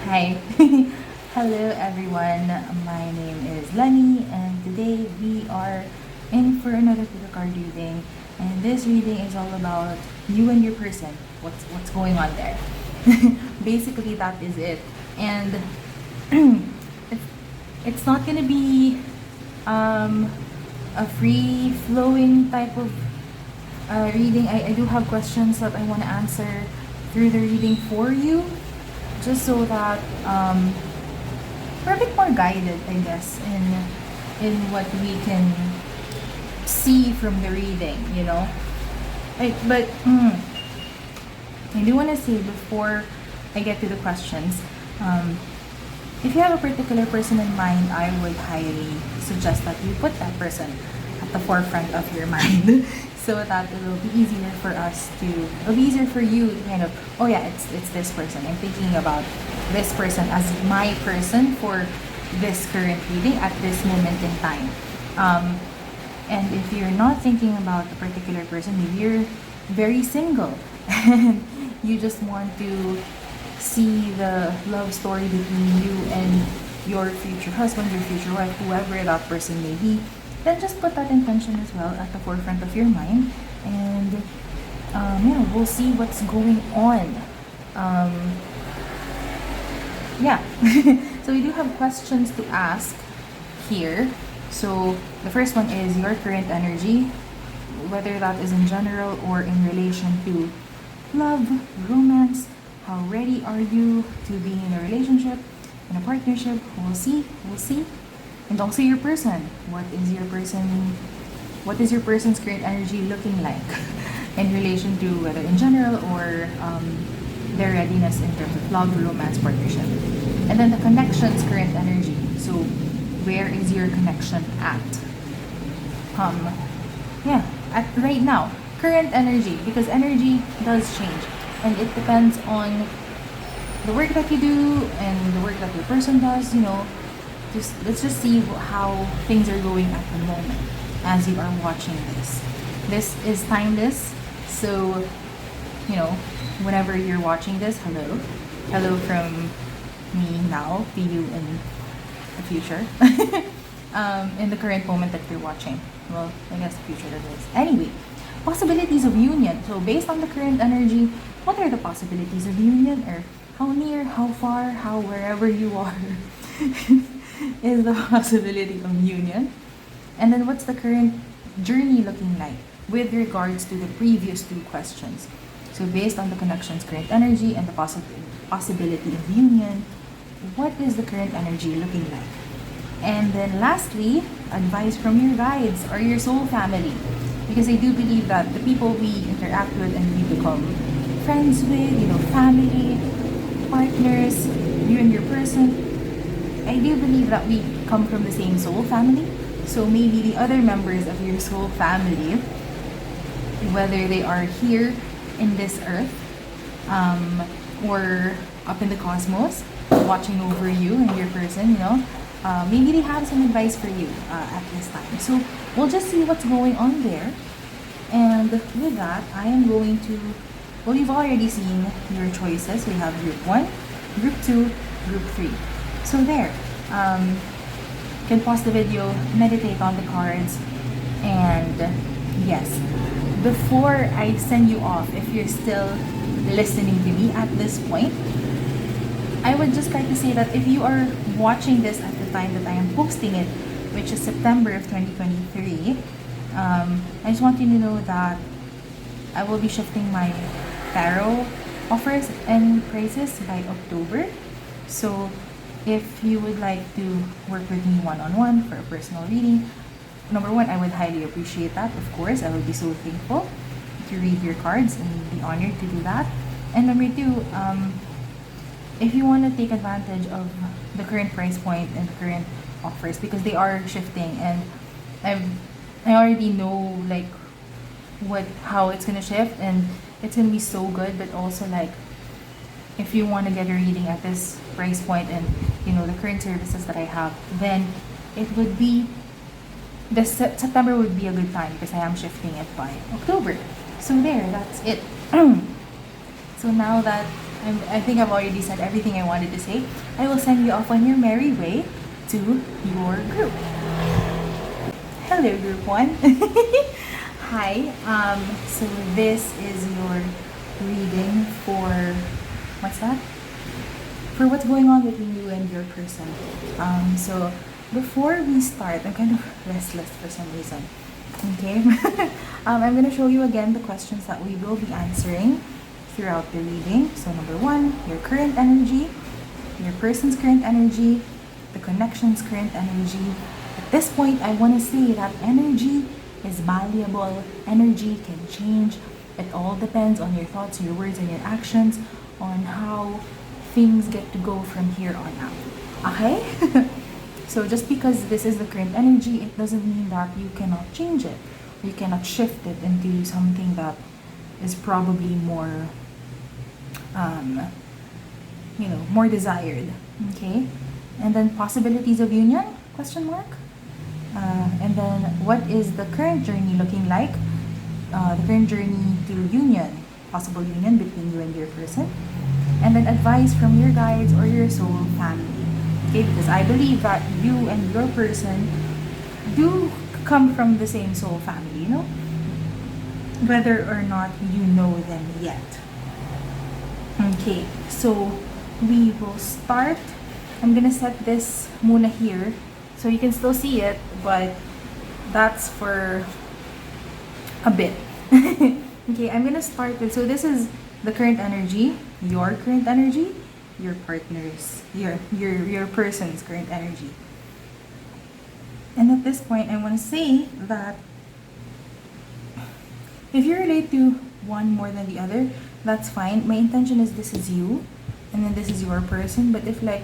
Hi. Hello everyone. My name is Lenny and today we are in for another tarot card reading. And this reading is all about you and your person. What's going on there? Basically that is it. And it's, it's not gonna be a free flowing type of reading. I do have questions that I want to answer through the reading for you, just so that we're a bit more guided, I guess, in what we can see from the reading, you know. But I do want to say before I get to the questions, if you have a particular person in mind, I would highly suggest that you put that person at the forefront of your mind so that it will be easier for us to, it'll be easier for you to kind of, oh yeah, it's this person. I'm thinking about this person as my person for this current reading at this moment in time. And if you're not thinking about a particular person, maybe you're very single and you just want to see the love story between you and your future husband, your future wife, whoever that person may be, then just put that intention as well at the forefront of your mind, and we'll see what's going on. Yeah. So we do have questions to ask here. So the first one is your current energy, whether that is in general or in relation to love, romance. How ready are you to being in a relationship, in a partnership? We'll see. And also your person. What is your person's current energy looking like in relation to whether in general or their readiness in terms of love, romance, partnership. And then the connection's current energy. So where is your connection at? At right now, current energy, because energy does change and it depends on the work that you do and the work that your person does, you know. Let's just see how things are going at the moment as you are watching this. This is timeless, so you know, whenever you're watching this, hello from me now to you in the future. In the current moment that you're watching. Well, I guess the future that is. Anyway, possibilities of union. So based on the current energy, what are the possibilities of union, or how near, how far, how wherever you are is the possibility of union? And then what's the current journey looking like with regards to the previous two questions? So based on the connection's current energy and the possibility of union, what is the current energy looking like? And then lastly, advice from your guides or your soul family. Because I do believe that the people we interact with and we become friends with, you know, family, partners, you and your person, I do believe that we come from the same soul family. So maybe the other members of your soul family, whether they are here in this earth or up in the cosmos, watching over you and your person, you know, maybe they have some advice for you at this time. So we'll just see what's going on there. And with that, I am going to, well, you've already seen your choices. We have group 1, group 2, group 3. So there, you can pause the video, meditate on the cards, and yes, before I send you off, if you're still listening to me at this point, I would just like to say that if you are watching this at the time that I am posting it, which is September of 2023, I just want you to know that I will be shifting my tarot offers and prices by October. So if you would like to work with me one-on-one for a personal reading, number one, I would highly appreciate that. Of course, I would be so thankful to read your cards and be honored to do that. And number two, if you want to take advantage of the current price point and the current offers, because they are shifting, and I already know like how it's gonna shift, and it's gonna be so good. But also, like, if you want to get a reading at this price point and you know the current services that I have, then it would be September would be a good time because I am shifting it by October. So there, that's it. So now that I think I've already said everything I wanted to say. I will send you off on your merry way to your group. Hello, group one. Hi. So this is your reading for what's that? For what's going on between you and your person. So before we start, I'm kind of restless for some reason. Okay. I'm gonna show you again the questions that we will be answering throughout the reading. So number one, your current energy, your person's current energy, the connection's current energy. At this point, I want to say that energy is malleable. Energy can change. It all depends on your thoughts, your words, and your actions, on how things get to go from here on out. Okay? So just because this is the current energy, it doesn't mean that you cannot change it. You cannot shift it into something that is probably more, more desired. Okay? And then possibilities of union? Question mark. And then what is the current journey looking like? The current journey to union, possible union between you and your person. And then advice from your guides or your soul family. Okay, because I believe that you and your person do come from the same soul family, you know? Whether or not you know them yet. Okay, so we will start. I'm gonna set this muna here so you can still see it, but that's for a bit. Okay, I'm gonna start with, so this is the current energy, your current energy, your partner's, your person's current energy. And at this point, I want to say that if you relate to one more than the other, that's fine. My intention is this is you, and then this is your person. But if like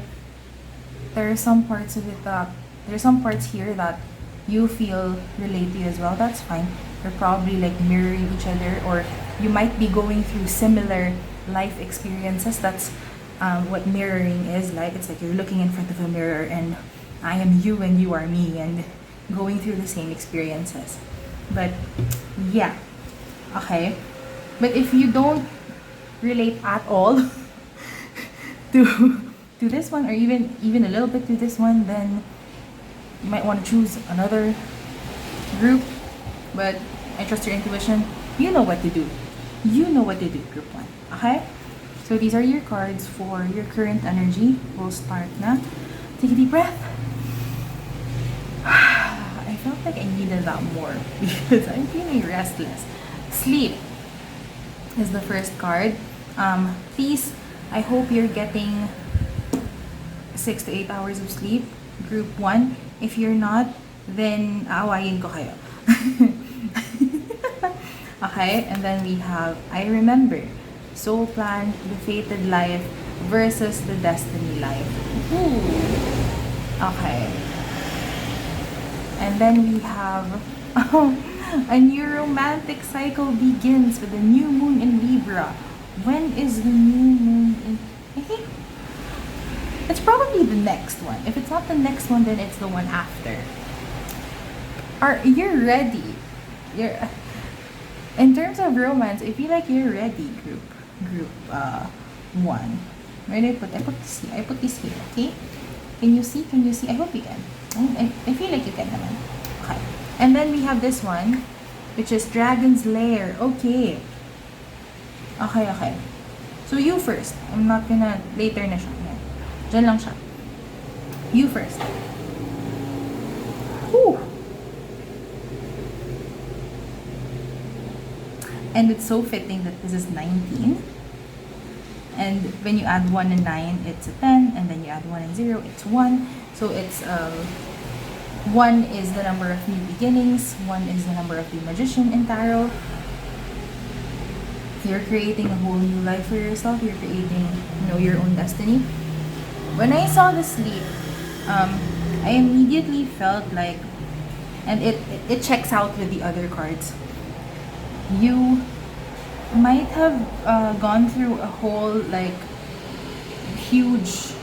there are some parts of it that there are some parts here that you feel relate to as well, that's fine. You're probably like mirroring each other, or you might be going through similar life experiences. That's what mirroring is like. It's like you're looking in front of a mirror and I am you and you are me and going through the same experiences. But yeah, okay. But if you don't relate at all to this one, or even a little bit to this one, then you might want to choose another group. But I trust your intuition. You know what to do. You know what to do, group one. Okay? So these are your cards for your current energy. We'll start na. Take a deep breath. I felt like I needed that more because I'm feeling restless. Sleep is the first card. Please, I hope you're getting 6 to 8 hours of sleep. Group 1. If you're not, then aawayin ko kayo. Okay, and then we have I Remember, Soul Plan, The Fated Life versus The Destiny Life. Ooh. Okay. And then we have a new romantic cycle begins with the new moon in Libra. When is the new moon in? I think it's probably the next one. If it's not the next one, then it's the one after. You're ready? You're in terms of romance. I feel like you're ready. Group 1. Where did I put this here? I put this here. Okay. Can you see? Can you see? I hope you can. I feel like you can naman. Okay. And then we have this one, which is Dragon's Lair. Okay. Okay. So you first. I'm not gonna later na siya. Yan. Diyan lang siya. You first. Whew. And it's so fitting that this is 19. And when you add 1 and 9, it's a 10. And then you add 1 and 0, it's 1. So it's 1 is the number of new beginnings. 1 is the number of the Magician in Tarot. You're creating a whole new life for yourself. You're creating, your own destiny. When I saw the sleep, I immediately felt like, and it checks out with the other cards. You might have gone through a whole like huge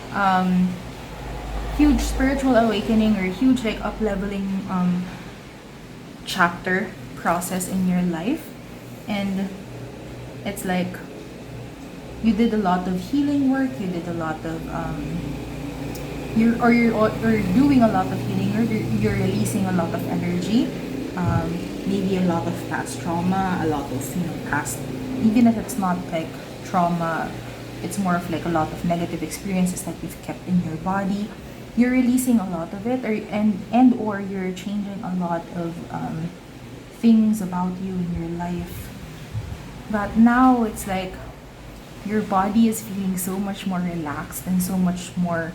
spiritual awakening, or huge like up-leveling chapter process in your life, and it's like you did a lot of healing work, you did a lot of you're doing a lot of healing, you're releasing a lot of energy, maybe a lot of past trauma, a lot of past, even if it's not like trauma, it's more of like a lot of negative experiences that you've kept in your body. You're releasing a lot of it, or you're changing a lot of things about you in your life. But now it's like your body is feeling so much more relaxed and so much more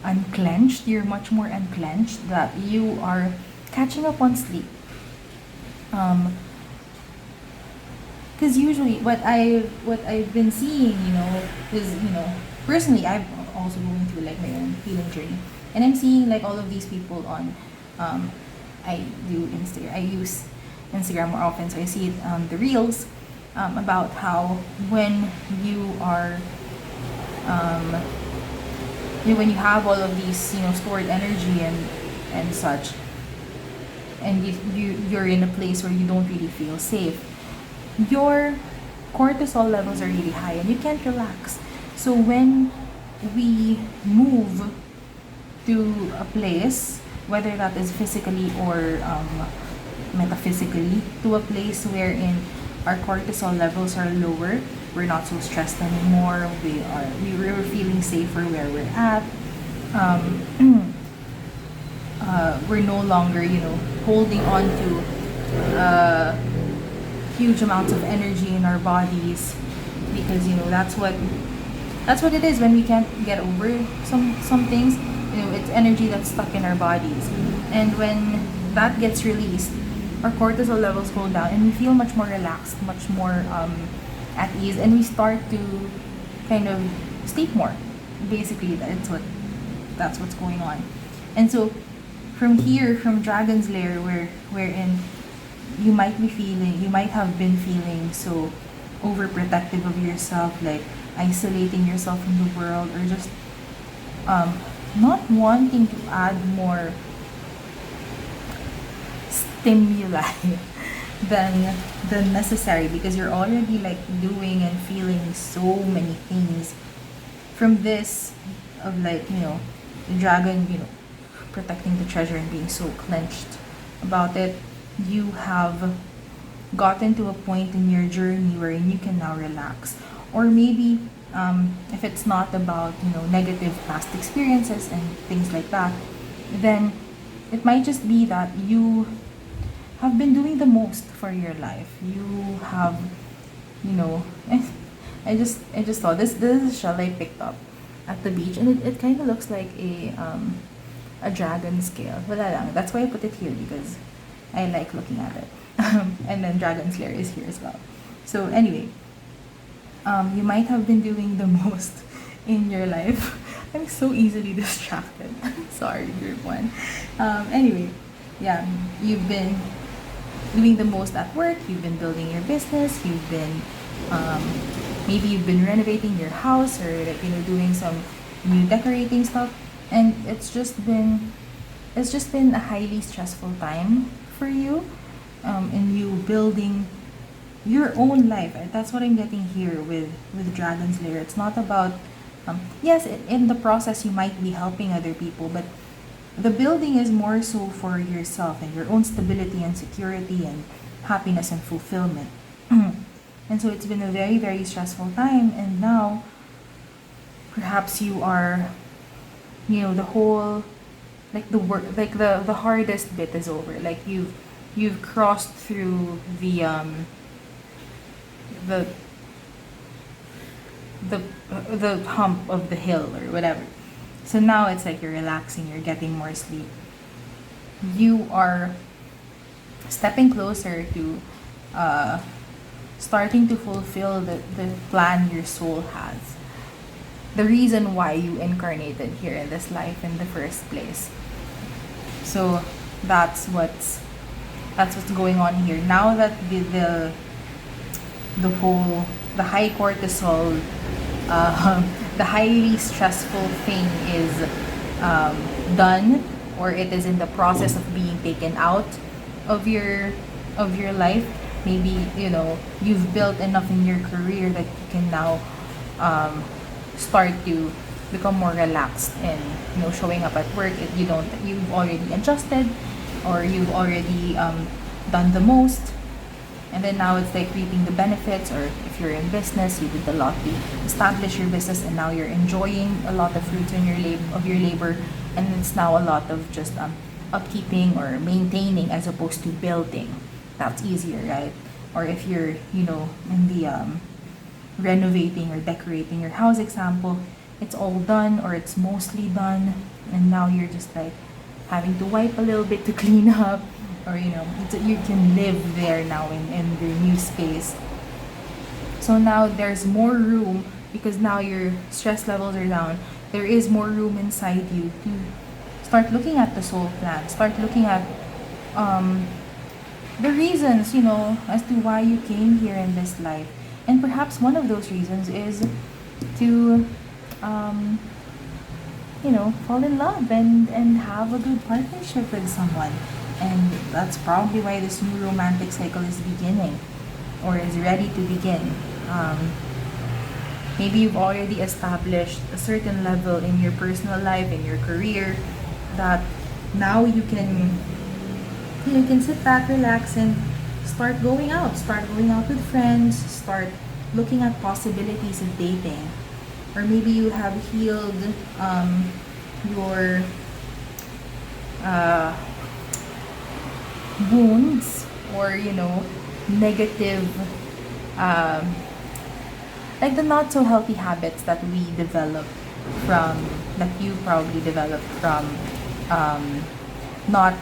unclenched. You're much more unclenched that you are catching up on sleep. Because usually what I've been seeing, is personally I've also going through like my own healing journey, and I'm seeing like all of these people on, I use Instagram more often, so I see it the reels, about how when you are when you have all of these stored energy and such, and you're in a place where you don't really feel safe, your cortisol levels are really high and you can't relax. So when we move to a place, whether that is physically or metaphysically, to a place wherein our cortisol levels are lower, we're not so stressed anymore, we're feeling safer where we're at, we're no longer holding on to huge amounts of energy in our bodies, because that's what it is when we can't get over some things. It's energy that's stuck in our bodies, and when that gets released, our cortisol levels go down and we feel much more relaxed, much more at ease, and we start to kind of sleep more. Basically, that's what's going on. And so from here, from Dragon's Lair, wherein you might have been feeling so overprotective of yourself, like isolating yourself from the world, or just not wanting to add more stimuli than necessary, because you're already like doing and feeling so many things from this, of like the dragon protecting the treasure and being so clenched about it. You have gotten to a point in your journey where you can now relax. Or maybe if it's not about negative past experiences and things like that, then it might just be that you have been doing the most for your life. You have I just saw this is a shell I picked up at the beach, and it kind of looks like a dragon scale. Wala lang. That's why I put it here, because I like looking at it. And then Dragon's Lair is here as well. So anyway, you might have been doing the most in your life. I'm so easily distracted. Sorry, group one. Anyway, yeah, you've been doing the most at work. You've been building your business. You've been maybe you've been renovating your house, or like doing some new decorating stuff, and it's just been a highly stressful time for you, in you building your own life. That's what I'm getting here with Dragon's Lair. It's not about yes, in the process you might be helping other people, but the building is more so for yourself and your own stability and security and happiness and fulfillment. And so it's been a very, very stressful time, and now perhaps you are the whole, like the work, like the hardest bit is over. Like you've crossed through the the hump of the hill or whatever. So now it's like you're relaxing, you're getting more sleep. You are stepping closer to starting to fulfill the plan your soul has. The reason why you incarnated here in this life in the first place. So that's what's going on here. Now that the high cortisol, the highly stressful thing is done, or it is in the process of being taken out of your life. Maybe you've built enough in your career that you can now um, start to become more relaxed and showing up at work. You've already adjusted, or you've already done the most, and then now it's like reaping the benefits. Or if you're in business, you did a lot to establish your business, and now you're enjoying a lot of fruits in your labor, and it's now a lot of just upkeeping or maintaining as opposed to building. That's easier, right? Or if you're in the renovating or decorating your house example, it's all done or it's mostly done, and now you're just like having to wipe a little bit to clean up, or you can live there now in the new space. So now there's more room, because now your stress levels are down. There is more room inside you to start looking at the soul plan, start looking at the reasons, as to why you came here in this life. And perhaps one of those reasons is to fall in love and have a good partnership with someone. And that's probably why this new romantic cycle is beginning, or is ready to begin. Maybe you've already established a certain level in your personal life, in your career, that now you can sit back, relax, and start going out with friends, start looking at possibilities of dating. Or maybe you have healed your wounds, or negative, like the not so healthy habits that you probably developed from not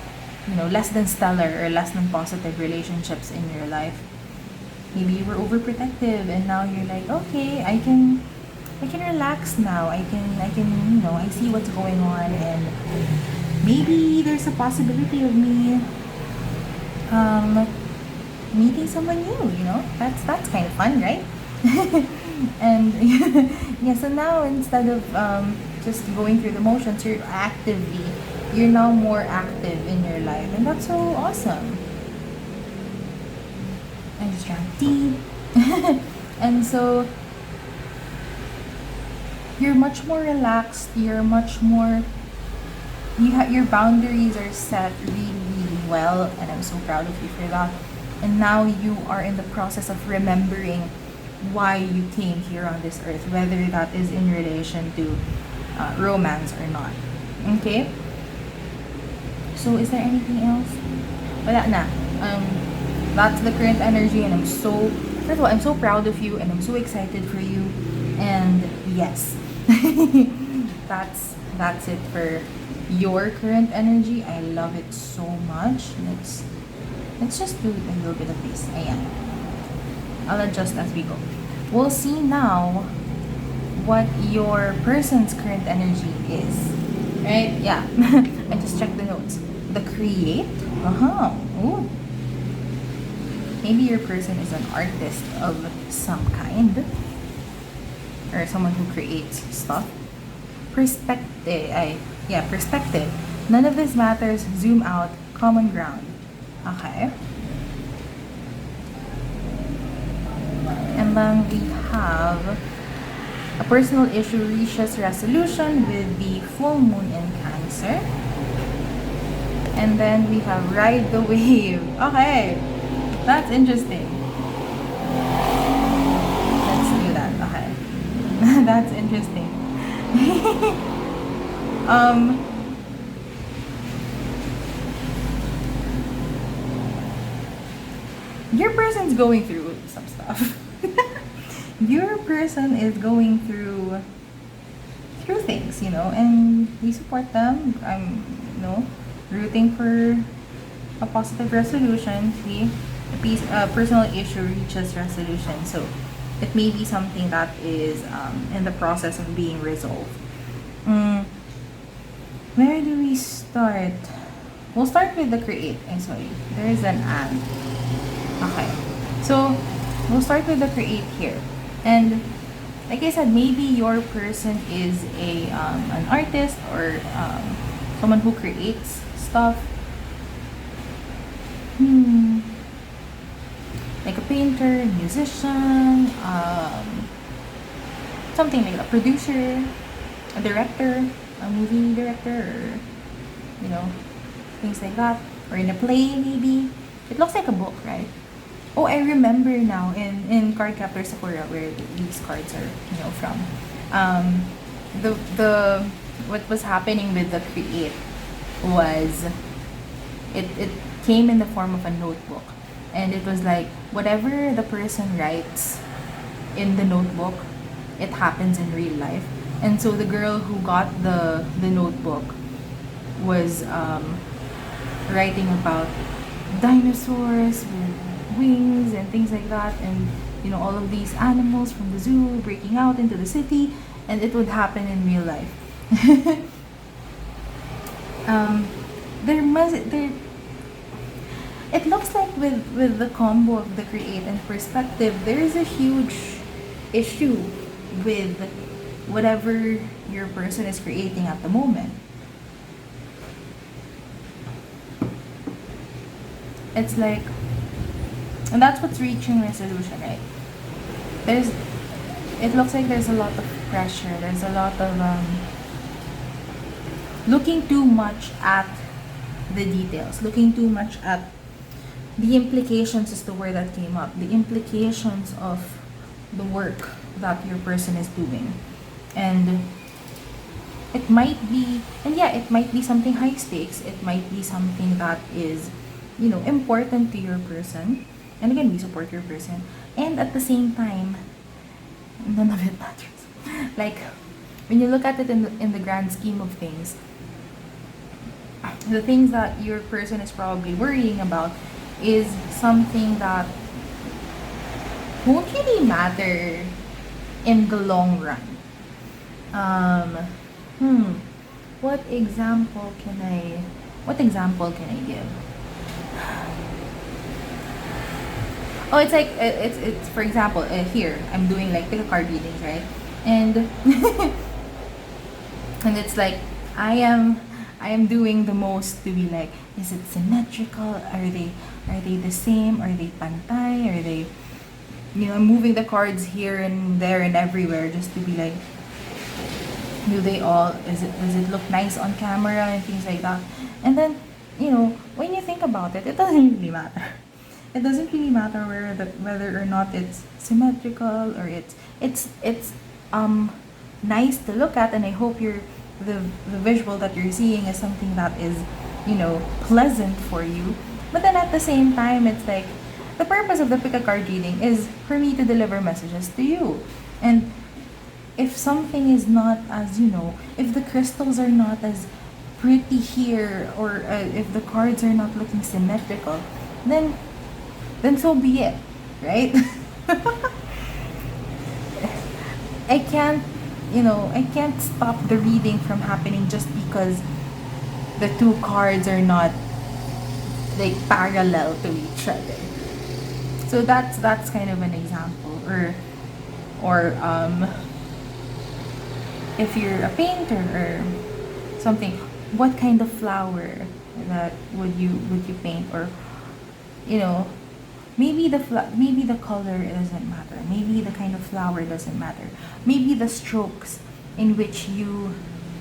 less than stellar or less than positive relationships in your life. Maybe you were overprotective, and now you're like, okay, I can relax now. I see what's going on, and maybe there's a possibility of me meeting someone new. That's kind of fun, right? And yeah, so now instead of just going through the motions, you're now more active in your life, and that's so awesome. I just drank tea. And so you're much more relaxed, your boundaries are set really, really well, and I'm so proud of you for that. And now you are in the process of remembering why you came here on this earth, whether that is in relation to romance or not. Okay? So is there anything else? Wala na. That's the current energy, and first of all, I'm so proud of you, and I'm so excited for you. And yes, that's it for your current energy. I love it so much. Let's just do a little bit of this. Ayan. I'll adjust as we go. We'll see now what your person's current energy is. Right? Yeah. I just checked the notes. The create. Ooh. Maybe your person is an artist of some kind, or someone who creates stuff. Perspective. None of this matters. Zoom out. Common ground. Okay. And then we have a personal issue reaches resolution with the full moon in Cancer. And then we have ride the wave. Okay. That's interesting. Let's do that. Okay. That's interesting. Your person's going through some stuff. Your person is going through things, and we support them. I'm, rooting for a positive resolution. See, a personal issue reaches resolution, so it may be something that is in the process of being resolved. Where do we start? We'll start with the create. I'm sorry, there is an and. Okay, so we'll start with the create here. And like I said, maybe your person is an artist, or someone who creates stuff. Like a painter, musician, something like a producer, a director, a movie director, or you know, things like that, or in a play maybe. It looks like a book, right? Oh, I remember now in Card Captor Sakura where these cards are, from. Um, the what was happening with the create was it came in the form of a notebook, and it was like whatever the person writes in the notebook, it happens in real life. And so the girl who got the notebook was writing about dinosaurs with wings and things like that, and all of these animals from the zoo breaking out into the city, and it would happen in real life. um, there it looks like with the combo of the create and perspective, there is a huge issue with whatever your person is creating at the moment. It's like, and that's what's reaching resolution, right? There's it looks like there's a lot of pressure, there's a lot of looking too much at the details, looking too much at the implications is the word that came up, the implications of the work that your person is doing. And it might be, and yeah, it might be something high stakes, it might be something that is, important to your person. And again, we support your person, and at the same time, none of it matters. Like, when you look at it in the grand scheme of things, the things that your person is probably worrying about is something that won't really matter in the long run. What example can I give? Oh, it's like it's for example, here I'm doing like pick a card readings, right? And and it's like I am doing the most to be like, is it symmetrical? Are they the same? Are they pantay? Are they, I'm moving the cards here and there and everywhere just to be like, does it look nice on camera and things like that? And then, when you think about it, it doesn't really matter. It doesn't really matter whether or not it's symmetrical, or it's nice to look at, and I hope the visual that you're seeing is something that is, pleasant for you. But then at the same time, it's like the purpose of the pick a card reading is for me to deliver messages to you. And if something is not as, if the crystals are not as pretty here, or if the cards are not looking symmetrical, then so be it, right? I can't, I can't stop the reading from happening just because the two cards are not like parallel to each other. So that's kind of an example. Or if you're a painter or something, what kind of flower that would you paint? Or maybe the color doesn't matter, maybe the kind of flower doesn't matter, maybe the strokes in which you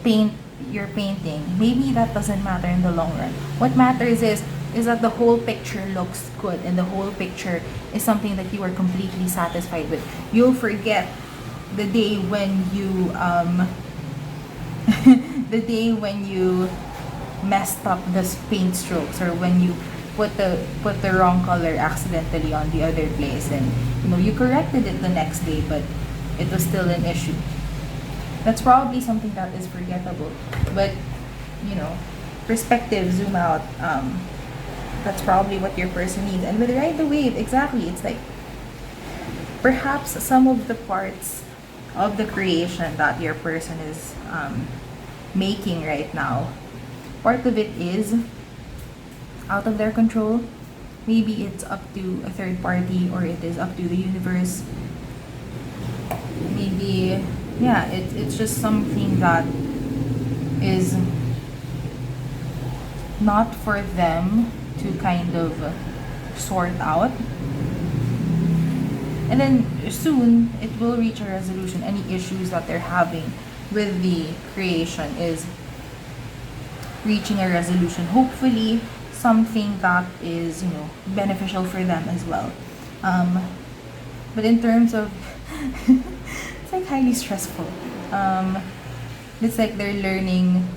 paint your painting, maybe that doesn't matter in the long run. What matters is that the whole picture looks good, and the whole picture is something that you are completely satisfied with. You'll forget the day when you the day when you messed up the paint strokes, or when you put the wrong color accidentally on the other place, and you corrected it the next day, but it was still an issue. That's probably something that is forgettable. But perspective, zoom out, that's probably what your person needs. And with Ride the Wave, exactly, it's like perhaps some of the parts of the creation that your person is making right now, part of it is out of their control. Maybe it's up to a third party, or it is up to the universe. Maybe, yeah, it's just something that is not for them to kind of sort out. And then soon it will reach a resolution. Any issues that they're having with the creation is reaching a resolution. Hopefully, something that is, beneficial for them as well. But in terms of, it's like highly stressful. It's like they're learning,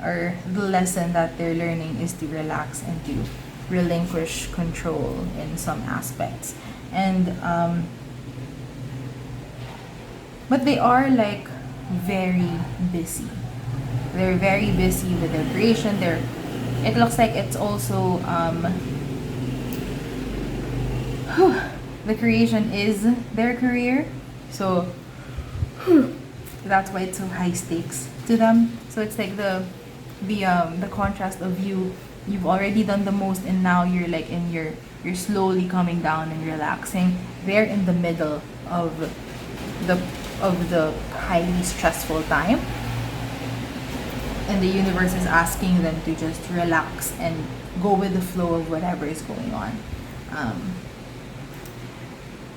or the lesson that they're learning is to relax and to relinquish control in some aspects. And, but they are like very busy. They're very busy with their creation. It looks like it's also, the creation is their career. So, that's why it's so high stakes to them. So it's like the contrast of you've already done the most, and now you're like you're slowly coming down and relaxing. They're in the middle of the highly stressful time, and the universe is asking them to just relax and go with the flow of whatever is going on.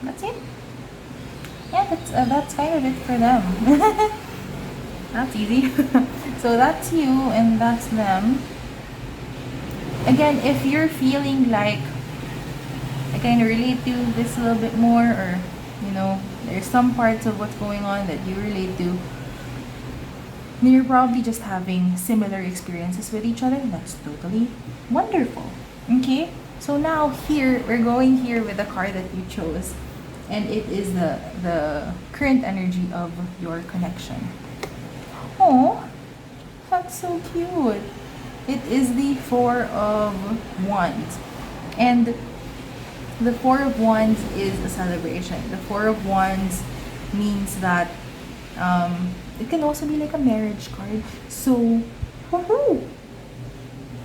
That's it. Yeah, that's kind of it for them. That's easy. So that's you and that's them. Again, if you're feeling like I kind of relate to this a little bit more, or there's some parts of what's going on that you relate to, then you're probably just having similar experiences with each other. That's totally wonderful. Okay, so now here we're going here with the card that you chose, and it is the current energy of your connection. Oh, that's so cute. It is the Four of Wands, and the Four of Wands is a celebration. The Four of Wands means that it can also be like a marriage card. So, woohoo,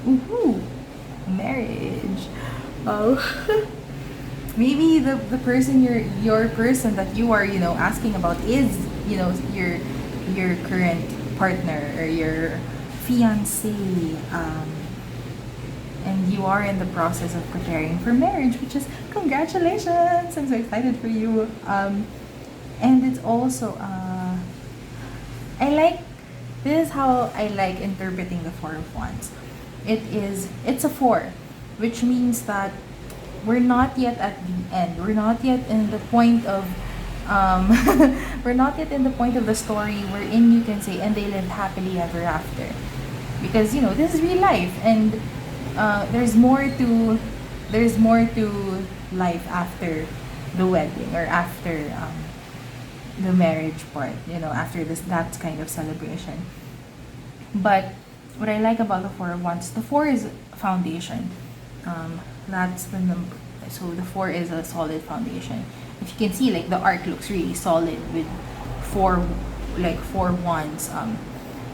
woohoo, marriage. Oh, maybe the person your person that you are asking about is your current partner or your fiance, and you are in the process of preparing for marriage, which is congratulations. I'm so excited for you. And it's also this is how I like interpreting the Four of Wands. It's a four, which means that we're not yet at the end. We're not yet in the point of we're not yet in the point of the story wherein you can say, and they lived happily ever after, because this is real life, and there's more to life after the wedding, or after the marriage part, after that kind of celebration. But what I like about the Four of Wands, the four is foundation. That's the number. So the four is a solid foundation. If you can see, like, the arc looks really solid with four wands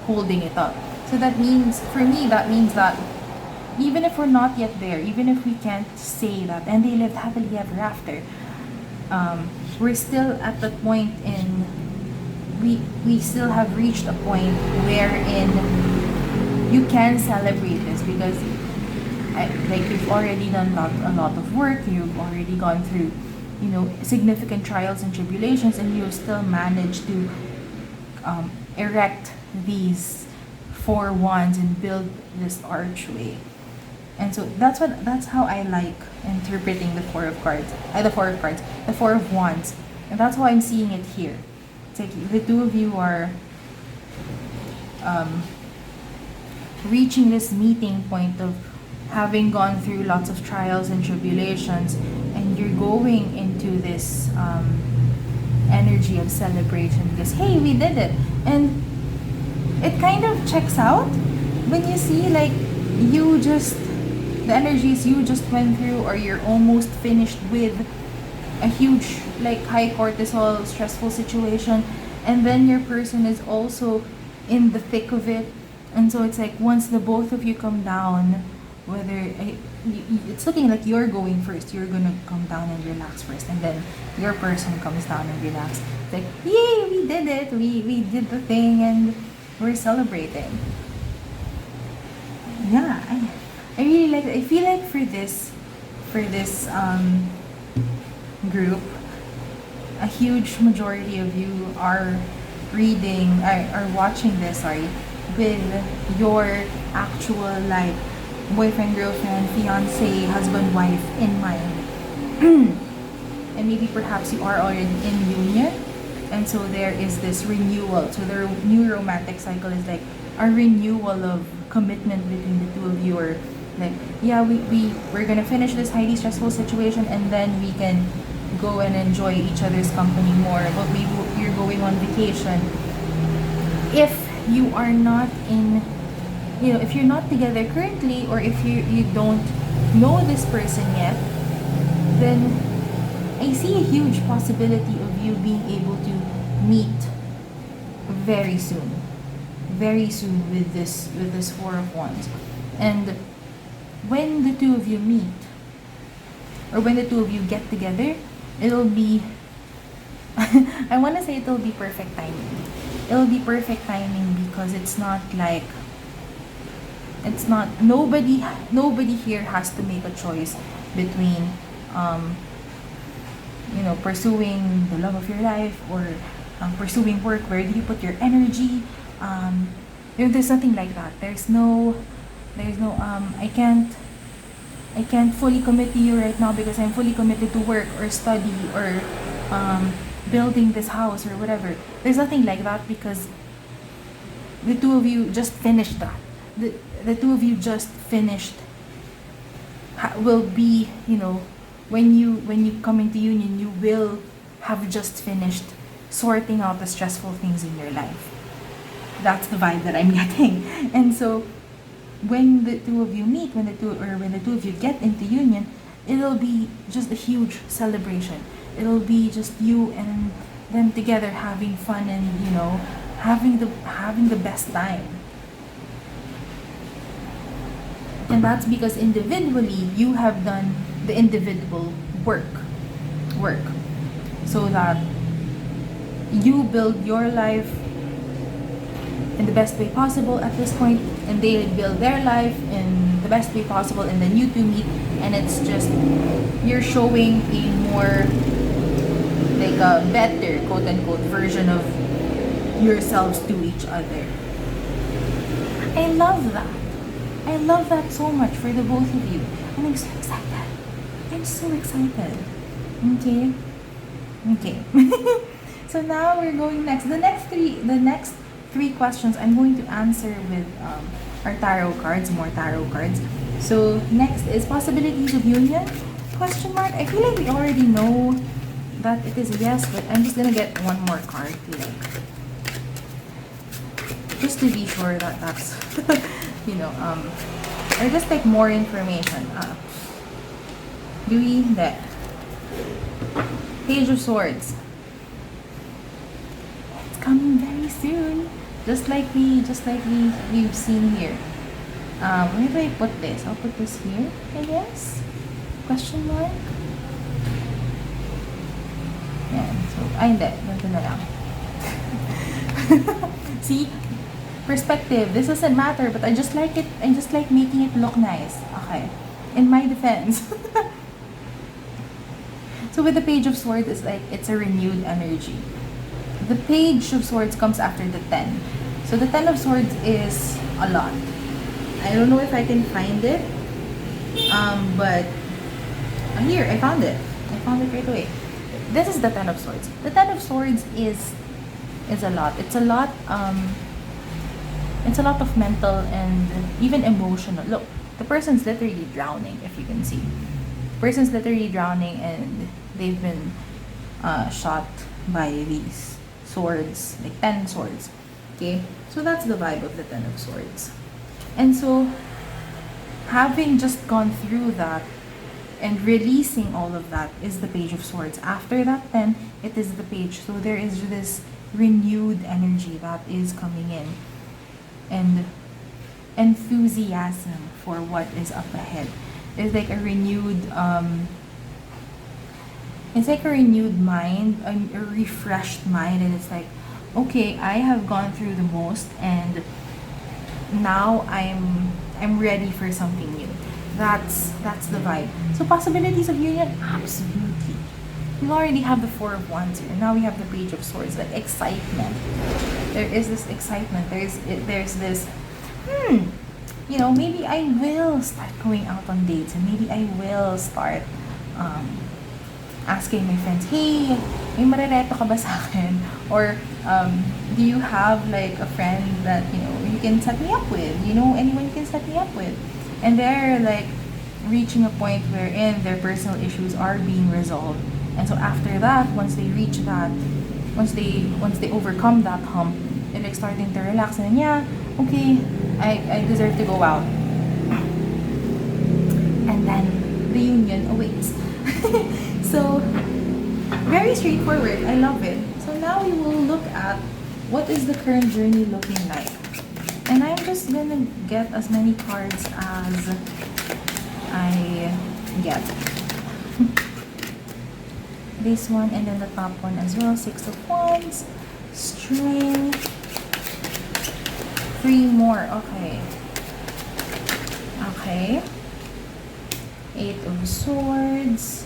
holding it up. So that means, for me, that means that even if we're not yet there, even if we can't say that, and they lived happily ever after, we're still at the point we still have reached a point wherein you can celebrate this, because you've already done a lot of work, you've already gone through significant trials and tribulations, and you still managed to erect these four wands and build this archway. And so that's how I like interpreting the Four of Wands, and that's how I'm seeing it here. It's like the two of you are reaching this meeting point of having gone through lots of trials and tribulations, and you're going into this energy of celebration because, hey, we did it. And it kind of checks out when you see, like, the energies you just went through, or you're almost finished with a huge, like, high cortisol stressful situation, and then your person is also in the thick of it. And so it's like, once the both of you come down, it's looking like you're going first, you're gonna come down and relax first, and then your person comes down and relax. It's like, yay, we did it, we did the thing, and we're celebrating. Yeah, I really like it. I feel like for this group, a huge majority of you are are watching this, sorry, with your actual like boyfriend, girlfriend, fiance, husband, wife in mind. And maybe perhaps you are already in union, and so there is this renewal. So the new romantic cycle is like a renewal of commitment between the two of you, or like, yeah, we're gonna finish this highly stressful situation, and then we can go and enjoy each other's company more. But maybe you're going on vacation. If you are not in, if you're not together currently, or if you don't know this person yet, then I see a huge possibility of you being able to meet very soon. Very soon with this Four of Wands. And when the two of you meet, or when the two of you get together, it'll be I want to say it'll be perfect timing. It'll be perfect timing because it's not like, it's not, nobody here has to make a choice between pursuing the love of your life, or pursuing work. Where do you put your energy? There's nothing like that. There's no I can't fully commit to you right now because I'm fully committed to work or study, or building this house or whatever. There's nothing like that because the two of you just finished that. The two of you just finished will be, when you come into union, you will have just finished sorting out the stressful things in your life. That's the vibe that I'm getting. And so when the two of you meet, when the two of you get into union, it'll be just a huge celebration. It'll be just you and them together having fun, and having the best time. And that's because individually you have done the individual work so that you build your life in the best way possible at this point, and they build their life in the best way possible, and then you two meet, and it's just, you're showing a more, like a better quote unquote version of yourselves to each other. I love that. I love that so much for the both of you. And I'm so excited. I'm so excited. Okay. So now we're going next. The next three questions I'm going to answer with our tarot cards, more tarot cards. So next is possibilities of union? Question mark. I feel like we already know that it is a yes, but I'm just gonna get one more card to just to be sure that that's or just like more information. Doing that. Page of Swords. It's coming very soon. Just like we've seen here. Where do I put this? I'll put this here, I guess. Question mark. Yeah, so, hindi. Ganito na lang. See? Perspective. This doesn't matter, but I just like it. I just like making it look nice. Okay. In my defense. So with the Page of Swords, it's a renewed energy. The Page of Swords comes after the 10. So the 10 of Swords is a lot. I don't know if I can find it. But here, I found it. I found it right away. This is the 10 of Swords. The 10 of Swords is a lot. It's a lot of mental and even emotional. Look, the person's literally drowning, if you can see. The person's literally drowning, and they've been shot by these swords, like 10 swords. Okay? So that's the vibe of the 10 of Swords. And so, having just gone through that and releasing all of that is the Page of Swords. After that 10, it is the Page. So there is this renewed energy that is coming in, and enthusiasm for what is up ahead. There's like a renewed it's like a renewed mind, a refreshed mind, and it's like, okay, I have gone through the most, and now I'm ready for something new. That's the vibe. So possibilities of union, absolutely. we already have the Four of Wands here. Now we have the Page of Swords, like excitement. There is this excitement. There's this, maybe I will start going out on dates, and maybe I will start asking my friends, hey, may marireto ka ba sa akin? Or, do you have like a friend that, you can set me up with? Anyone you can set me up with? And they're like reaching a point wherein their personal issues are being resolved. And so after that, once they reach that, once they overcome that hump, they're like starting to relax, and yeah, okay, I deserve to go out. And then the union awaits. So very straightforward. I love it. So now we will look at what is the current journey looking like. And I'm just gonna get as many cards as I get. This one, and then the top one as well. Six of Wands, string, 3 more. Okay. Eight of Swords.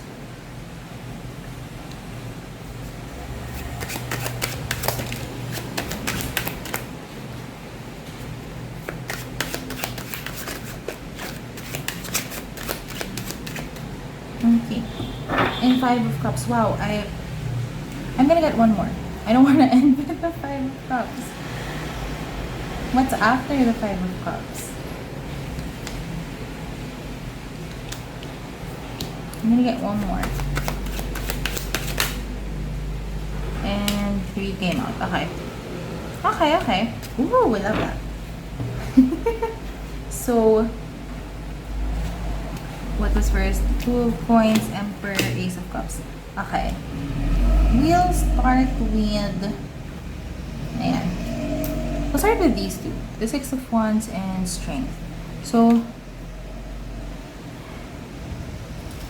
Okay. And Five of Cups. Wow, I'm gonna get one more. I don't want to end with the Five of Cups. What's after the Five of Cups? I'm gonna get one more. And 3 came out. Okay. Ooh, I love that. So, what was first? 2 of Coins, Emperor, Ace of Cups. Okay. We'll start with... Ayan. We'll start with these two. The Six of Wands and Strength. So,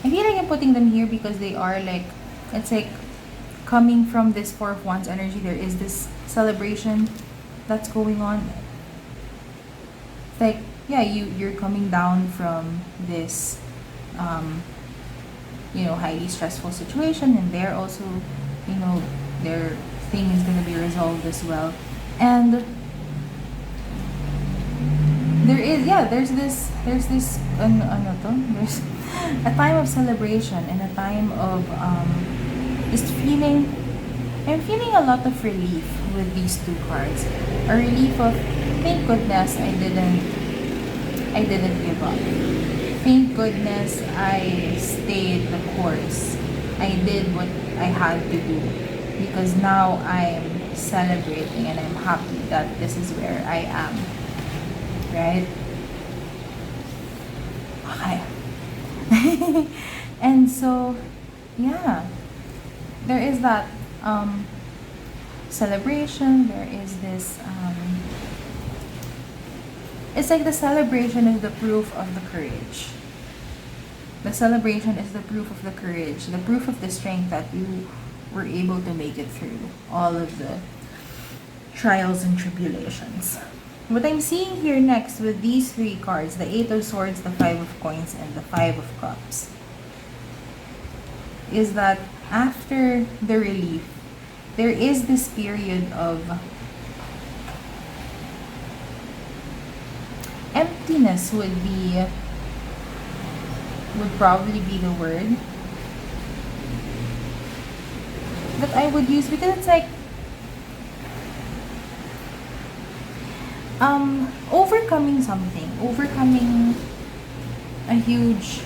I feel like I'm putting them here because they are like... It's like coming from this Four of Wands energy. There is this celebration that's going on. It's like, yeah, you're coming down from this... highly stressful situation, and they're also, their thing is going to be resolved as well. And there's this there's a time of celebration and a time of just I'm feeling a lot of relief with these 2 cards. A relief of, thank goodness I didn't give up. Thank goodness I stayed the course. I did what I had to do, because now I'm celebrating and I'm happy that this is where I am. Right? Okay. And so, yeah. There is that celebration. There is this it's like the celebration is the proof of the courage. The celebration is the proof of the courage, the proof of the strength that you were able to make it through all of the trials and tribulations. What I'm seeing here next with these 3 cards, the Eight of Swords, the Five of Coins, and the Five of Cups, is that after the relief, there is this period of emptiness would probably be the word that I would use, because it's like overcoming something, overcoming a huge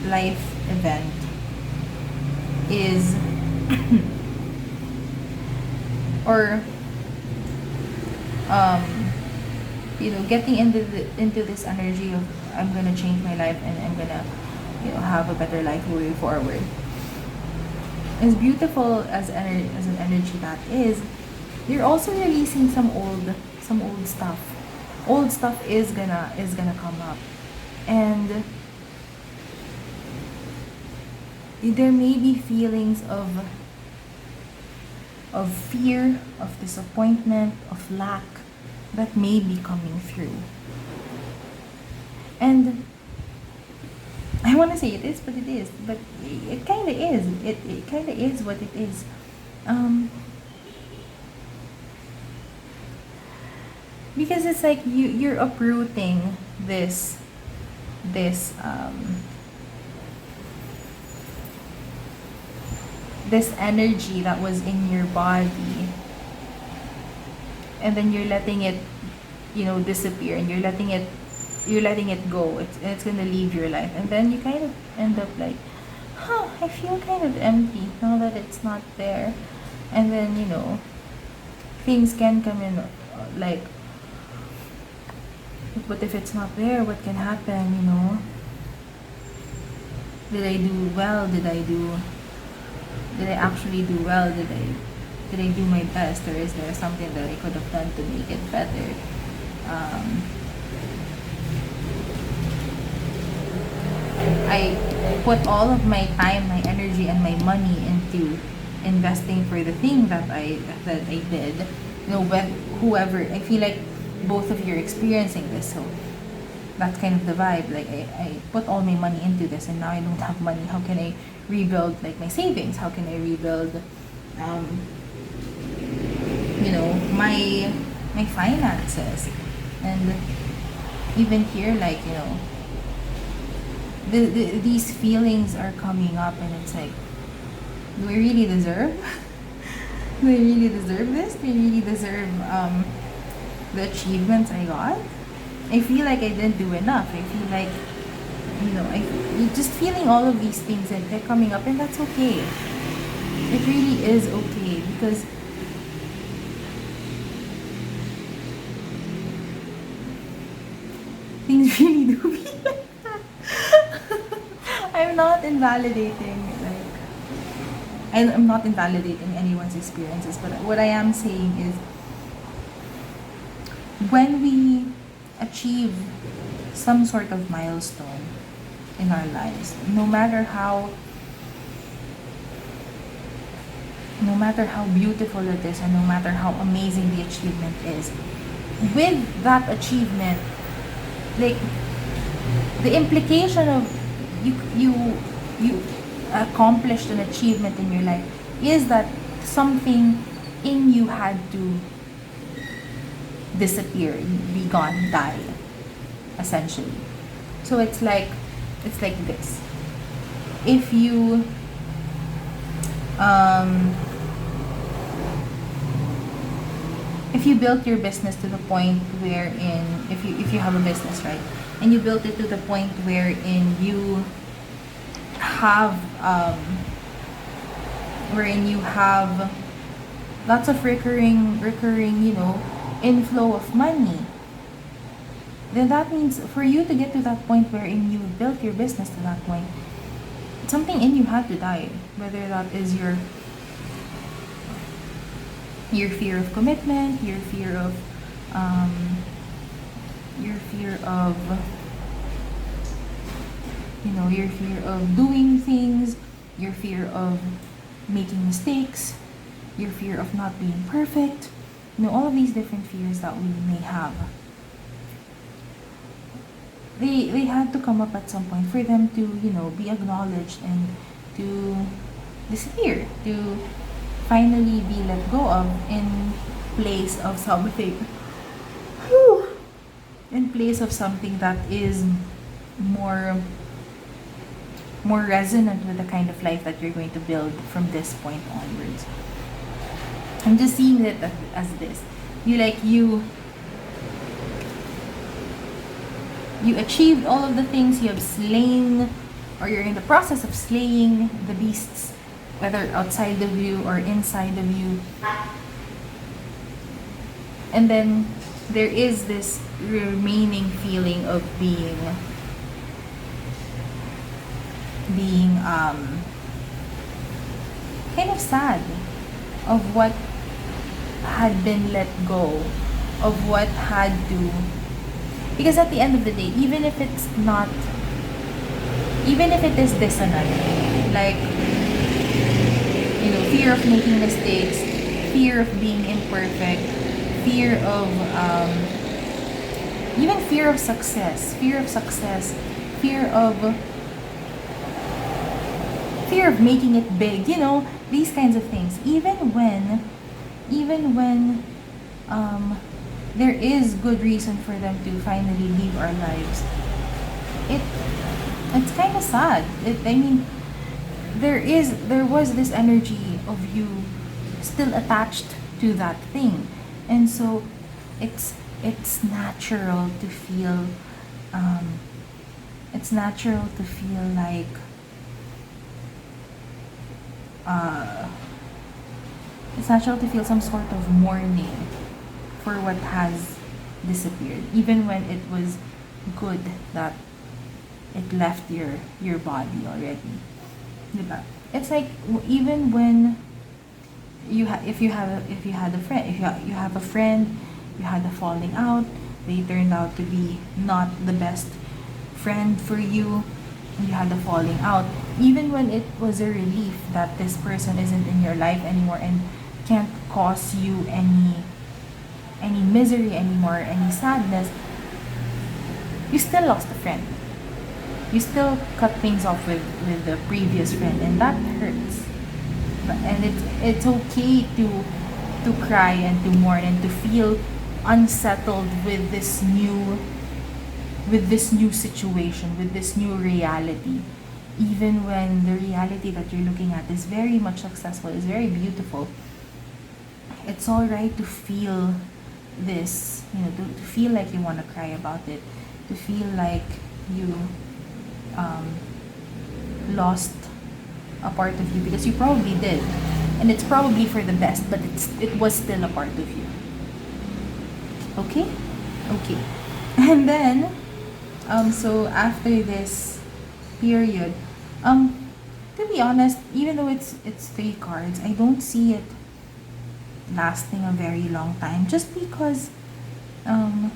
life event is or getting into this energy of I'm gonna change my life and I'm gonna have a better life moving forward. As beautiful as an energy that is, you're also releasing some old stuff. Old stuff is gonna come up, and there may be feelings of fear, of disappointment, of lack that may be coming through. And I don't want to say it is, but it is. But it kind of is. It kind of is what it is. Um, because it's like you're uprooting this this energy that was in your body, and then you're letting it, disappear, and you're letting it go. It's gonna leave your life, and then you kind of end up like, I feel kind of empty now that it's not there. And then things can come in, like, what if it's not there? What can happen? Did I do well? Did I actually do well? Did I do my best, or is there something that I could have done to make it better? I put all of my time, my energy, and my money into investing for the thing that I did. With whoever, I feel like both of you are experiencing this, so that's kind of the vibe. Like, I put all my money into this, and now I don't have money. How can I rebuild, like, my savings? How can I rebuild, my finances? And even here, like, these feelings are coming up, and it's like, do I really deserve? Do I really deserve this? Do I really deserve the achievements I got? I feel like I didn't do enough. I feel like, you're just feeling all of these things, and they're coming up, and that's okay. It really is okay, because things really do be like that. I'm not invalidating, like, I'm not invalidating anyone's experiences, but what I am saying is, when we achieve some sort of milestone in our lives, no matter how beautiful it is, and no matter how amazing the achievement is, with that achievement, like, the implication of you accomplished an achievement in your life is that something in you had to disappear, be gone, die, essentially. So it's like this. If you built your business to the point wherein, if you have a business, right, and you built it to the point wherein you have lots of recurring inflow of money, then that means, for you to get to that point wherein you built your business to that point, something in you had to die, whether that is your fear of commitment, your fear of doing things, your fear of making mistakes, your fear of not being perfect, all of these different fears that we may have. They had to come up at some point for them to, be acknowledged, and to disappear, to finally be let go of, in place of something that is more resonant with the kind of life that you're going to build from this point onwards. I'm just seeing it as this. You achieved all of the things, you have slain, or you're in the process of slaying the beasts, whether outside of you or inside of you. And then there is this remaining feeling of being kind of sad of what had been let go, of what had to, because at the end of the day, even if it is dissonant, like, fear of making mistakes, fear of being imperfect, fear of even fear of success, fear of fear of making it big, these kinds of things. Even when there is good reason for them to finally leave our lives, it it's kind of sad. I mean, there was this energy of you still attached to that thing, and so it's natural to feel um, it's natural to feel like uh, it's natural to feel some sort of mourning for what has disappeared, even when it was good that it left your body already. Diba? It's like even when if you had a friend, if you have a friend, you had a falling out, they turned out to be not the best friend for you, and you had a falling out, even when it was a relief that this person isn't in your life anymore and can't cause you any misery anymore, any sadness, you still lost a friend. You still cut things off with the previous friend, and that hurts. And it's okay to cry and to mourn and to feel unsettled with this new situation, with this new reality, even when the reality that you're looking at is very much successful, is very beautiful. It's all right to feel this, to feel like you want to cry about it, to feel like you um, lost a part of you, because you probably did, and it's probably for the best, but it was still a part of you. Okay. Okay. And then so after this period, to be honest, even though it's 3 cards, I don't see it lasting a very long time, just because um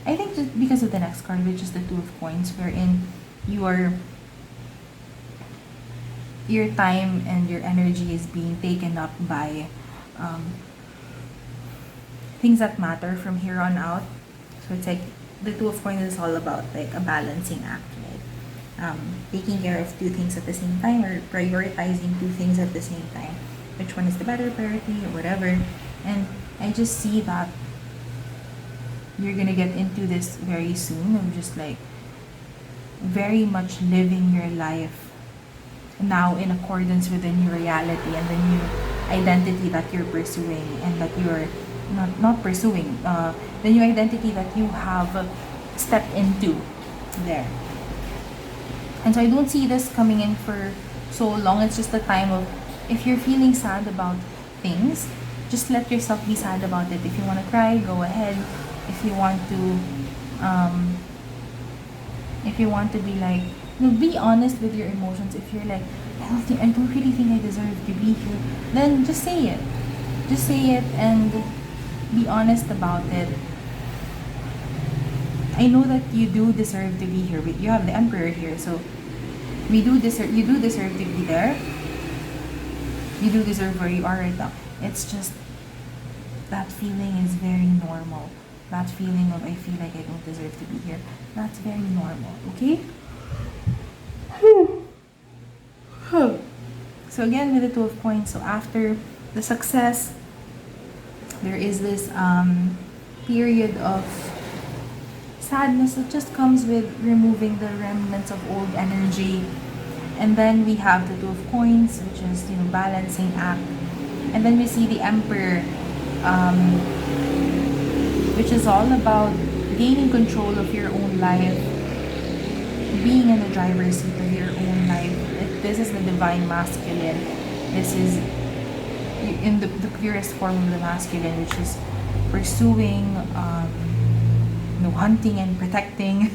I think just because of the next card, which is the Two of Coins, wherein your your time and your energy is being taken up by um, things that matter from here on out. So it's like the Two of Coins is all about like a balancing act, right? Taking care of two things at the same time, or prioritizing two things at the same time. Which one is the better priority, or whatever. And I just see that you're gonna get into this very soon, of just like very much living your life now in accordance with the new reality and the new identity that you're pursuing, and that you're not pursuing, the new identity that you have stepped into there. And so I don't see this coming in for so long. It's just a time of, if you're feeling sad about things, just let yourself be sad about it. If you want to cry, go ahead. If you want to be like, be honest with your emotions. If you're like, I don't really think I deserve to be here, then just say it. Just say it and be honest about it. I know that you do deserve to be here. You have the Emperor here, so you do deserve to be there. You do deserve where you are right now. It's just that feeling is very normal. That feeling of, I feel like I don't deserve to be here, that's very normal, okay? So again, with the Two of Coins, so after the success, there is this period of sadness that just comes with removing the remnants of old energy. And then we have the Two of Coins, which is, balancing act. And then we see the Emperor, which is all about gaining control of your own life, being in the driver's seat of your own life. This is the divine masculine. This is in the purest form of the masculine, which is pursuing, hunting and protecting,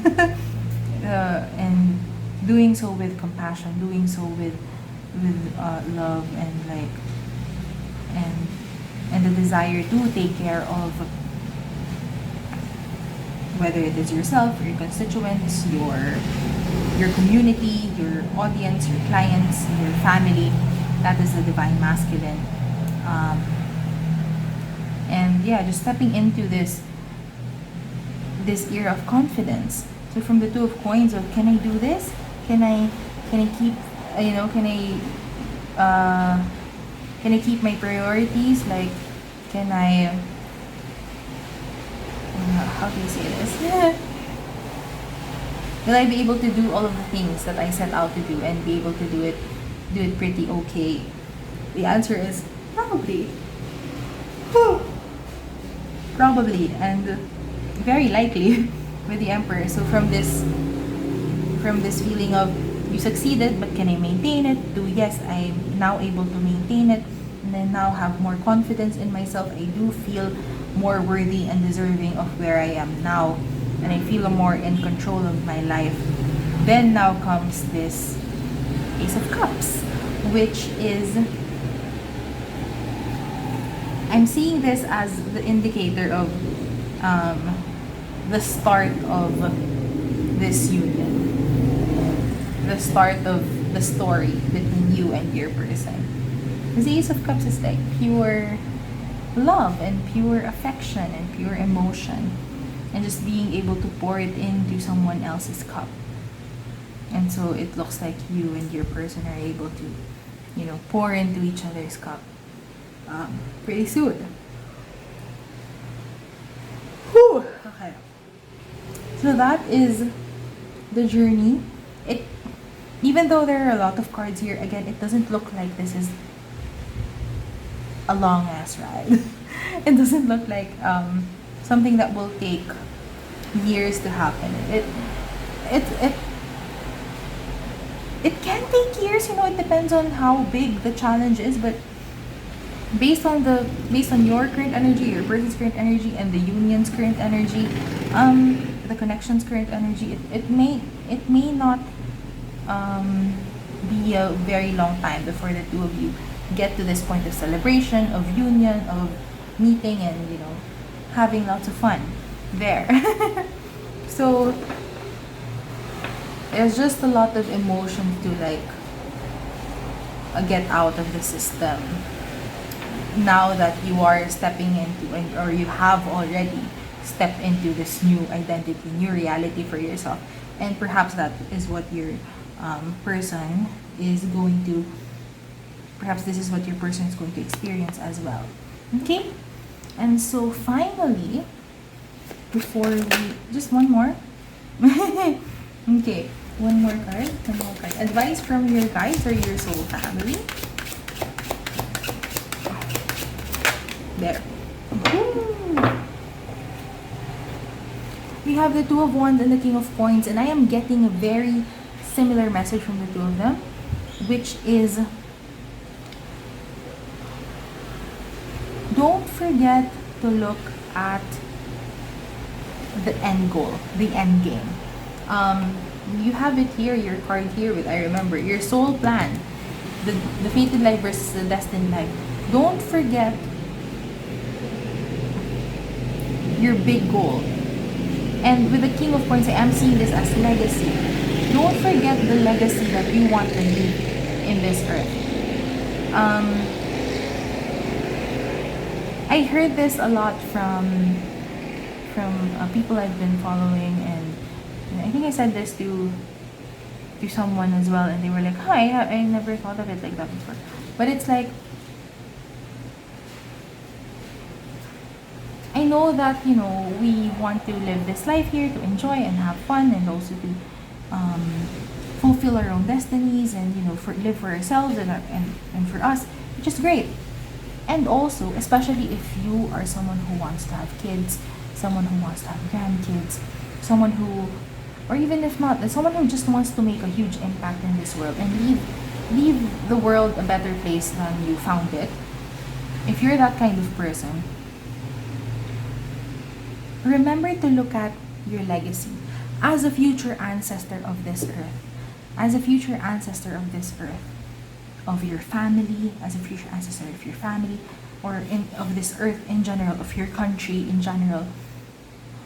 and doing so with compassion, doing so with love, and like and the desire to take care of, whether it is yourself or your constituents, your community, your audience, your clients, your family. That is the divine masculine. And yeah, just stepping into this era of confidence. So from the Two of Coins of, can I do this? Can I keep can uh, can I keep my priorities? Like, can I, how do you say this? Will I be able to do all of the things that I set out to do and be able to do it pretty okay? The answer is probably. Probably, and very likely with the Emperor. So from this feeling of you succeeded, but can I maintain it? To yes, I'm now able to maintain it, and then now have more confidence in myself. I do feel more worthy and deserving of where I am now, and I feel more in control of my life. Then now comes this Ace of Cups, which is, I'm seeing this as the indicator of the start of this union, the start of the story between you and your person. The Ace of Cups is like pure love and pure affection and pure emotion, and just being able to pour it into someone else's cup. And so it looks like you and your person are able to, pour into each other's cup pretty soon. Whew. Okay. So that is the journey. It, even though there are a lot of cards here, again, it doesn't look like this is a long ass ride. It doesn't look like something that will take years to happen. It it can take years, it depends on how big the challenge is, but based on your current energy, your person's current energy, and the union's current energy, the connection's current energy, it may not be a very long time before the two of you get to this point of celebration, of union, of meeting, and having lots of fun there. So there's just a lot of emotion to get out of the system now that you are stepping into, or you have already stepped into this new identity, new reality for yourself. And perhaps that is what your person is going to, perhaps this is what your person is going to experience as well. Okay? And so finally, before we, just one more. Okay, one more card. Advice from your guides or your soul family. There. We have the Two of Wands and the King of Coins, and I am getting a very similar message from the two of them, which is, don't forget to look at the end goal, the end game. You have it here, your card here with, I remember, your soul plan, the fated life versus the destined life. Don't forget your big goal. And with the King of Coins, I am seeing this as legacy. Don't forget the legacy that you want to leave in this earth. I heard this a lot from people I've been following, and I think I said this to someone as well, and they were like, "Hi, I never thought of it like that before." But it's like, I know that we want to live this life here to enjoy and have fun, and also to fulfill our own destinies, and live for ourselves and for us, which is great. And also, especially if you are someone who wants to have kids, someone who wants to have grandkids, someone who, or even if not, someone who just wants to make a huge impact in this world and leave the world a better place than you found it. If you're that kind of person, remember to look at your legacy as a future ancestor of this earth, as a future ancestor of this earth, of your family, as a future ancestor of your family, or of this earth in general, of your country in general.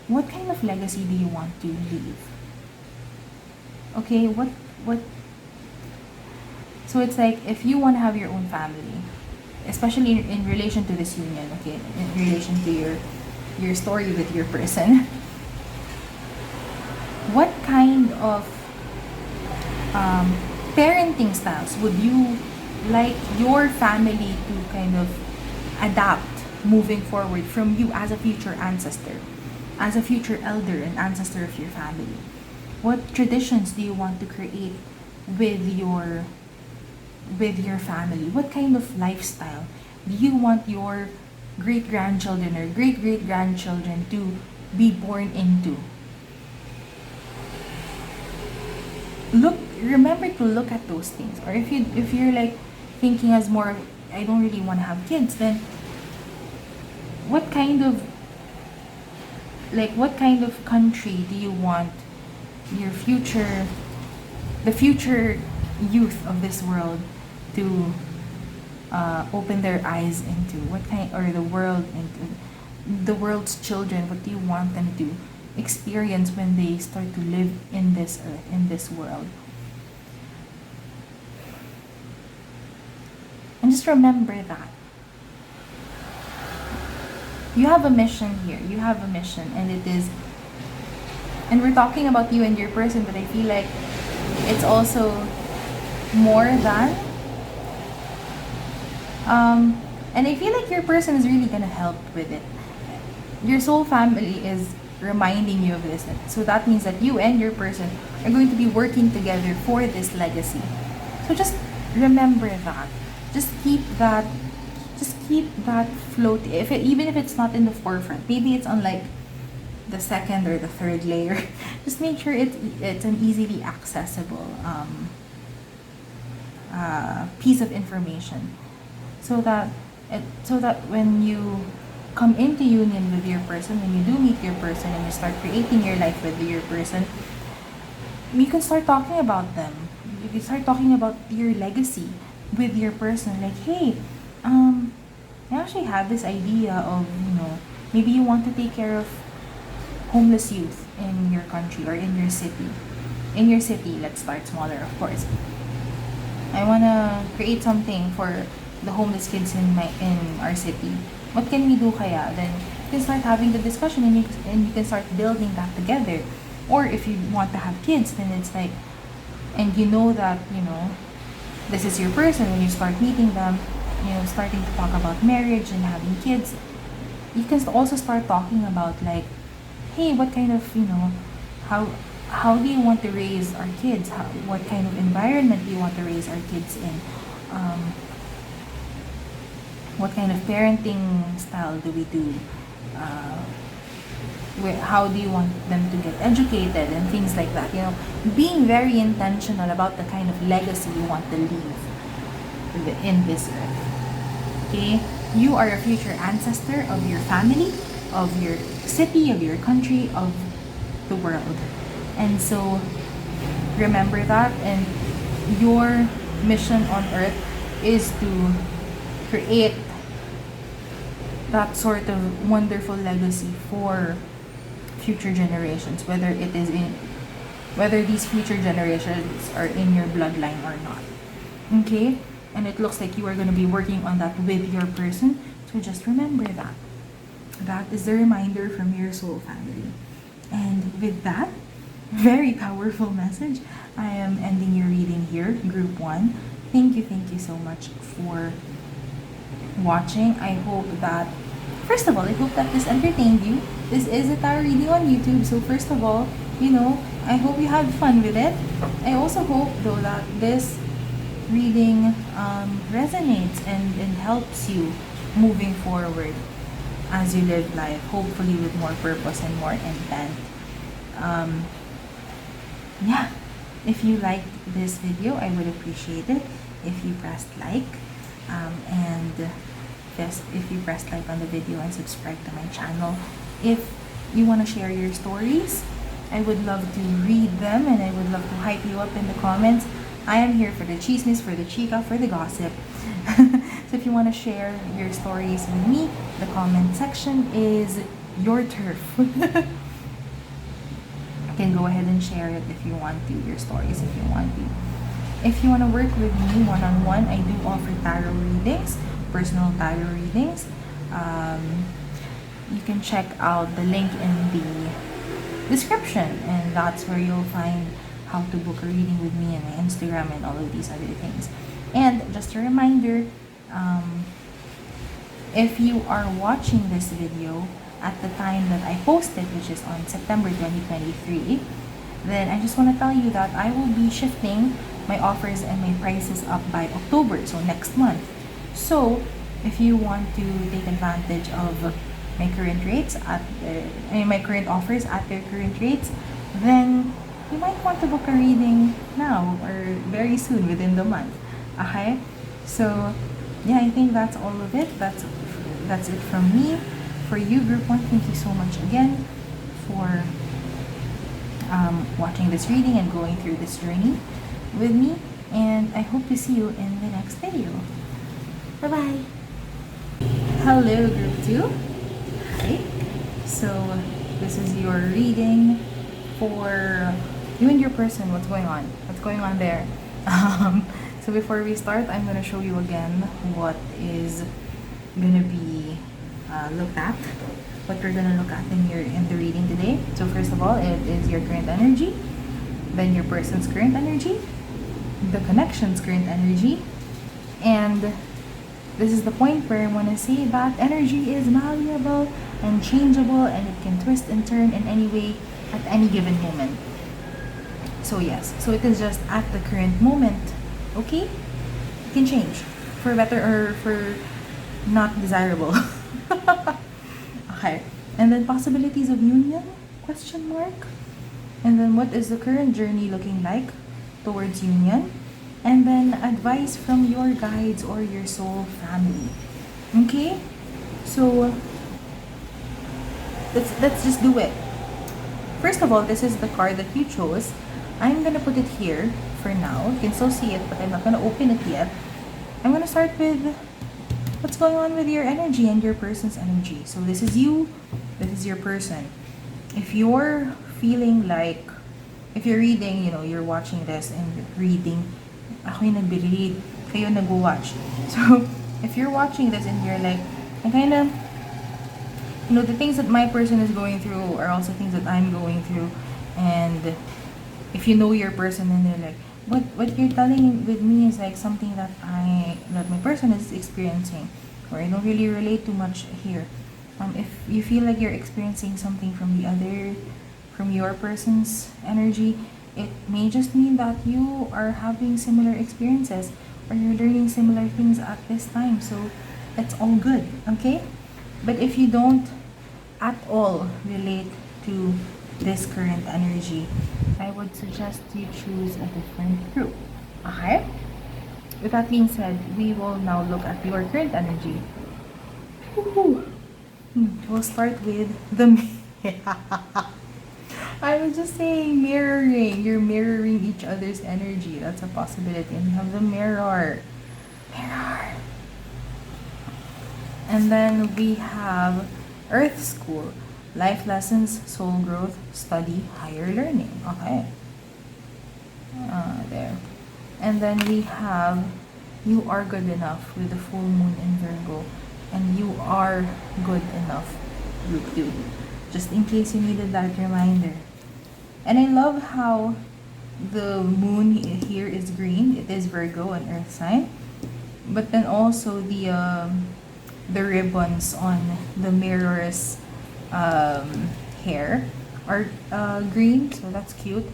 What kind of legacy do you want to leave? Okay, what so it's like, if you want to have your own family, especially in relation to this union, okay, in relation to your story with your person, what kind of parenting styles would you like your family to kind of adapt moving forward from you as a future ancestor, as a future elder and ancestor of your family? What traditions do you want to create with your family? What kind of lifestyle do you want your great grandchildren or great great grandchildren to be born into? Remember to look at those things. Or if you're like thinking as more of, I don't really want to have kids, then what kind of country do you want your future the future youth of this world to open their eyes into? What kind, or the world's children, what do you want them to experience when they start to live in this earth, in this world? And just remember that you have a mission here. You have a mission, and it is, and we're talking about you and your person, but I feel like it's also more than, and I feel like your person is really gonna help with it. Your soul family is reminding you of this, so that means that you and your person are going to be working together for this legacy. So just remember that. Just keep that float. Even if it's not in the forefront, maybe it's on like the second or the third layer. Just make sure it's an easily accessible piece of information, so that when you come into union with your person, when you do meet your person and you start creating your life with your person, you can start talking about them. You can start talking about your legacy with your person. Like, hey, I actually have this idea of, maybe you want to take care of homeless youth in your country or in your city. In your city, let's start smaller, of course. I want to create something for the homeless kids in our city. What can we do kaya? Then you can start having the discussion, and you can start building that together. Or if you want to have kids, then it's like, and you know that, this is your person. When you start meeting them, starting to talk about marriage and having kids, you can also start talking about like, hey, what kind of, how do you want to raise our kids? What kind of environment do you want to raise our kids in? What kind of parenting style do we do? How do you want them to get educated and things like that? Being very intentional about the kind of legacy you want to leave in this earth. Okay? You are a future ancestor of your family, of your city, of your country, of the world. And so remember that, and your mission on earth is to create that sort of wonderful legacy for future generations, whether these future generations are in your bloodline or not. Okay? And it looks like you are going to be working on that with your person. So just remember that. That is the reminder from your soul family. And with that very powerful message, I am ending your reading here, group 1. Thank you so much for watching. I hope that, first of all, I hope that this entertained you. This is a tarot reading on YouTube, so first of all, I hope you had fun with it. I also hope, though, that this reading resonates and helps you moving forward as you live life, hopefully with more purpose and more intent. Yeah, if you liked this video, I would appreciate it if you pressed like, and yes, if you pressed like on the video and subscribe to my channel. If you want to share your stories, I would love to read them, and I would love to hype you up in the comments. I am here for the chismes, for the chica, for the gossip. So if you want to share your stories with me, the comment section is your turf. You can go ahead and share it if you want to, your stories if you want to. If you want to work with me one-on-one, I do offer tarot readings, personal tarot readings. You can check out the link in the description, and that's where you'll find how to book a reading with me and my Instagram and all of these other things. And just a reminder, if you are watching this video at the time that I posted, which is on September 2023, then I just want to tell you that I will be shifting my offers and my prices up by October, so next month. So if you want to take advantage of my current rates my current offers at their current rates, then you might want to book a reading now or very soon within the month. Okay, so yeah, I think that's all of it. That's it from me. For you, group 1, thank you so much again for watching this reading and going through this journey with me, and I hope to see you in the next video. Bye bye. Hello, group 2. Hi. So this is your reading for you and your person. What's going on? What's going on there? So before we start, I'm gonna show you again what is gonna be looked at. What we're gonna look at in the reading today. So first of all, it is your current energy, then your person's current energy, the connection's current energy, and this is the point where I want to say that energy is malleable and changeable, and it can twist and turn in any way at any given moment. So yes, so it is just at the current moment, okay? It can change for better or for not desirable. Okay, and then possibilities of union, question mark, and then what is the current journey looking like towards union, and then advice from your guides or your soul family. Okay, so let's just do it. First of all, this is the card that you chose. I'm gonna put it here for now. You can still see it, but I'm not gonna open it yet. I'm gonna start with what's going on with your energy and your person's energy. So this is you, this is your person. If you're feeling like, if you're reading, you're watching this and reading, ako yung nag-read, kayo nag-watch. So if you're watching this and you're like, I kind of, the things that my person is going through are also things that I'm going through, and if you know your person and they're like, what you're telling with me is like something that my person is experiencing, or I don't really relate too much here. If you feel like you're experiencing something from your person's energy, it may just mean that you are having similar experiences or you're learning similar things at this time. So that's all good, okay? But if you don't at all relate to this current energy, I would suggest you choose a different group. Okay? With that being said, we will now look at your current energy. Woo-hoo. We'll start with the I was just saying mirroring. You're mirroring each other's energy. That's a possibility. And you have the mirror. And then we have Earth School. Life lessons, soul growth, study, higher learning. Okay. There. And then we have you are good enough with the full moon in Virgo. And you are good enough, group 2. Just in case you needed that reminder. And I love how the moon here is green. It is Virgo, an earth sign. But then also the ribbons on the mirror's hair are green, so that's cute.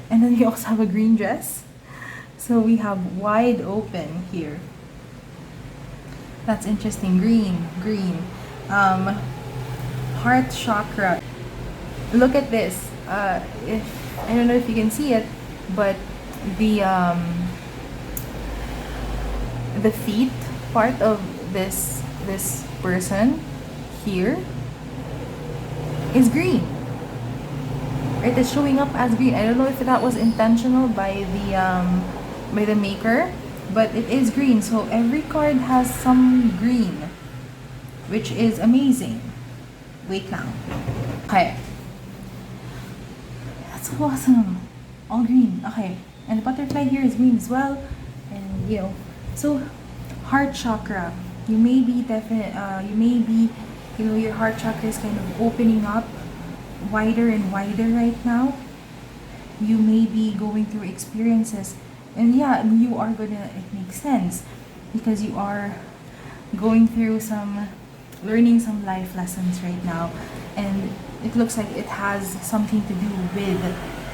And then we also have a green dress. So we have wide open here. That's interesting. Green. Heart chakra. Look at this. If I don't know if you can see it, but the feet part of this person here is green. Right, it's showing up as green. I don't know if that was intentional by the maker, but it is green. So every card has some green, which is amazing. Wait now. Okay. That's awesome. All green. Okay. And the butterfly here is green as well. And so heart chakra. You may be your heart chakra is kind of opening up wider and wider right now. You may be going through experiences, and yeah, you are gonna, it makes sense because you are going through some, learning some life lessons right now, and it looks like it has something to do with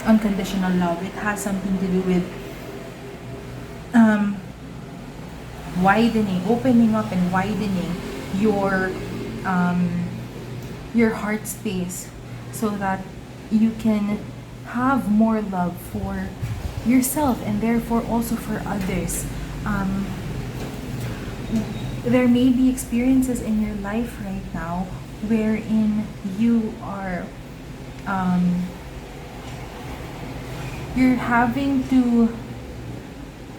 unconditional love. It has something to do with um, widening, opening up and widening your um, your heart space so that you can have more love for yourself and therefore also for others. Um, there may be experiences in your life right now wherein you are um, you're having to,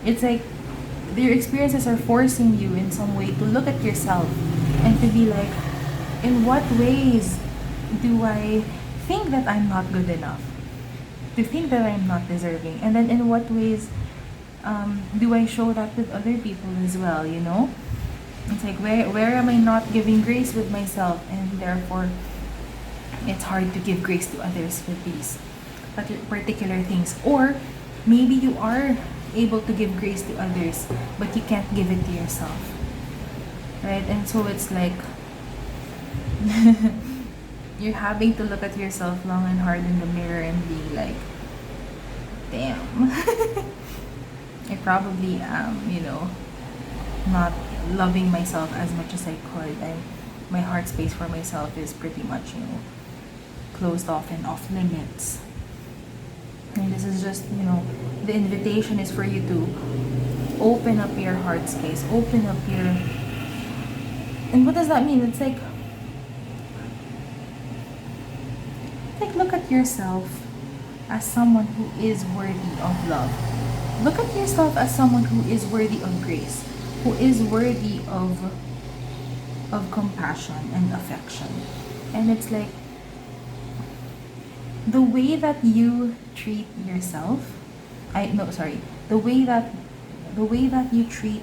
it's like your experiences are forcing you in some way to look at yourself and to be like, in what ways do I think that I'm not good enough, to think that I'm not deserving, and then in what ways do I show that with other people as well, you know? It's like, where am I not giving grace with myself, and therefore it's hard to give grace to others with these particular things. Or maybe you are able to give grace to others but you can't give it to yourself, right? And so it's like you're having to look at yourself long and hard in the mirror and be like, damn, I probably am, you know, not loving myself as much as I could, and my heart space for myself is pretty much, you know, closed off and off limits. And this is just, you know, the invitation is for you to open up your heart space, open up your, and what does that mean? It's like look at yourself as someone who is worthy of love. Look at yourself as someone who is worthy of grace, who is worthy of compassion and affection. And it's like the way that you treat yourself, the way that you treat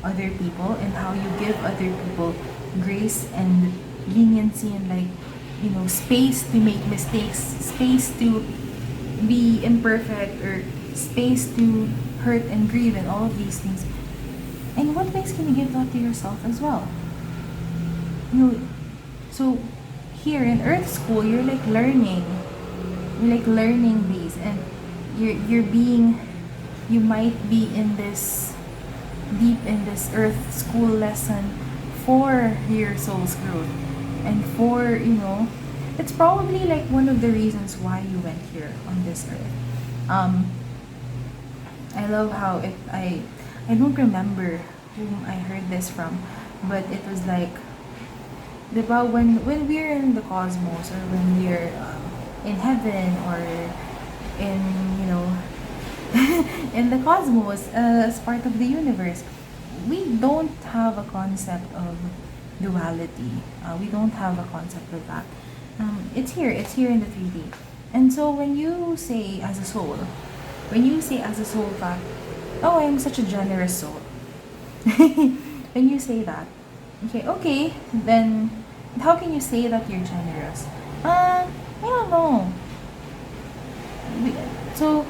other people and how you give other people grace and leniency and, like, you know, space to make mistakes, space to be imperfect, or space to hurt and grieve and all of these things. In what ways can you give that to yourself as well? You know, so here in Earth School, you're like learning these, and you're being, you might be in this, deep in this Earth School lesson for your soul's growth, and for, you know, it's probably like one of the reasons why you went here on this earth. I love how I don't remember whom I heard this from, but it was like, about when we're in the cosmos, or when we're in heaven, or in, you know, in the cosmos, as part of the universe, we don't have a concept of duality. We don't have a concept of that. It's here in the 3D. And so when you say as a soul, that, oh, I'm such a generous soul. When you say that, okay, then how can you say that you're generous? I don't know. So,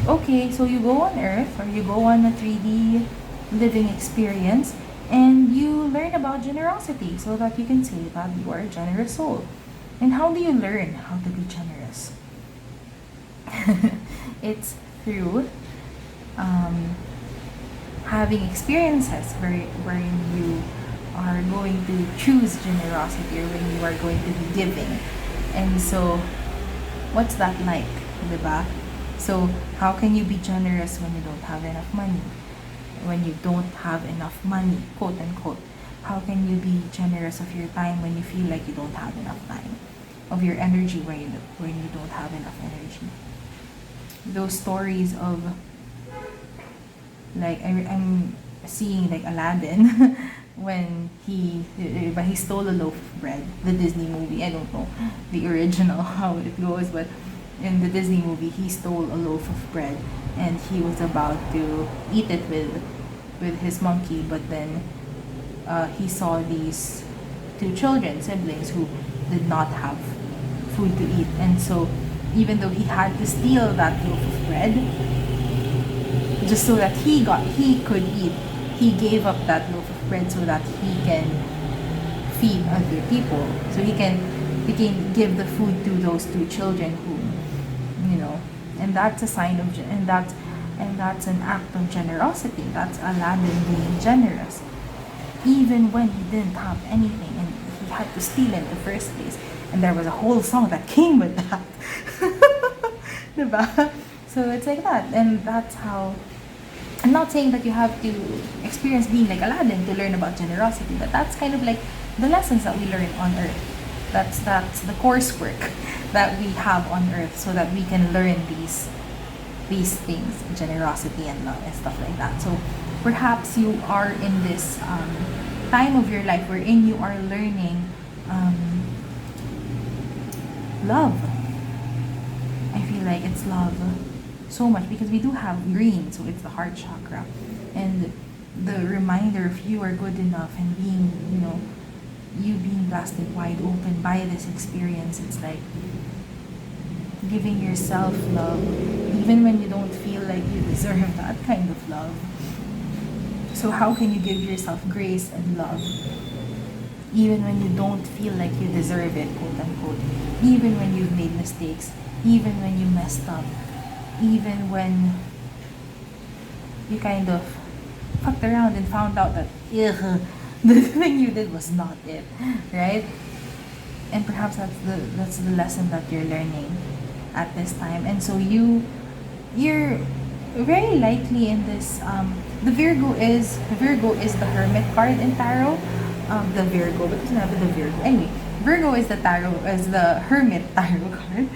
okay, so you go on Earth, or you go on a 3D living experience, and you learn about generosity so that you can say that you are a generous soul. And how do you learn how to be generous? It's through having experiences wherein you are going to choose generosity, or when you are going to be giving. And so, what's that like, diba? So, how can you be generous when you don't have enough money? When you don't have enough money, quote unquote. How can you be generous of your time when you feel like you don't have enough time? Of your energy when you don't have enough energy? Those stories of, like, I'm seeing like Aladdin when he stole a loaf of bread. The Disney movie, I don't know the original how it goes, but in the Disney movie, he stole a loaf of bread, and he was about to eat it with his monkey, but then he saw these two children, siblings, who did not have food to eat, and so even though he had to steal that loaf of bread just so that he could eat. He gave up that loaf of bread so that he can feed other people. So he can give the food to those two children who, and that's a sign of and that's an act of generosity. That's Aladdin being generous, even when he didn't have anything and he had to steal in the first place. And there was a whole song that came with that. Diba? So it's like that, and that's how. I'm not saying that you have to experience being like Aladdin to learn about generosity, but that's kind of like the lessons that we learn on Earth. That's the coursework that we have on Earth, so that we can learn these things, generosity and love and stuff like that. So perhaps you are in this time of your life wherein you are learning love. I feel like it's love so much because we do have green, so it's the heart chakra, and the reminder of you are good enough and being, you being blasted wide open by this experience. It's like giving yourself love even when you don't feel like you deserve that kind of love. So how can you give yourself grace and love even when you don't feel like you deserve it, quote unquote, even when you've made mistakes, even when you messed up, even when you kind of fucked around and found out that the thing you did was not it, right? And perhaps that's the lesson that you're learning at this time. And so you're very likely in this the Virgo is the Hermit card in tarot. The Virgo, because I have the Virgo. Anyway, Virgo is the Hermit tarot card.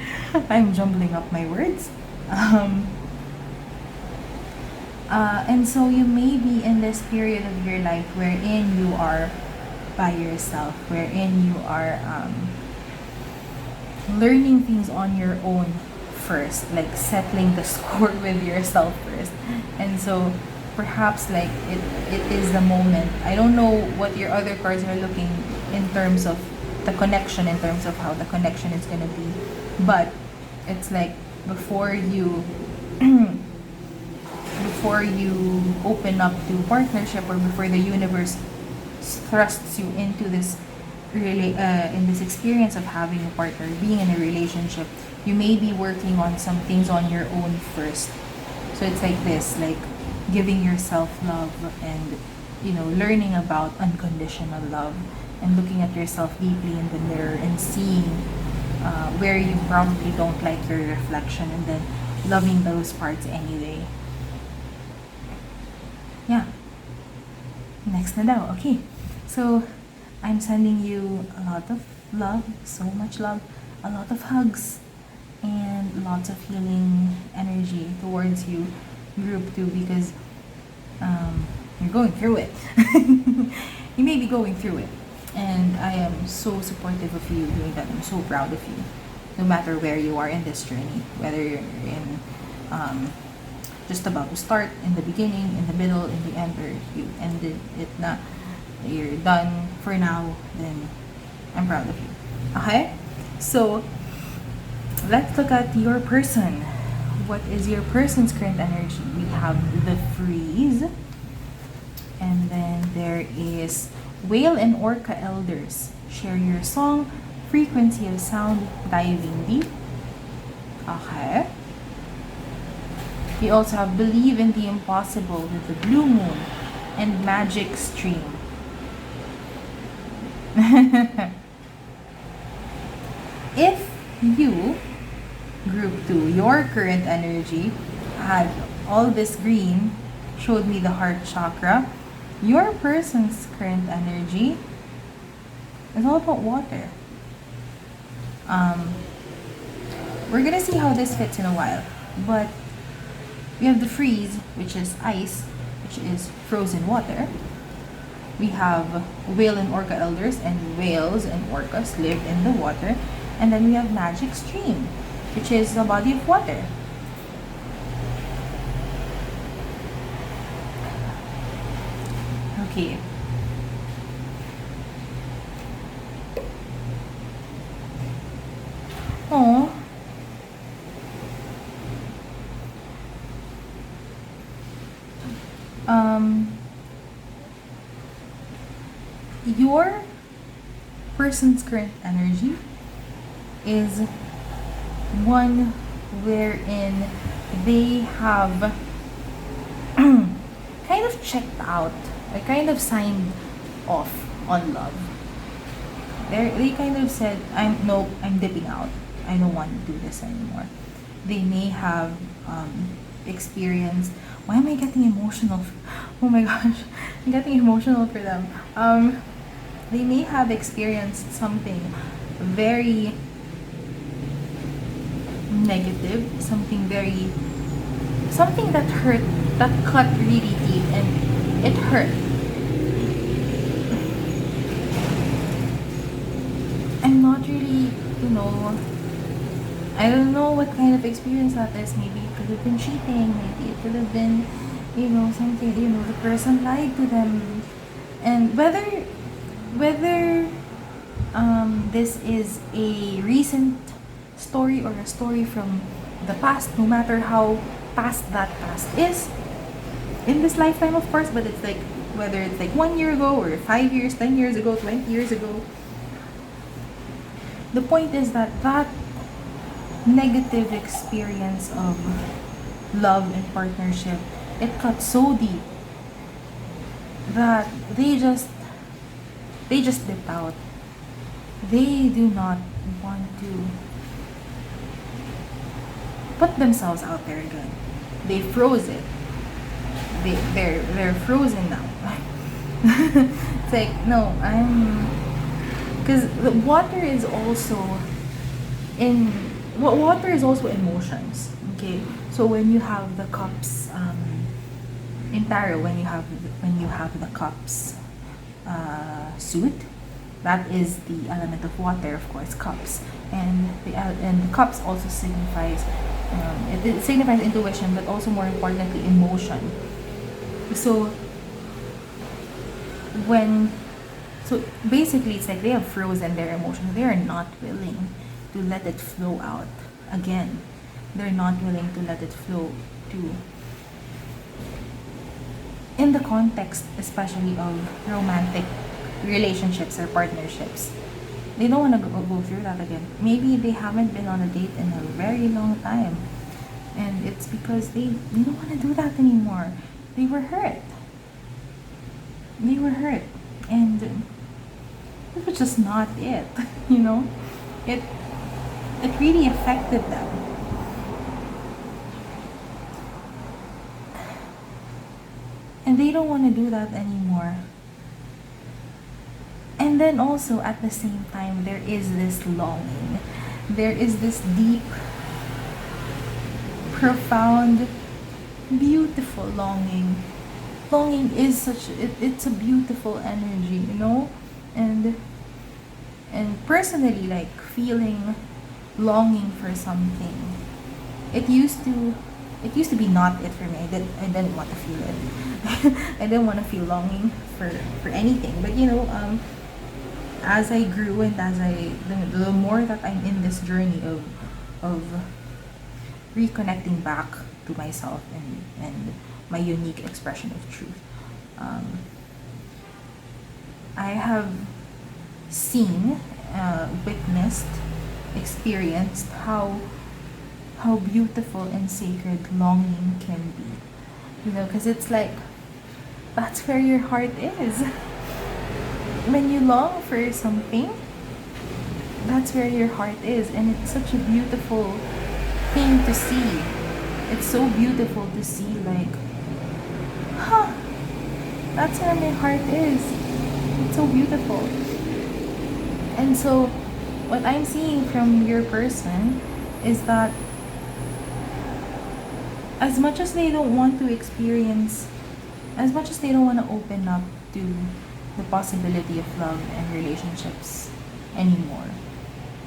I'm jumbling up my words. And so you may be in this period of your life wherein you are by yourself, wherein you are learning things on your own first, like settling the score with yourself first. And so perhaps like it is the moment. I don't know what your other cards are looking in terms of the connection, in terms of how the connection is going to be, but it's like before you before you open up to partnership, or before the universe thrusts you into this really in this experience of having a partner, being in a relationship, you may be working on some things on your own first. So it's like this, like giving yourself love, and learning about unconditional love, and looking at yourself deeply in the mirror and seeing where you probably don't like your reflection, and then loving those parts anyway. Yeah. Next na daw. Okay. So, I'm sending you a lot of love, so much love, a lot of hugs, and lots of healing energy towards you, group 2, because you're going through it. You may be going through it. And I am so supportive of you doing that. I'm so proud of you. No matter where you are in this journey, whether you're in just about to start, in the beginning, in the middle, in the end, or you ended it na, you're done for now, then I'm proud of you. Okay? So, let's look at your person. What is your person's current energy? We have the Freeze. And then there is Whale and Orca Elders. Share your song, frequency of sound, diving deep. Okay. We also have Believe in the Impossible with the Blue Moon and Magic Stream. If you, group 2, your current energy had all this green, showed me the heart chakra, your person's current energy is all about water. We're gonna see how this fits in a while, but we have the Freeze, which is ice, which is frozen water. We have Whale and Orca Elders, and whales and orcas live in the water. And then we have Magic Stream, which is a body of water. Okay. Oh, your person's current energy is one wherein they have kind of checked out, or kind of signed off on love. They kind of said, I'm dipping out. I don't want to do this anymore. They may have experienced. Why am I getting emotional? Oh my gosh, I'm getting emotional for them. They may have experienced something very negative, something that hurt, that cut really deep, and it hurt. I'm not really, I don't know what kind of experience that is. Maybe it could have been cheating, maybe it could have been, something, the person lied to them. And whether this is a recent story or a story from the past, no matter how past that past is, in this lifetime, of course, but it's like, whether it's like 1 year ago, or 5 years, 10 years ago, 20 years ago, the point is that that negative experience of love and partnership, it cut so deep that they just dip out. They do not want to put themselves out there again. They froze it. They're frozen now. It's like, no, because the water is also water is also emotions. Okay, so when you have the cups, in tarot, when you have the cups suit, that is the element of water, of course, cups, and the cups also signifies, it signifies intuition, but also more importantly emotion. So basically, it's like they have frozen their emotions. They are not willing to let it flow out again. They're not willing to let it flow to, in the context especially of romantic relationships or partnerships. They don't want to go through that again. Maybe they haven't been on a date in a very long time, and it's because they don't want to do that anymore. They were hurt, and it was just not it. it really affected them. And they don't want to do that anymore. And then also, at the same time, there is this longing. There is this deep, profound, beautiful longing. Longing is it's a beautiful energy, and personally, like, feeling longing for something, it used to be not it for me. I didn't want to feel it. I didn't want to feel longing for anything. But as I grew, and the more that I'm in this journey of reconnecting back to myself and my unique expression of truth, I have seen, witnessed, experienced how beautiful and sacred longing can be. Because it's like, that's where your heart is. When you long for something, that's where your heart is. And it's such a beautiful thing to see. It's so beautiful to see, like, that's where my heart is. It's so beautiful. And so, what I'm seeing from your person is that, as much as they don't want to experience, as much as they don't want to open up to the possibility of love and relationships anymore,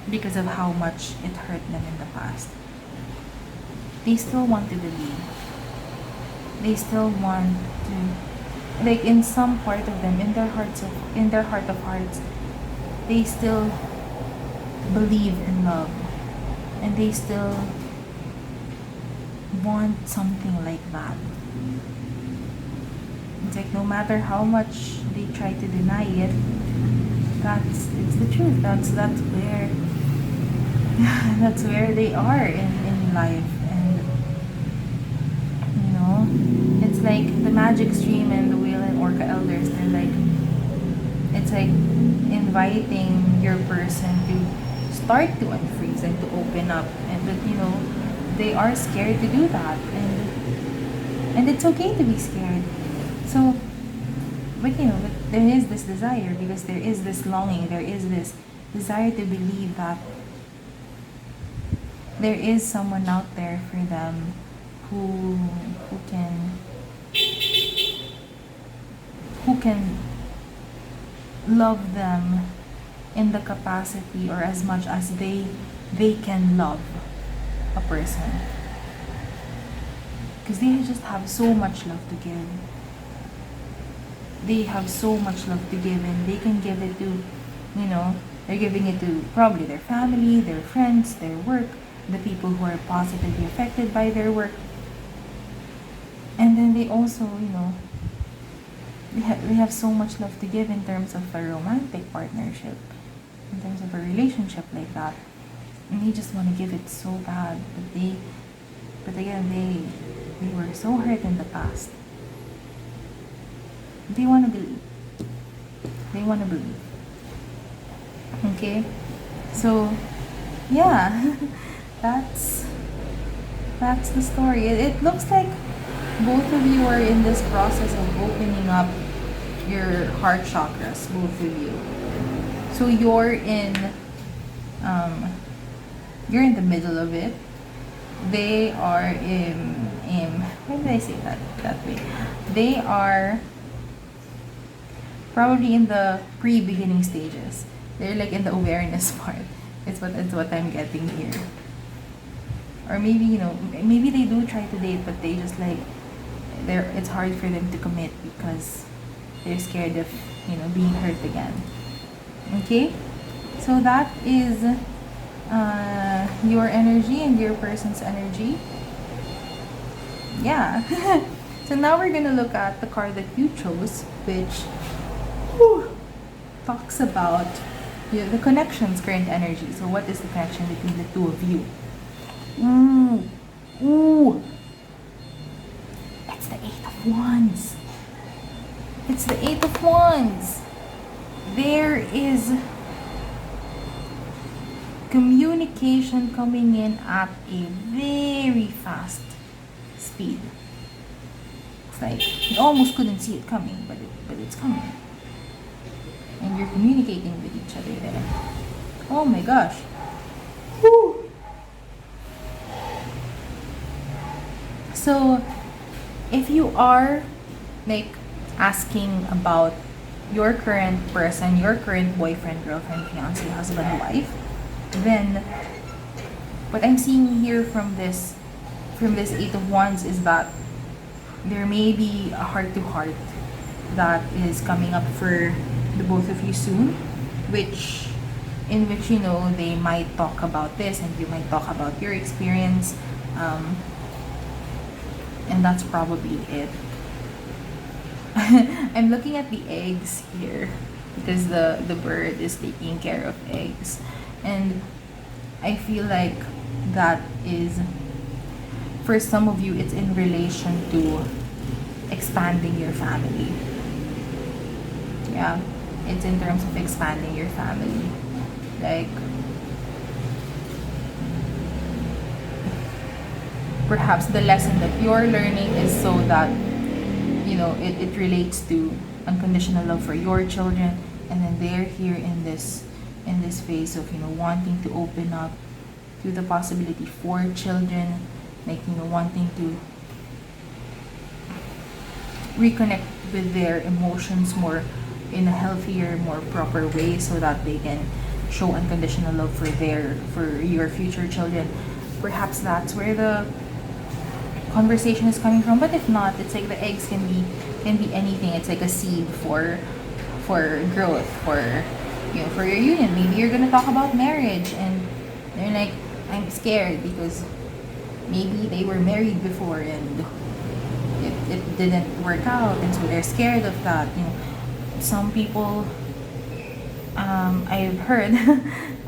because of how much it hurt them in the past, they still want to believe. They still want to, like, in some part of them, in their heart of hearts, they still believe in love, and they still want something like that. It's like no matter how much they try to deny it, it's the truth. That's where that's where they are in life. And it's like the magic stream and the whale and orca elders, they're like, it's like inviting your person to start to unfreeze and to open up, and that they are scared to do that, and it's okay to be scared. So but there is this desire, because there is this longing, there is this desire to believe that there is someone out there for them who can who can love them in the capacity, or as much as they can love a person, because they just have so much love to give. They have so much love to give, and they can give it to, they're giving it to probably their family, their friends, their work, the people who are positively affected by their work. And then they also, they have so much love to give in terms of a romantic partnership, in terms of a relationship like that. And they just want to give it so bad, but again, they were so hurt in the past. They want to believe. They want to believe. Okay? So, yeah. that's the story. It looks like both of you are in this process of opening up your heart chakras, both of you. So you're in the middle of it. They are in why did I say that way? They are probably in the pre-beginning stages. They're like in the awareness part. It's what I'm getting here. Or maybe, maybe they do try to date, but they just like, it's hard for them to commit because they're scared of, being hurt again. Okay? So that is your energy and your person's energy. Yeah. So now we're gonna look at the card that you chose, which talks about the connection's current energy. So what is the connection between the two of you? Ooh. It's the Eight of Wands. It's the Eight of Wands. There is communication coming in at a very fast speed. It's like you almost couldn't see it coming, but it's coming. And you're communicating with each other there. Oh my gosh. Woo. So, if you are like asking about your current person, your current boyfriend, girlfriend, fiance, husband, wife, then what I'm seeing here from this Eight of Wands is that there may be a heart-to-heart that is coming up for the both of you soon, in which they might talk about this, and you might talk about your experience, and that's probably it. I'm looking at the eggs here because the bird is taking care of eggs, and I feel like that is, for some of you, it's in relation to expanding your family. Yeah, it's in terms of expanding your family. Like, perhaps the lesson that you're learning is so that it relates to unconditional love for your children, and then they're here in this phase of wanting to open up to the possibility for children, like wanting to reconnect with their emotions more in a healthier, more proper way, so that they can show unconditional love for your future children. Perhaps that's where the conversation is coming from. But if not, it's like the eggs can be anything. It's like a seed for growth, for your union. Maybe you're gonna talk about marriage, and they're like, I'm scared because maybe they were married before, and it didn't work out, and so they're scared of that. Some people, I've heard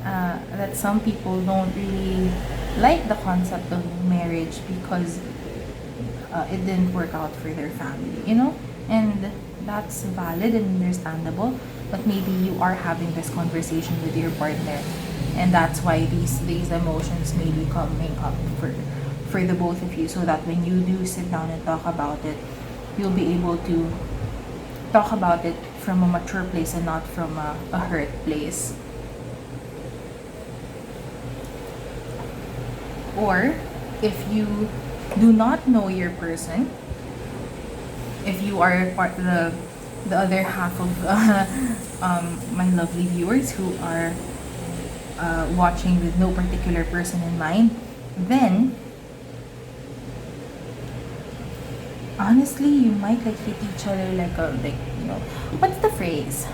that some people don't really like the concept of marriage because it didn't work out for their family. And that's valid and understandable, but maybe you are having this conversation with your partner, and that's why these emotions may be coming up for the both of you, so that when you do sit down and talk about it, you'll be able to talk about it from a mature place and not from a hurt place. Or if you do not know your person, if you are part of the other half of my lovely viewers who are watching with no particular person in mind, then honestly you might like hit each other what's the phrase,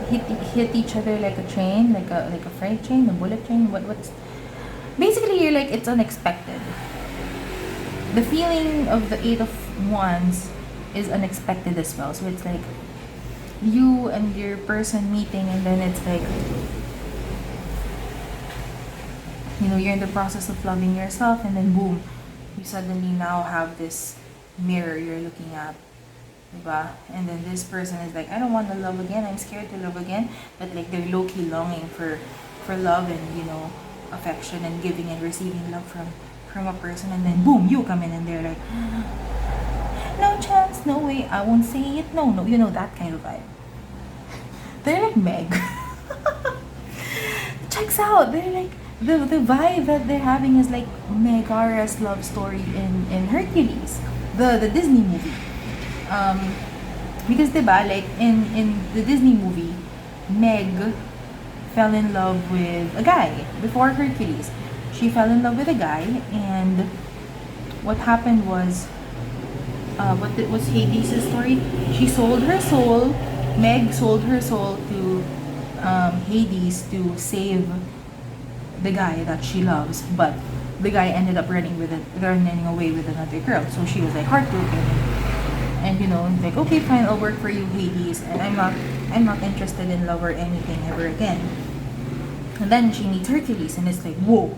hit each other like a train, like a freight train, a bullet train, what's basically, you're like, it's unexpected. The feeling of the Eight of Wands is unexpected as well. So it's like you and your person meeting, and then it's like, you're in the process of loving yourself, and then boom, you suddenly now have this mirror you're looking at, diba? And then this person is like, I don't want to love again, I'm scared to love again, but like they're low-key longing for love and affection and giving and receiving love from a person, and then boom, you come in and they're like, no chance, no way, I won't say it, no, that kind of vibe. They're like Meg. Checks out, they're like, the vibe that they're having is like Megara's love story in Hercules, the Disney movie. Because diba, like in the Disney movie, Meg fell in love with a guy before Hercules. She fell in love with a guy, and what happened was, what was Hades' story? She sold her soul. Meg sold her soul to Hades to save the guy that she loves, but the guy ended up running away with another girl. So she was like heartbroken, and like, okay, fine, I'll work for you, Hades, and I'm not interested in love or anything ever again. And then she meets Hercules, and it's like, whoa,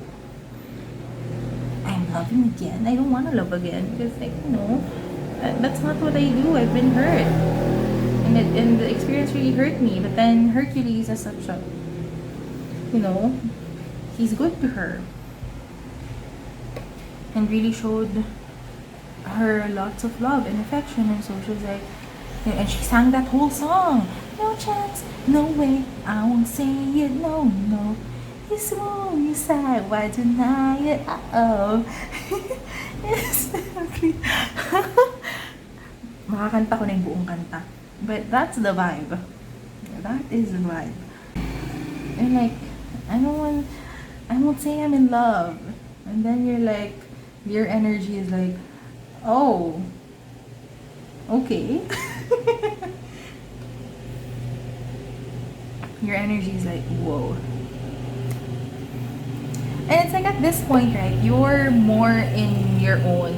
I'm loving again. I don't want to love again, because like, no, that's not what I do. I've been hurt, and the experience really hurt me. But then Hercules is such a, he's good to her, and really showed her lots of love and affection, and so she was like, and she sang that whole song, no chance, no way, I won't say it, no, you swoon, you sigh, why deny it, uh-oh. Yes, okay. Makakanta ko na yung buong kanta, but that's the vibe. That is the vibe. And like, I won't say I'm in love, and then you're like, your energy is like, oh, okay. Your energy is like, whoa. And it's like, at this point, right, you're more in your own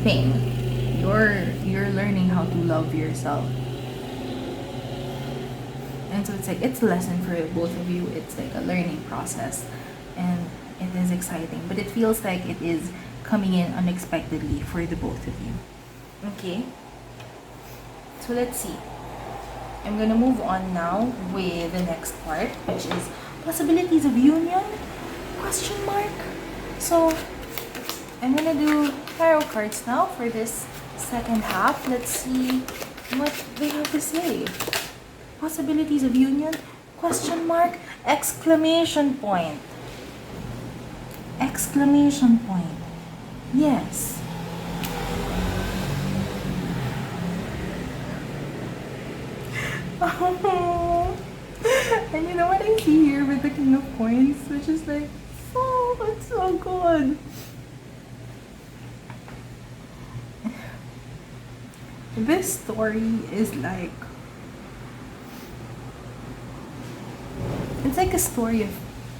thing. You're learning how to love yourself. And so it's like, it's a lesson for both of you. It's like a learning process, and it is exciting, but it feels like it is coming in unexpectedly for the both of you. Okay, so let's see. I'm gonna move on now with the next part, which is possibilities of union, question mark. So I'm gonna do tarot cards now for this second half. Let's see what they have to say. Possibilities of union, question mark, exclamation point. Exclamation point. Yes. Oh. And you know what I see here with the King of Coins, which is like, oh, it's so good. This story is like, it's like a story of,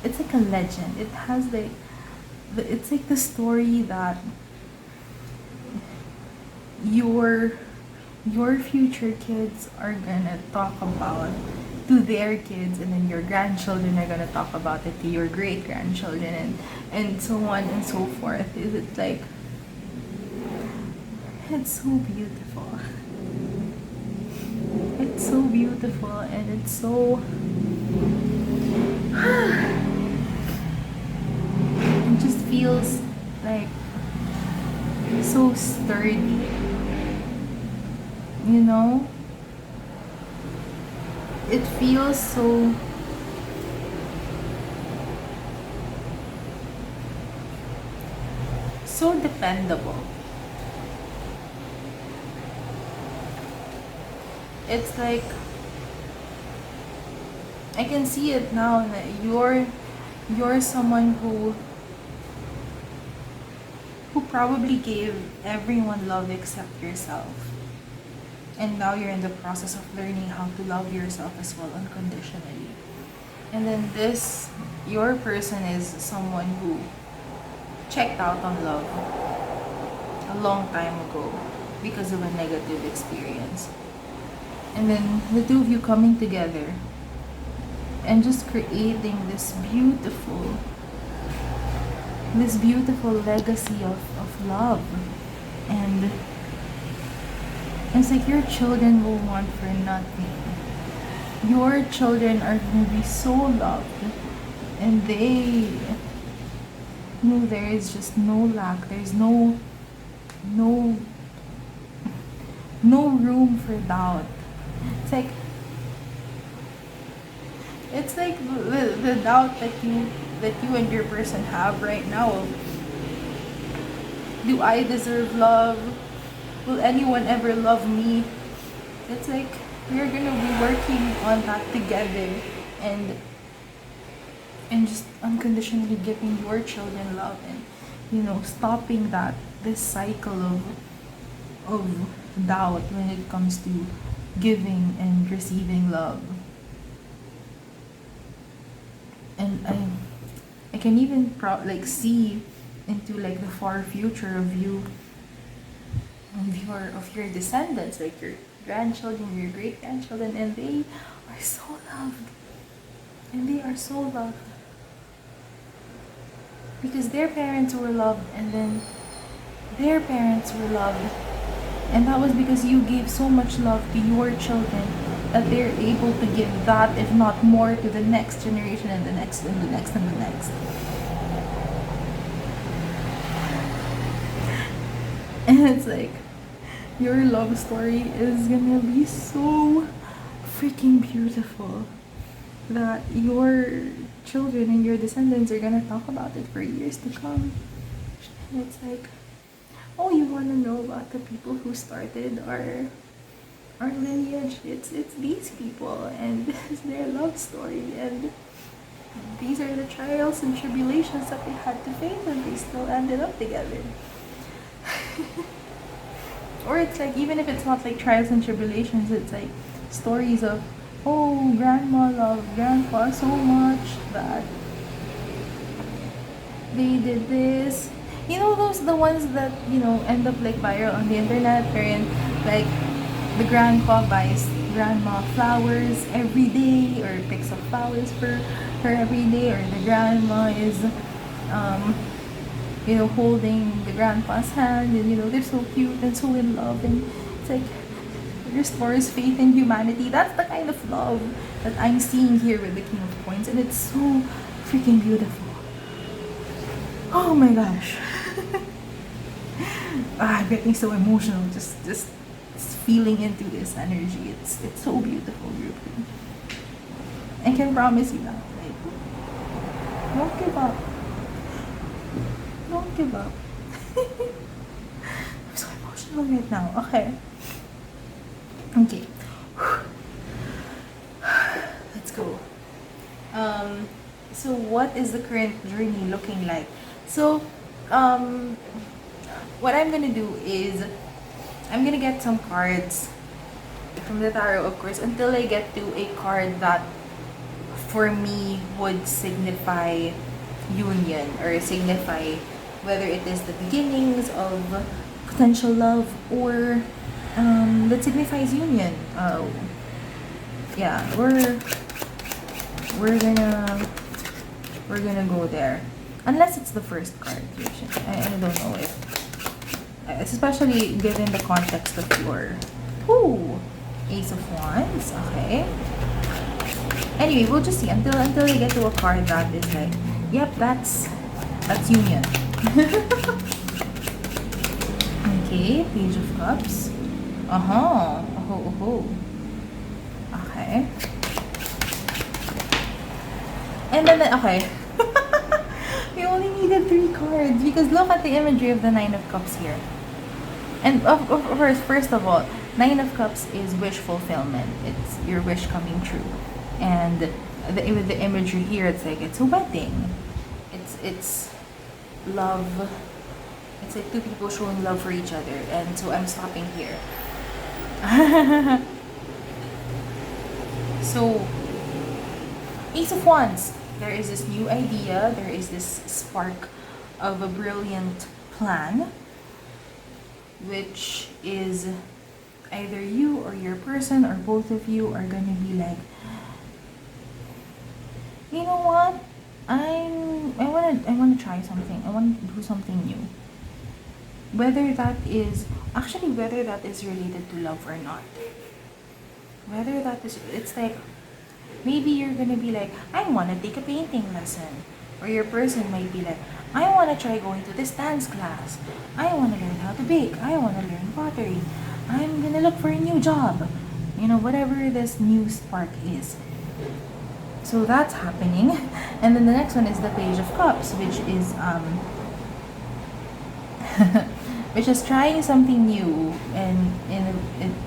it's like a legend. It has like, it's like the story that your your future kids are gonna talk about to their kids, and then your grandchildren are gonna talk about it to your great grandchildren, and so on and so forth. Is it like, it's so beautiful. It's so beautiful, and it's so it just feels like so sturdy, you know? It feels so dependable. It's like I can see it now that you're someone who probably gave everyone love except yourself. And now you're in the process of learning how to love yourself as well unconditionally. And then your person is someone who checked out on love a long time ago because of a negative experience. And then the two of you coming together and just creating this beautiful legacy of love. And it's like your children will want for nothing. Your children are going to be so loved, and they know there is just no lack. There's no room for doubt. It's like the doubt that you and your person have right now of, do I deserve love? Will anyone ever love me? It's like we're gonna be working on that together, and just unconditionally giving your children love, and stopping this cycle of doubt when it comes to giving and receiving love. And I can even see into like the far future of you, of your descendants, like your grandchildren, your great grandchildren, and they are so loved. And they are so loved because their parents were loved, and then their parents were loved, and that was because you gave so much love to your children that they're able to give that, if not more, to the next generation, and the next, and the next, and the next. And it's like your love story is gonna be so freaking beautiful that your children and your descendants are gonna talk about it for years to come. And it's like, oh, you wanna know about the people who started our lineage? It's these people, and this is their love story, and these are the trials and tribulations that they had to face, and they still ended up together. Or it's like, even if it's not like trials and tribulations, it's like stories of, oh, grandma loved grandpa so much that they did this. The ones that, end up like viral on the internet, wherein like the grandpa buys grandma flowers every day, or picks up flowers for her every day, or the grandma is holding the grandpa's hand, and they're so cute and so in love, and it's like restores faith in humanity. That's the kind of love that I'm seeing here with the King of Coins, and it's so freaking beautiful. Oh my gosh. I'm getting so emotional just feeling into this energy. It's so beautiful, really. I can promise you that. Like, don't give up. Don't give up. I'm so emotional right now. Okay. Let's go. So what is the current journey looking like? So, what I'm gonna do is I'm gonna get some cards from the tarot, of course, until I get to a card that for me would signify union, or signify whether it is the beginnings of potential love, or that signifies union. Yeah, we're gonna we're gonna go there, unless it's the first card. I don't know if, especially given the context of your Ace of Wands. Okay. Anyway, we'll just see until I get to a card that is like, yep, that's union. Okay, Page of Cups. Okay. And then, okay. We only needed 3 cards because look at the imagery of the Nine of Cups here. And of course, first of all, Nine of Cups is wish fulfillment. It's your wish coming true. And with the imagery here, it's like it's a wedding. It's love. It's like 2 people showing love for each other. And so I'm stopping here. So, Ace of Wands. There is this new idea. There is this spark of a brilliant plan, which is either you or your person or both of you are gonna be like, you know what? I wanna try something. I wanna do something new. Whether that is related to love or not. Whether that is, it's like, maybe you're gonna be like, I wanna take a painting lesson. Or your person might be like, I wanna try going to this dance class. I wanna learn how to bake. I wanna learn pottery. I'm gonna look for a new job. You know, whatever this new spark is. So that's happening. And then the next one is the Page of Cups, which is which is trying something new, and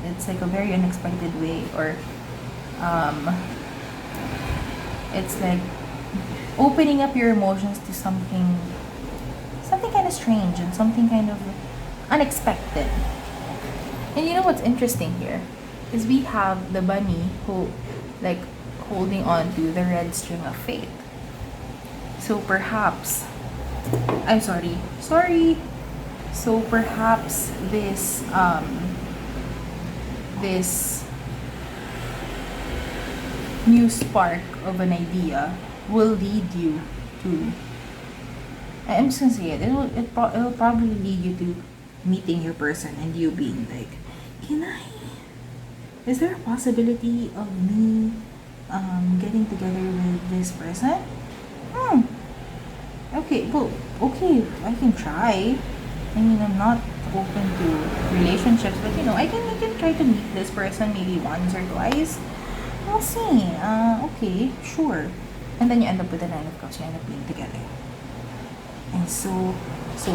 it's like a very unexpected way, or it's like opening up your emotions to something kind of strange and something kind of unexpected. And you know what's interesting here is we have the bunny who like holding on to the red string of fate. So perhaps sorry. So perhaps this new spark of an idea will lead you to, I'm just gonna say it, it'll probably lead you to meeting your person and you being like, is there a possibility of me getting together with this person? Okay, well, okay, I can try. I mean, I'm not open to relationships, but you know, I can try to meet this person maybe once or twice. We'll see. Okay, sure. And then you end up with the Nine of Cups. You end up being together. And so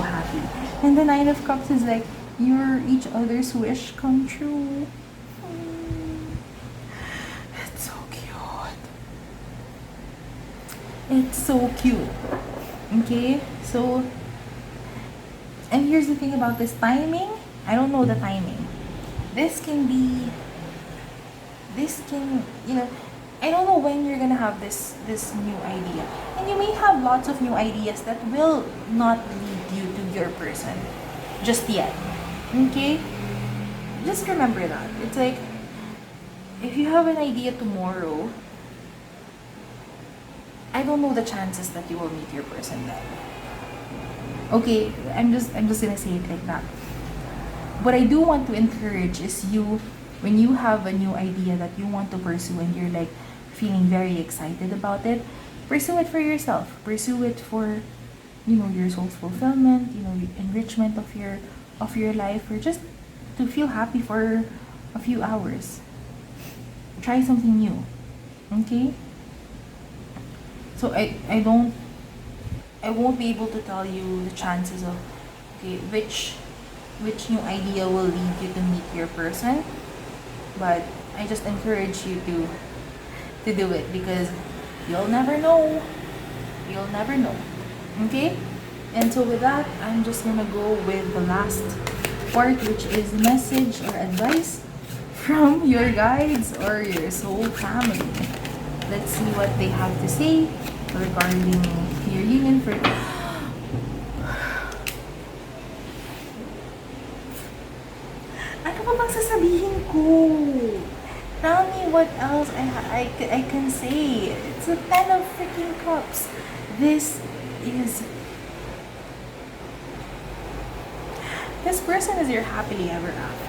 happy. And the Nine of Cups is like, you're each other's wish come true. It's so cute. It's so cute. Okay, so, and here's the thing about this timing. I don't know the timing. This can, you know, I don't know when you're gonna have this new idea. And you may have lots of new ideas that will not lead you to your person just yet. Okay? Just remember that. It's like, if you have an idea tomorrow, I don't know the chances that you will meet your person then. Okay, I'm just gonna say it like that. What I do want to encourage is you, when you have a new idea that you want to pursue and you're like feeling very excited about it, pursue it for yourself. Pursue it for, you know, your soul's fulfillment, you know, enrichment of your life, or just to feel happy for a few hours. Try something new. Okay? So I won't be able to tell you the chances of, okay, which new idea will lead you to meet your person, but I just encourage you to do it, because you'll never know. You'll never know. Okay? And so with that, I'm just gonna go with the last part, which is message or advice from your guides or your soul family. Let's see what they have to say regarding your union for go. Tell me what else I can say. It's a 10 of freaking cups. This is... This person is your happily ever after.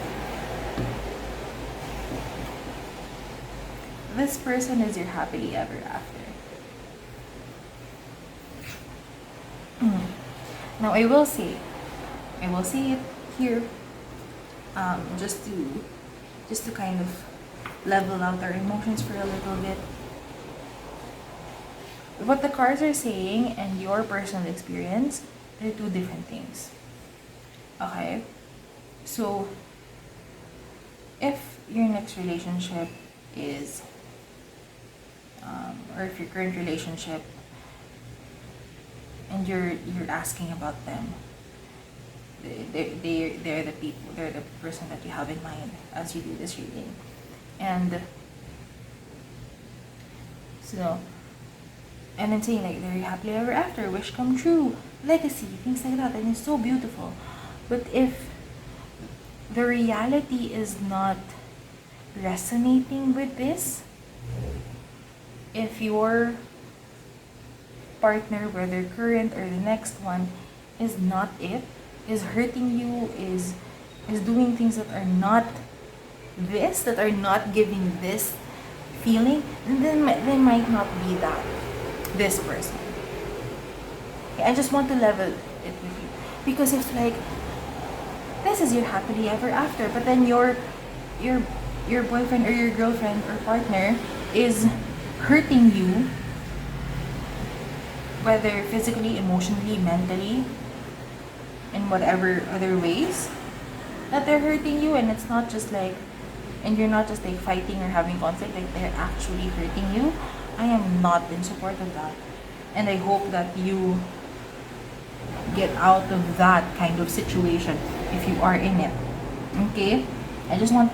This person is your happily ever after. Now I will say it here, just to kind of level out our emotions for a little bit. What the cards are saying and your personal experience are two different things. Okay? So, if your next relationship is, or if your current relationship, and you're asking about them, they're the people, they're the person that you have in mind as you do this reading. And so, and then saying like they're happily ever after, wish come true, legacy, things like that, and it's so beautiful. But if the reality is not resonating with this, if your partner, whether current or the next one, is not it, is hurting you, is doing things that are not this, that are not giving this feeling, then they might not be this person. Okay, I just want to level it with you, because if like this is your happily ever after, but then your boyfriend or your girlfriend or partner is hurting you, whether physically, emotionally, mentally, in whatever other ways that they're hurting you, and it's not just like, and you're not just like fighting or having conflict, like they're actually hurting you, I am not in support of that. And I hope that you get out of that kind of situation if you are in it. Okay? I just want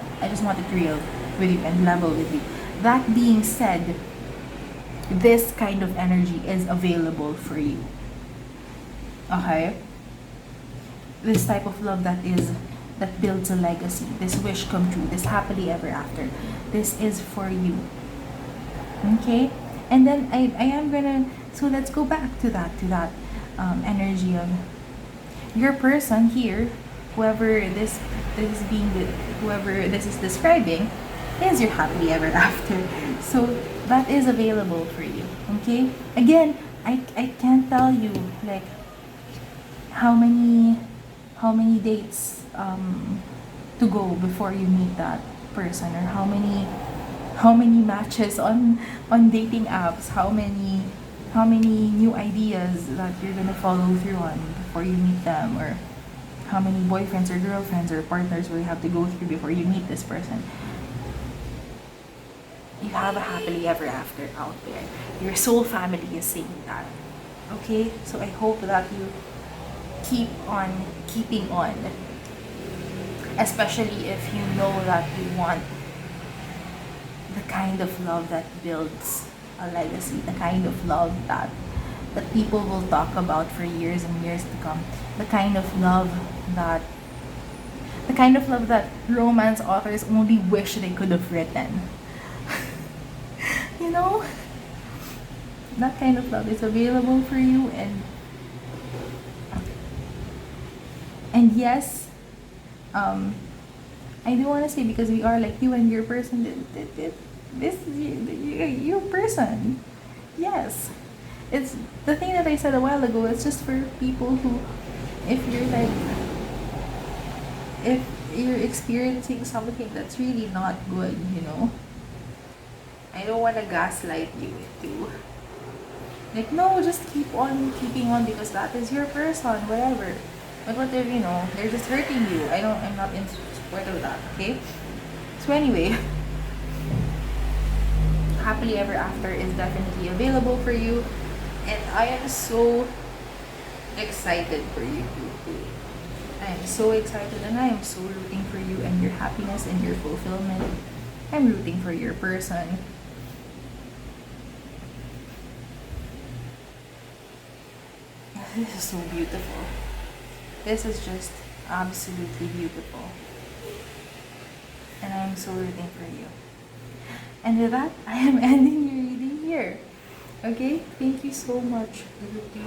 it real with you and level with you. That being said, this kind of energy is available for you. Okay? This type of love that builds a legacy, this wish come true, this happily ever after, this is for you. Okay? And then I am gonna, so let's go back to that energy of your person here, whoever this is describing, is your happily ever after. So that is available for you. Okay? Again, I can't tell you like how many dates to go before you meet that person, or how many matches on dating apps, how many new ideas that you're gonna follow through on before you meet them, or how many boyfriends or girlfriends or partners will you have to go through before you meet this person. You have a happily ever after out there. Your soul family is saying that. Okay? So I hope that you keep on keeping on. Especially if you know that you want the kind of love that builds a legacy, the kind of love that people will talk about for years and years to come, the kind of love that romance authors only wish they could have written. You know, that kind of love is available for you. And yes, I do want to say, because we are like you and your person, this is your person. Yes, it's the thing that I said a while ago. It's just for people who, if you're experiencing something that's really not good, you know, I don't want to gaslight you into like, no, just keep on keeping on because that is your person, whatever. But what if, you know, they're just hurting you? I'm not in support of that. Okay, so anyway, happily ever after is definitely available for you, and I am so excited for you. I am so excited, and I am so rooting for you and your happiness and your fulfillment. I'm rooting for your person. This is so beautiful. This is just absolutely beautiful. and I'm so rooting for you. And with that, I am ending your reading here. Okay? Thank you so much, Group 2,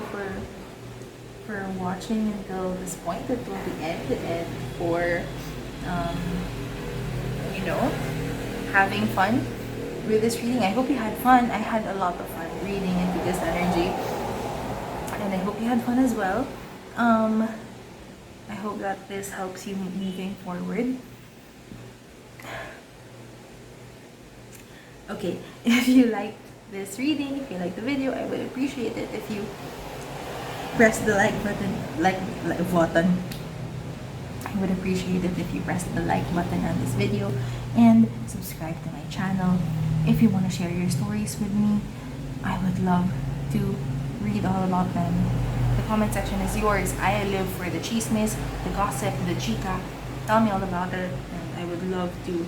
for watching until this point, until the end, and for um, you know, having fun with this reading. I hope you had fun. I had a lot of fun reading into this energy, and I hope you had fun as well. I hope that this helps you moving forward. Okay, if you liked this reading, if you liked the video, I would appreciate it if you press the like button, like button. I would appreciate it if you press the like button on this video and subscribe to my channel. If you want to share your stories with me, I would love to read all about them. The comment section is yours. I live for the chismes, the gossip, the chica. Tell me all about it, and I would love to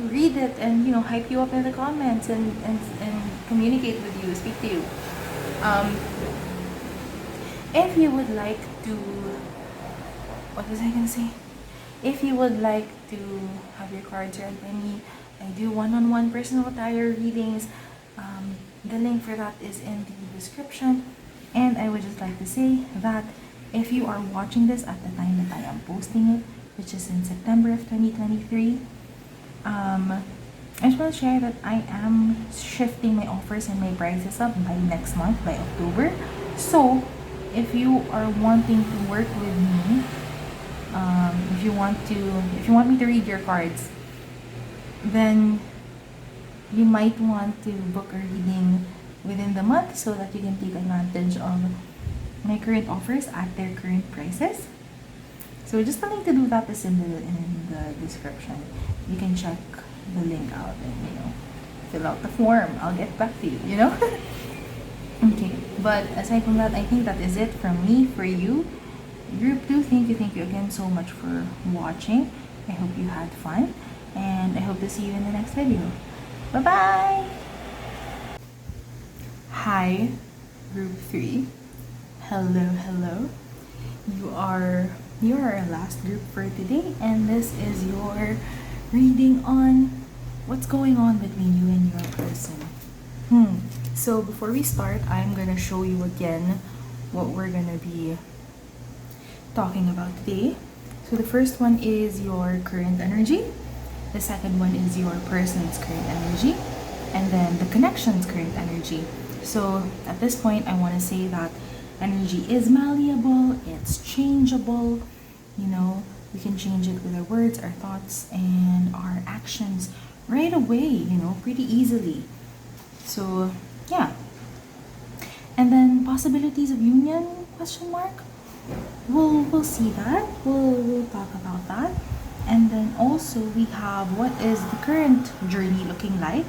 read it and, you know, hype you up in the comments and communicate with you, speak to you. If you would like to, what was I gonna say? If you would like to have your cards read by me, I do one-on-one personal tarot readings. The link for that is in the description. And I would just like to say that if you are watching this at the time that I am posting it, which is in September of 2023, I just want to share that I am shifting my offers and my prices up by next month, by October. So, if you are wanting to work with me, if you want me to read your cards, then you might want to book a reading within the month so that you can take advantage of my current offers at their current prices. So just the link to do that is in the description. You can check the link out and, you know, fill out the form. I'll get back to you, you know? Okay, but aside from that, I think that is it from me for you. Group 2, thank you again so much for watching. I hope you had fun, and I hope to see you in the next video. Bye-bye! Hi, Group 3. Hello. You are our last group for today, and this is your reading on what's going on between you and your person. So before we start, I'm gonna show you again what we're gonna be talking about today. So the first one is your current energy. The second one is your person's current energy. And then the connection's current energy. So at this point, I want to say that energy is malleable, it's changeable. You know, we can change it with our words, our thoughts, and our actions right away, you know, pretty easily. So yeah. And then possibilities of union, question mark? We'll see that. We'll talk about that. And then also we have what is the current journey looking like.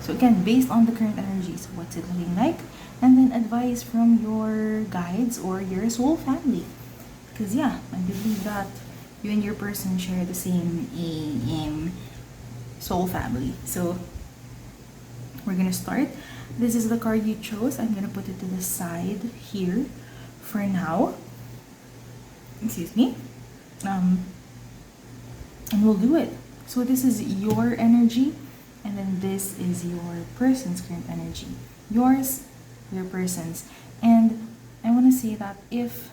So again, based on the current energies, what's it looking like? And then advice from your guides or your soul family. Because yeah, I believe that you and your person share the same soul family. So we're gonna start. This is the card you chose. I'm gonna put it to the side here for now. Excuse me. And we'll do it. So this is your energy, and then this is your person's current energy. Yours, your person's. And I want to say that if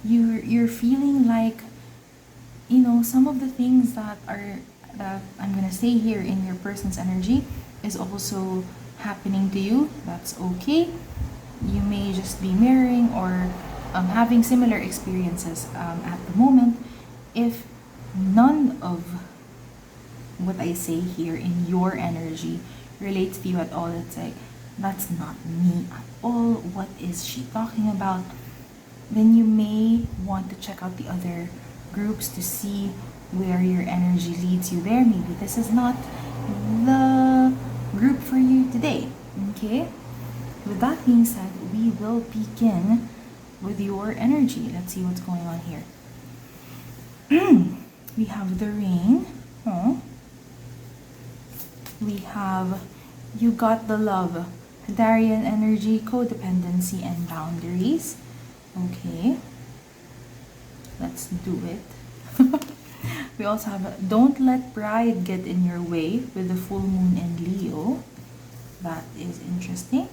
you're feeling like, you know, some of the things that I'm gonna say here in your person's energy is also happening to you, that's okay. You may just be mirroring or having similar experiences at the moment. If none of what I say here in your energy relates to you at all, it's like, that's not me at all, what is she talking about? Then you may want to check out the other groups to see where your energy leads you there. Maybe this is not the group for you today. Okay? With that being said, we will begin with your energy. Let's see what's going on here. We have the rain. We have you got the love. Darian energy, codependency, and boundaries. Okay. Let's do it. We also have don't let pride get in your way with the full moon and Leo. That is interesting.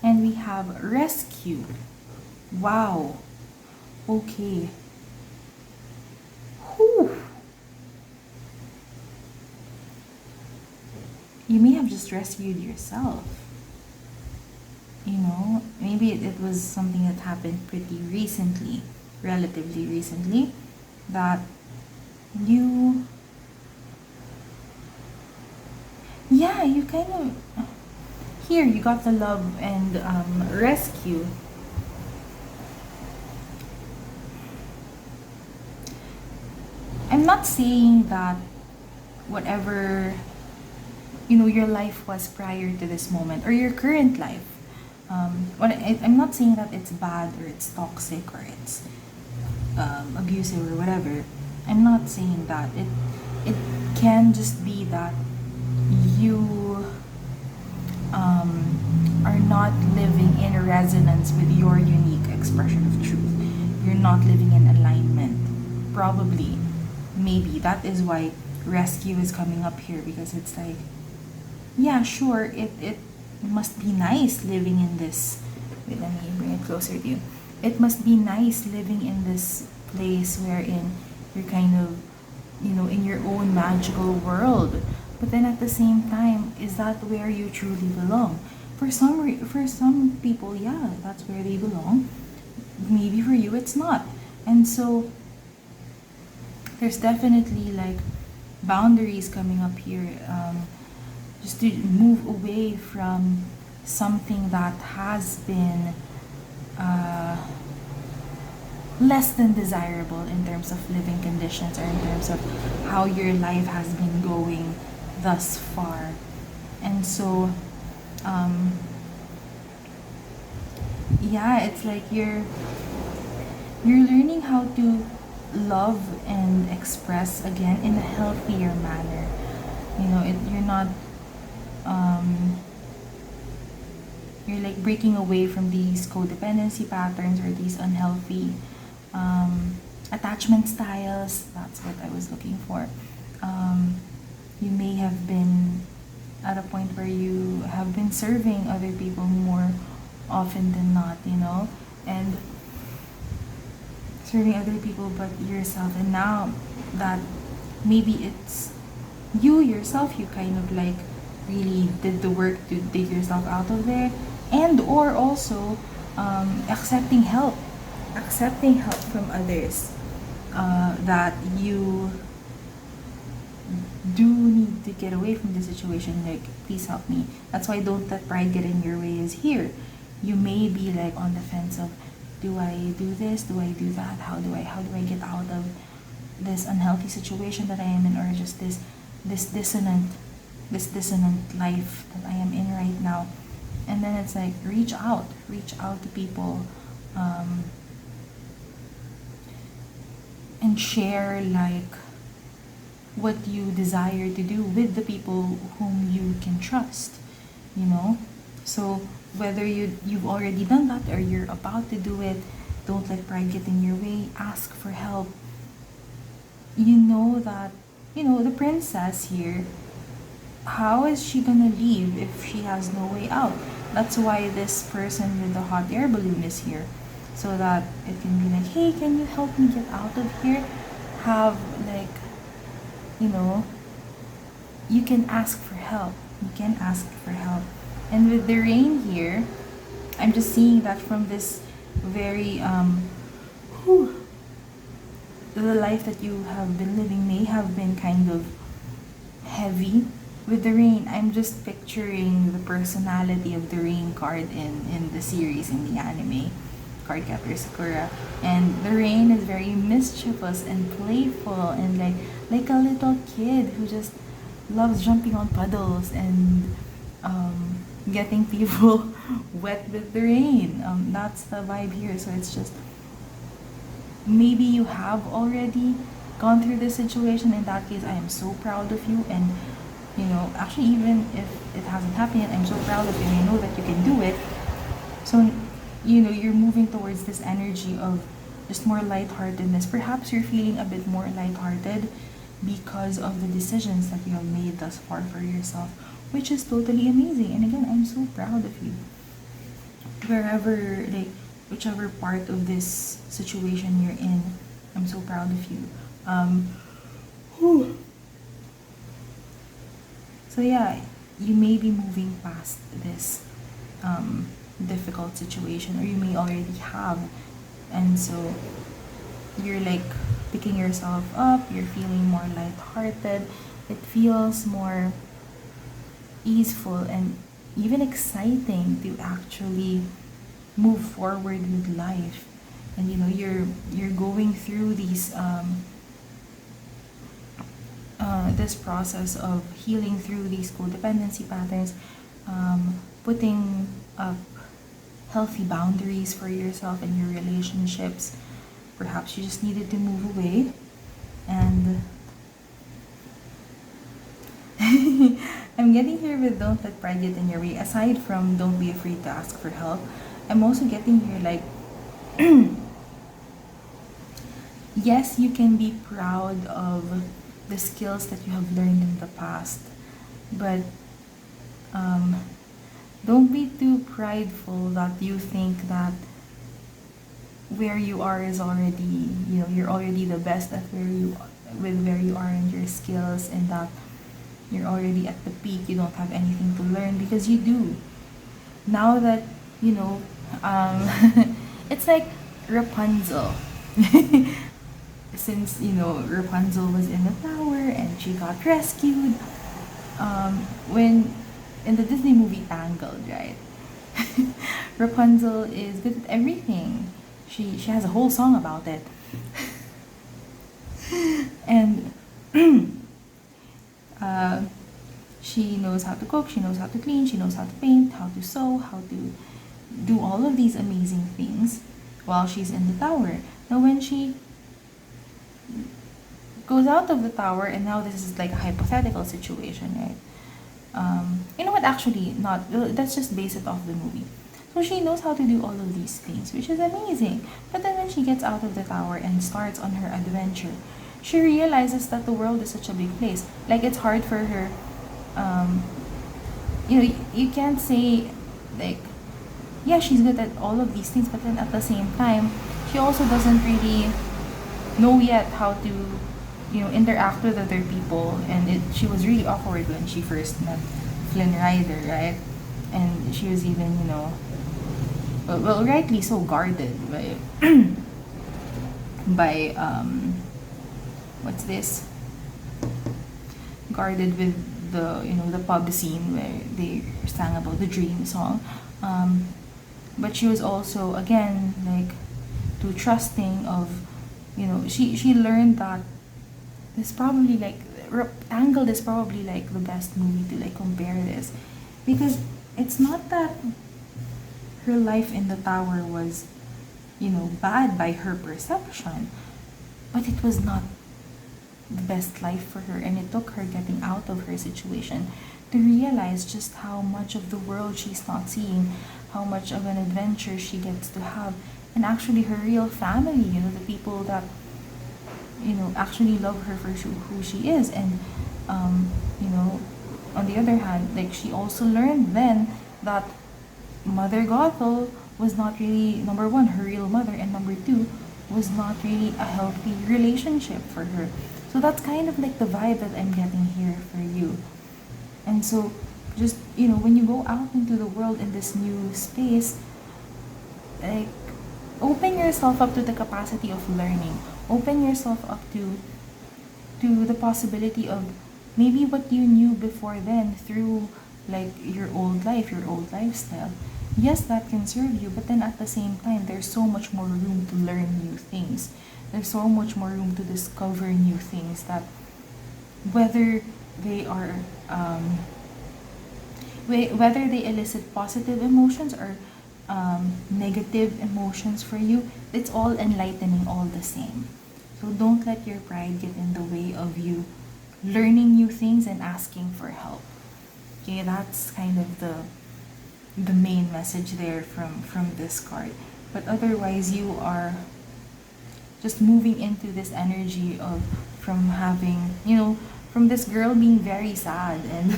And we have rescue. Wow. Okay. Whew. You may have just rescued yourself. You know, maybe it was something that happened pretty recently, relatively recently, that you, yeah, you kind of, here you got the love and rescue. I'm not saying that whatever your life was prior to this moment or your current life. I'm not saying that it's bad or it's toxic or it's abusive or whatever. I'm not saying that. It can just be that you are not living in resonance with your unique expression of truth. You're not living in alignment. Probably, maybe that is why rescue is coming up here, because it's like, yeah, sure, it must be nice living in this. Wait, let me bring it closer to you. It must be nice living in this place wherein you're kind of, in your own magical world. But then at the same time, is that where you truly belong? For some people, yeah, that's where they belong. Maybe for you, it's not. And so there's definitely like boundaries coming up here. Just to move away from something that has been less than desirable in terms of living conditions or in terms of how your life has been going thus far. And so, yeah, it's like you're learning how to love and express again in a healthier manner. You're not you're like breaking away from these codependency patterns or these unhealthy attachment styles. That's what I was looking for. You may have been at a point where you have been serving other people more often than not, and serving other people but yourself. And now that maybe it's you yourself, you kind of like really did the work to dig yourself out of there, and or also accepting help from others, that you do need to get away from the situation. Like, please help me. That's why don't let pride get in your way is here. You may be like on the fence of, do I do this, do I do that, how do I get out of this unhealthy situation that I am in, or just this dissonant life that I am in right now. And then it's like, reach out to people, and share like what you desire to do with the people whom you can trust. So whether you've already done that or you're about to do it, don't let pride get in your way. Ask for help. That the princess here, how is she gonna leave if she has no way out? That's why this person with the hot air balloon is here, so that it can be like, hey, can you help me get out of here? Have like, you can ask for help. And with the rain here, I'm just seeing that from this very the life that you have been living may have been kind of heavy. With the rain, I'm just picturing the personality of the rain card in the series, in the anime, Card Captor Sakura. And the rain is very mischievous and playful and like a little kid who just loves jumping on puddles and getting people wet with the rain. That's the vibe here. So it's just, maybe you have already gone through this situation. In that case, I am so proud of you. And actually, even if it hasn't happened yet, I'm so proud of you. And I know that you can do it. So you're moving towards this energy of just more lightheartedness. Perhaps you're feeling a bit more lighthearted because of the decisions that you have made thus far for yourself, which is totally amazing. And again, I'm so proud of you. Wherever, like, whichever part of this situation you're in, I'm so proud of you. Whew. So yeah, you may be moving past this difficult situation, or you may already have, and so you're like picking yourself up, you're feeling more lighthearted, it feels more easeful and even exciting to actually move forward with life. And you know, you're going through these this process of healing through these codependency patterns, putting up healthy boundaries for yourself and your relationships. Perhaps you just needed to move away. And I'm getting here with don't let pride get in your way. Aside from don't be afraid to ask for help, I'm also getting here like, yes, you can be proud of the skills that you have learned in the past, but don't be too prideful that you think that where you are is already, you know, you're already the best at where you are in your skills, and that you're already at the peak, you don't have anything to learn, because you do. Now that, you know, it's like Rapunzel. Since, you know, Rapunzel was in the tower and she got rescued, when in the Disney movie Tangled, right? Rapunzel is good at everything. She has a whole song about it. And uh, she knows how to cook, she knows how to clean, she knows how to paint, how to sew, how to do all of these amazing things while she's in the tower. Now when she goes out of the tower, and now this is like a hypothetical situation, right? You know what, actually not, let's just base it off the movie. So she knows how to do all of these things, which is amazing. But then when she gets out of the tower and starts on her adventure, she realizes that the world is such a big place. Like, it's hard for her, you know, you can't say, like, yeah, she's good at all of these things, but then at the same time, she also doesn't really know yet how to, you know, interact with other people. And she was really awkward when she first met Flynn Rider, right? And she was even, you know, well, rightly so, guarded by by what's this, guarded with the, you know, the pub scene where they sang about the dream song. But she was also, again, like, too trusting of, you know, she learned that this probably like Tangled is probably like the best movie to like compare this, because it's not that her life in the tower was, you know, bad by her perception, but it was not the best life for her, and it took her getting out of her situation to realize just how much of the world she's not seeing, how much of an adventure she gets to have, and actually her real family, you know, the people that, you know, actually love her for who she is. And you know, on the other hand, like, she also learned then that Mother Gothel was not really, number one, her real mother, and number two, was not really a healthy relationship for her. So that's kind of like the vibe that I'm getting here for you. And so, just, you know, when you go out into the world in this new space, like, open yourself up to the capacity of learning. Open yourself up to the possibility of maybe what you knew before then through, like, your old life, your old lifestyle. Yes, that can serve you, but then at the same time, there's so much more room to learn new things. There's so much more room to discover new things, that whether they are whether they elicit positive emotions or negative emotions for you, it's all enlightening all the same. So don't let your pride get in the way of you learning new things and asking for help. Okay, that's kind of the main message there from this card. But otherwise, you are just moving into this energy of from having, from this girl being very sad and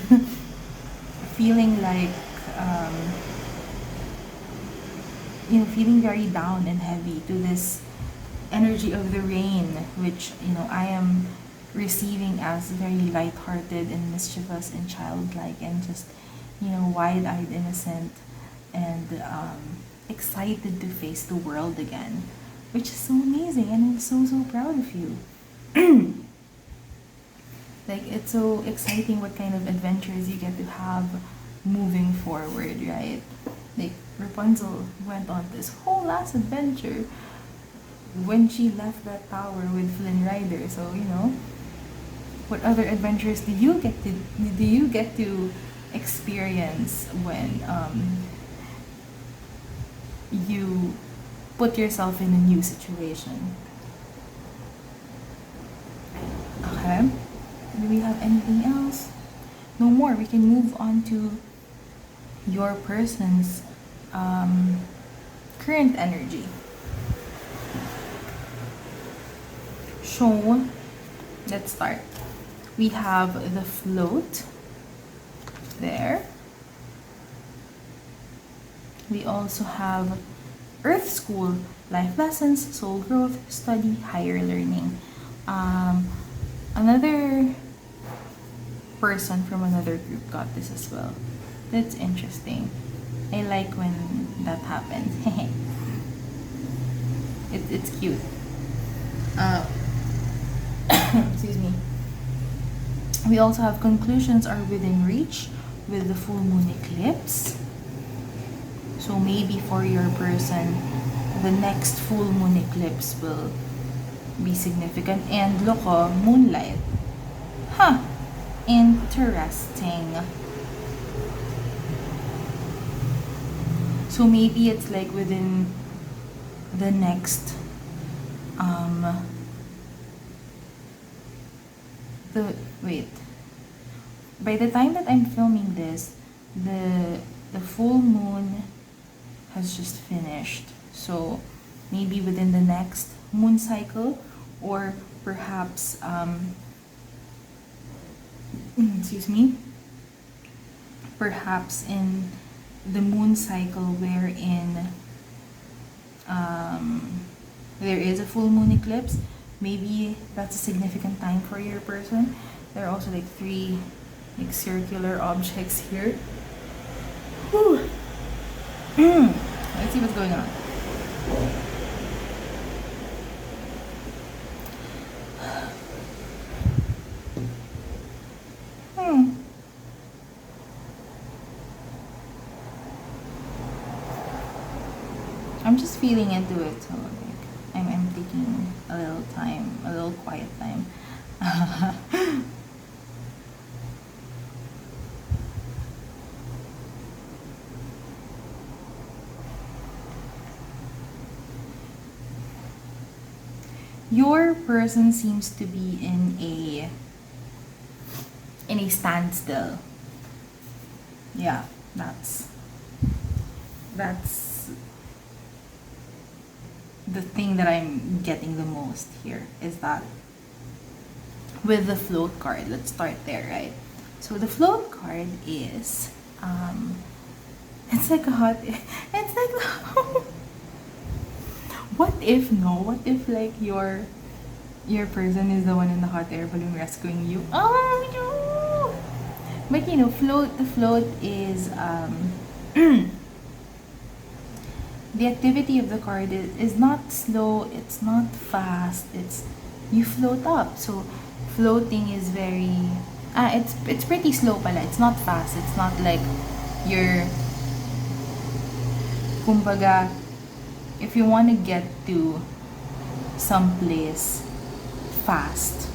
feeling like, um, feeling very down and heavy, to this energy of the rain, which, I am receiving as very lighthearted and mischievous and childlike and just, wide-eyed, innocent, and excited to face the world again, which is so amazing, and I'm so so proud of you. Like, it's so exciting what kind of adventures you get to have moving forward, right? Like, Rapunzel went on this whole last adventure when she left that tower with Flynn Rider. So, what other adventures do you get to experience when you put yourself in a new situation? Okay. Do we have anything else? No more. We can move on to your person's current energy. So, let's start. We have the float there. We also have Earth School, life lessons, soul growth, study, higher learning. Another person from another group got this as well. That's interesting. I like when that happens. It's cute. Excuse me. We also have conclusions are within reach with the full moon eclipse. So maybe for your person, the next full moon eclipse will be significant. And look, moonlight. Huh. Interesting. So maybe it's like within the next by the time that I'm filming this, the full moon has just finished. So maybe within the next moon cycle, or perhaps excuse me, perhaps in the moon cycle wherein there is a full moon eclipse, maybe that's a significant time for your person. There are also like 3 like circular objects here. Whew. Let's see what's going on. I'm just feeling into it, so like I'm taking a little time, a little quiet time. Your person seems to be in a standstill. Yeah, that's the thing that I'm getting the most here, is that with the float card. Let's start there, right? So the float card is it's like a hot it's like what if like your person is the one in the hot air balloon rescuing you? Oh no! But the float is the activity of the card is not slow, it's not fast, it's you float up. So floating is very it's pretty slow pala. It's not fast. It's not like you're kumbaga, if you want to get to some place fast,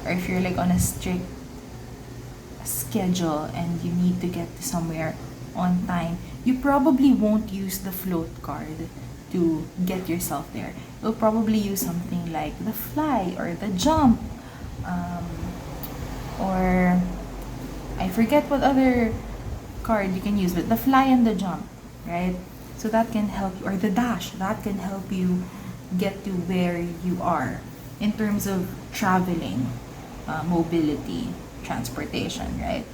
or if you're like on a strict schedule and you need to get to somewhere on time, you probably won't use the float card to get yourself there. You'll probably use something like the fly or the jump, or I forget what other card you can use, but the fly and the jump, right? So that can help you, or the dash, that can help you get to where you are in terms of traveling, mobility, transportation, right?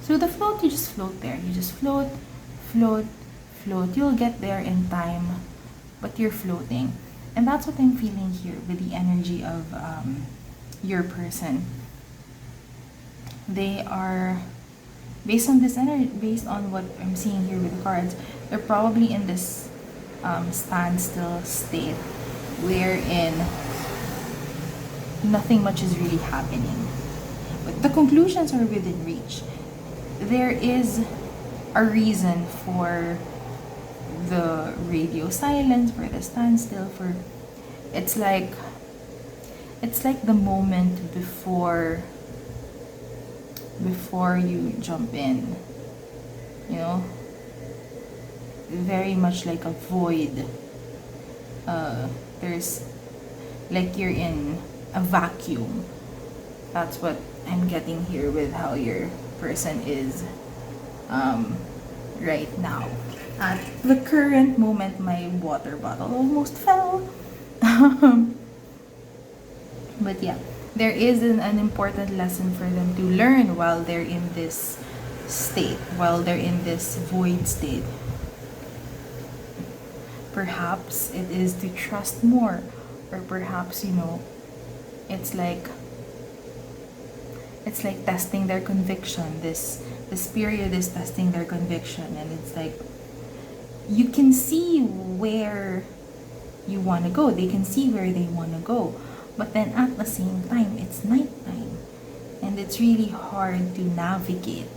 So the float, you just float there. You just float, float, float. You'll get there in time, but you're floating. And that's what I'm feeling here with the energy of your person. They are, based on this energy, based on what I'm seeing here with the cards, they're probably in this standstill state wherein nothing much is really happening. But the conclusions are within reach. There is a reason for the radio silence, for the standstill, for it's like the moment before you jump in, you know, very much like a void. There's like you're in a vacuum. That's what I'm getting here with how your person is right now. At the current moment, my water bottle almost fell. But yeah, there is an important lesson for them to learn while they're in this state, while they're in this void state. Perhaps it is to trust more, or perhaps, it's like testing their conviction. This period is testing their conviction, and it's like you can see where you want to go. They can see where they want to go, but then at the same time, it's nighttime, and it's really hard to navigate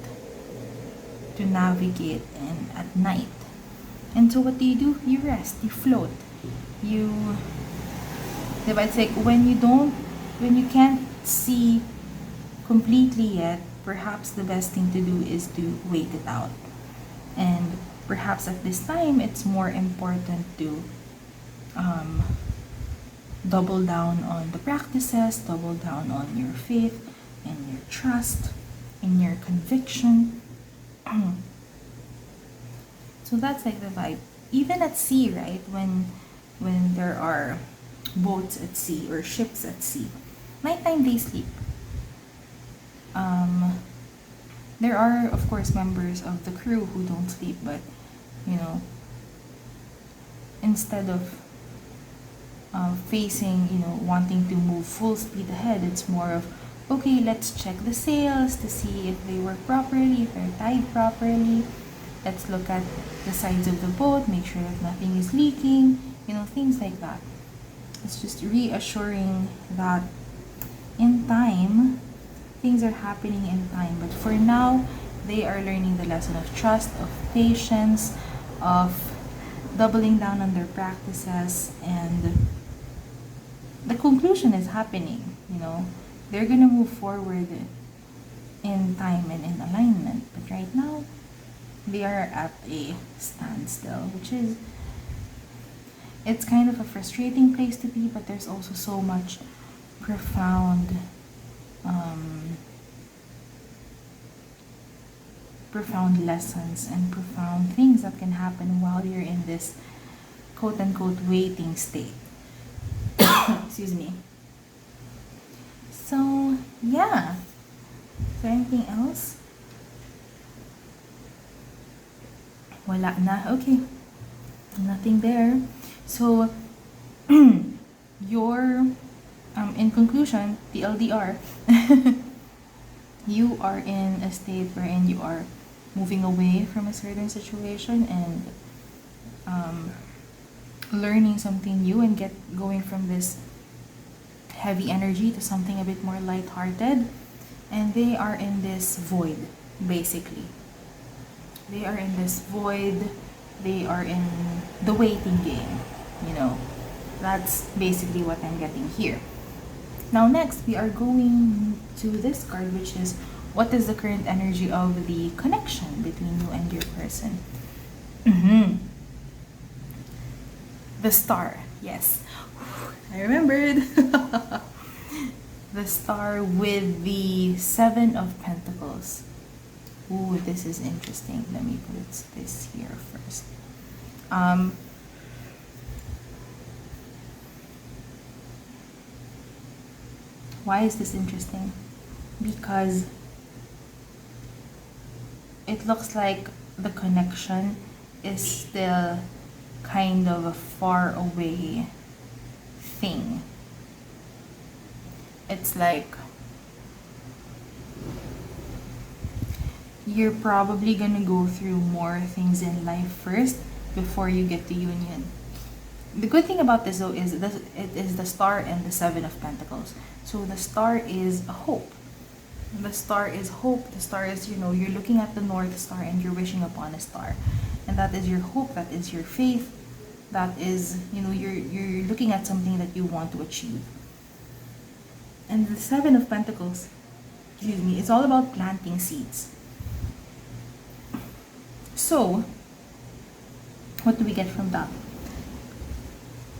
and at night. And so what do? You rest, you float, you. It's like when you can't see completely yet, perhaps the best thing to do is to wait it out. And perhaps at this time, it's more important to double down on the practices, double down on your faith and your trust, in your conviction. So that's like the vibe. Even at sea, right? When there are boats at sea or ships at sea, nighttime they sleep. There are, of course, members of the crew who don't sleep, but instead of facing, wanting to move full speed ahead, it's more of, okay, let's check the sails to see if they work properly, if they're tied properly. Let's look at the sides of the boat, make sure that nothing is leaking, things like that. It's just reassuring that in time, things are happening in time. But for now, they are learning the lesson of trust, of patience, of doubling down on their practices, and the conclusion is happening. They're gonna move forward in time and in alignment. But right now, they are at a standstill, which is, it's kind of a frustrating place to be, but there's also so much profound lessons and profound things that can happen while you're in this quote-unquote waiting state. Excuse me. So yeah, is there anything else? Wala na. Okay, nothing there. So your in conclusion, the LDR, you are in a state wherein you are moving away from a certain situation and learning something new, and going from this heavy energy to something a bit more lighthearted. And they are in this void, basically. They are in this void. They are in the waiting game. That's basically what I'm getting here. Now next, we are going to this card, which is, what is the current energy of the connection between you and your person? The Star. Yes, I remembered. The Star with the Seven of Pentacles. Ooh, this is interesting. Let me put this here first. Why is this interesting? Because it looks like the connection is still kind of a far away thing. It's like you're probably gonna go through more things in life first before you get to union. The good thing about this though is this, it is the star and the seven of pentacles. So the star is hope. The star is hope. The star is, you're looking at the north star and you're wishing upon a star. And that is your hope, that is your faith. That is, you're looking at something that you want to achieve. And the seven of pentacles, it's all about planting seeds. So, what do we get from that?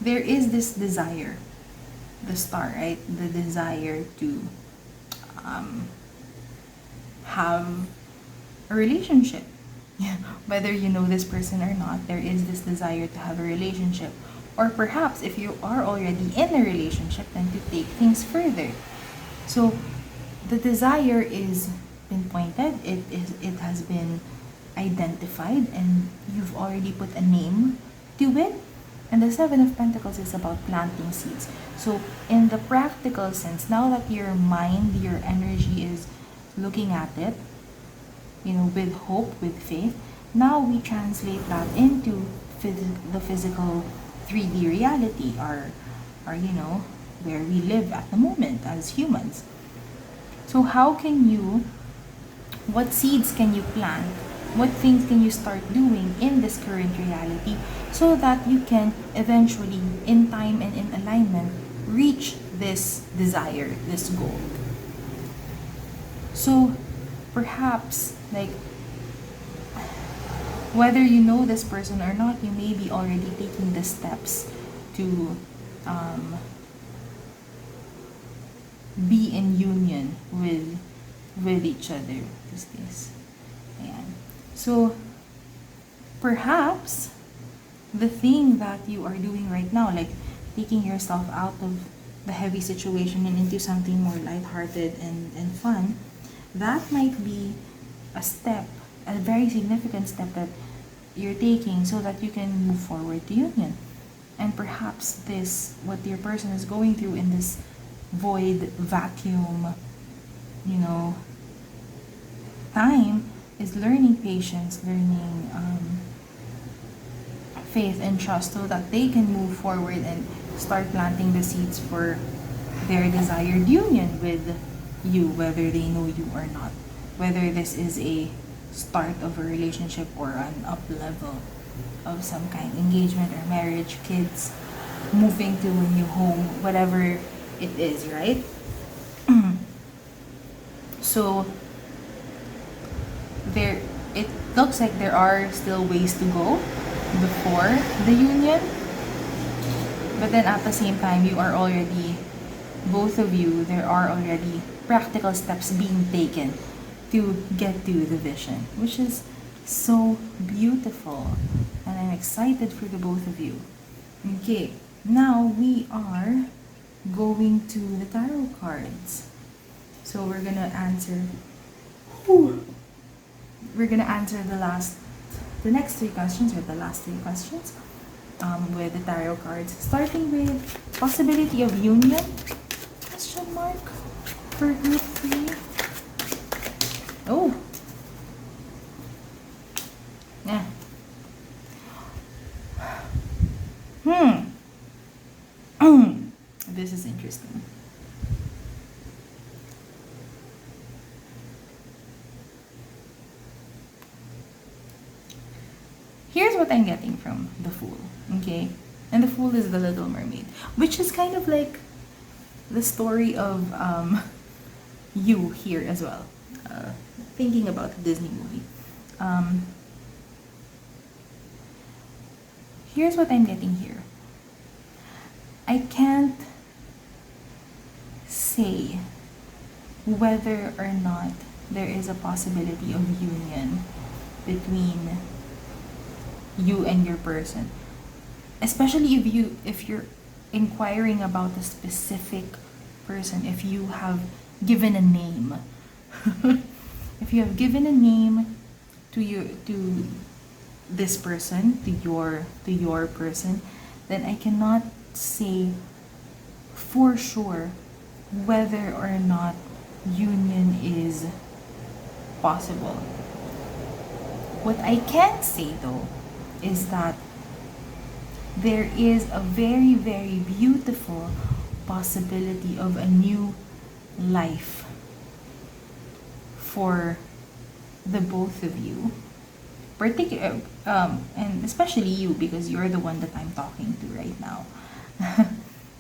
There is this desire, the star, right? The desire to have a relationship. Yeah. Whether you know this person or not, there is this desire to have a relationship. Or perhaps if you are already in a relationship, then to take things further. So the desire is pinpointed, it has been identified, and you've already put a name to it. And the seven of pentacles is about planting seeds. So in the practical sense, now that your mind, your energy is looking at it, with hope, with faith, now we translate that into the physical 3D reality, or where we live at the moment as humans. So what seeds can you plant? What things can you start doing in this current reality so that you can eventually, in time and in alignment, reach this desire, this goal? So perhaps, whether you know this person or not, you may be already taking the steps to be in union with each other. This. Ayan. So perhaps the thing that you are doing right now, like taking yourself out of the heavy situation and into something more lighthearted and fun, that might be a step, a very significant step that you're taking so that you can move forward to union. And perhaps what your person is going through in this void, vacuum, time, is learning patience, learning faith and trust so that they can move forward and start planting the seeds for their desired union with you, whether they know you or not. Whether this is a start of a relationship or an up level of some kind, engagement or marriage, kids, moving to a new home, whatever it is, right? So it looks like there are still ways to go before the union, but then at the same time, both of you, there are already practical steps being taken to get to the vision, which is so beautiful, and I'm excited for the both of you. Okay, now we are going to the tarot cards. So we're gonna answer the next three questions, or the last three questions, with the tarot cards, starting with possibility of union, question mark, for group 3. Oh, yeah. This is interesting. Here's what I'm getting from the Fool, okay? And the Fool is the Little Mermaid, which is kind of like the story of you here as well. Thinking about the Disney movie. Here's what I'm getting here. I can't say whether or not there is a possibility of union between you and your person, especially if you're inquiring about a specific person if you have given a name. If you have given a name to this person, to your person, then I cannot say for sure whether or not union is possible. What I can say though is that there is a very, very beautiful possibility of a new life for the both of you. And especially you, because you're the one that I'm talking to right now.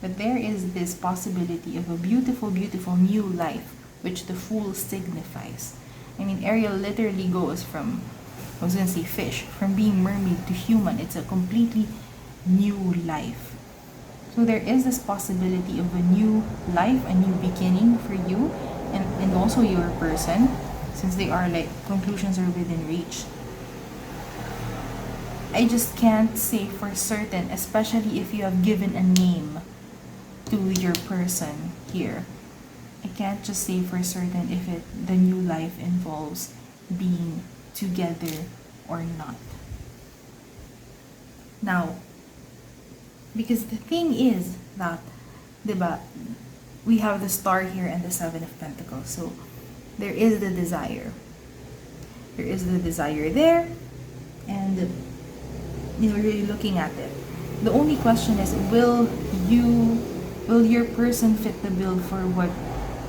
But there is this possibility of a beautiful, beautiful new life, which the Fool signifies. I mean, Ariel literally goes from, I was gonna say fish, from being mermaid to human. It's a completely new life. So there is this possibility of a new life, a new beginning for you, and also your person, since they are like, conclusions are within reach. I just can't say for certain, especially if you have given a name to your person here. I can't just say for certain if the new life involves being together or not. Now, because the thing is that, diba, we have the star here and the Seven of Pentacles. So there is the desire. There is the desire there, and you're really looking at it. The only question is, will your person fit the bill for what